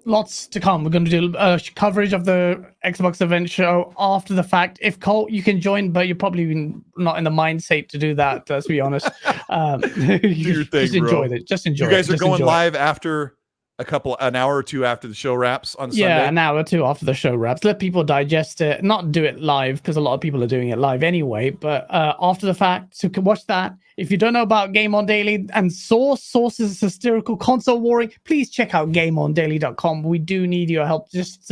Lots to come. We're going to do coverage of the Xbox event show after the fact. If Colt, you can join, but you're probably not in the mindset to do that, let's be honest. Do your thing, just enjoy bro. it. Just enjoy it. You guys are going live after an hour or two after the show wraps on Sunday? Yeah, an hour or two after the show wraps. Let people digest it. Not do it live, because a lot of people are doing it live anyway. But after the fact, so you can watch that. If you don't know about Game On Daily and Source's hysterical console warring, please check out GameOnDaily.com. We do need your help. Just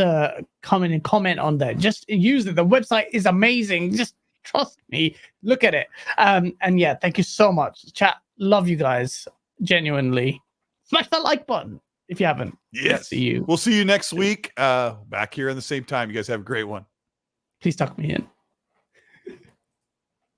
come in and comment on there. Just use it. The website is amazing. Just trust me. Look at it. And yeah, thank you so much. Chat, love you guys. Genuinely. Smash that like button if you haven't. Yes. See you. We'll see you next week. Back here in the same time. You guys have a great one. Please tuck me in.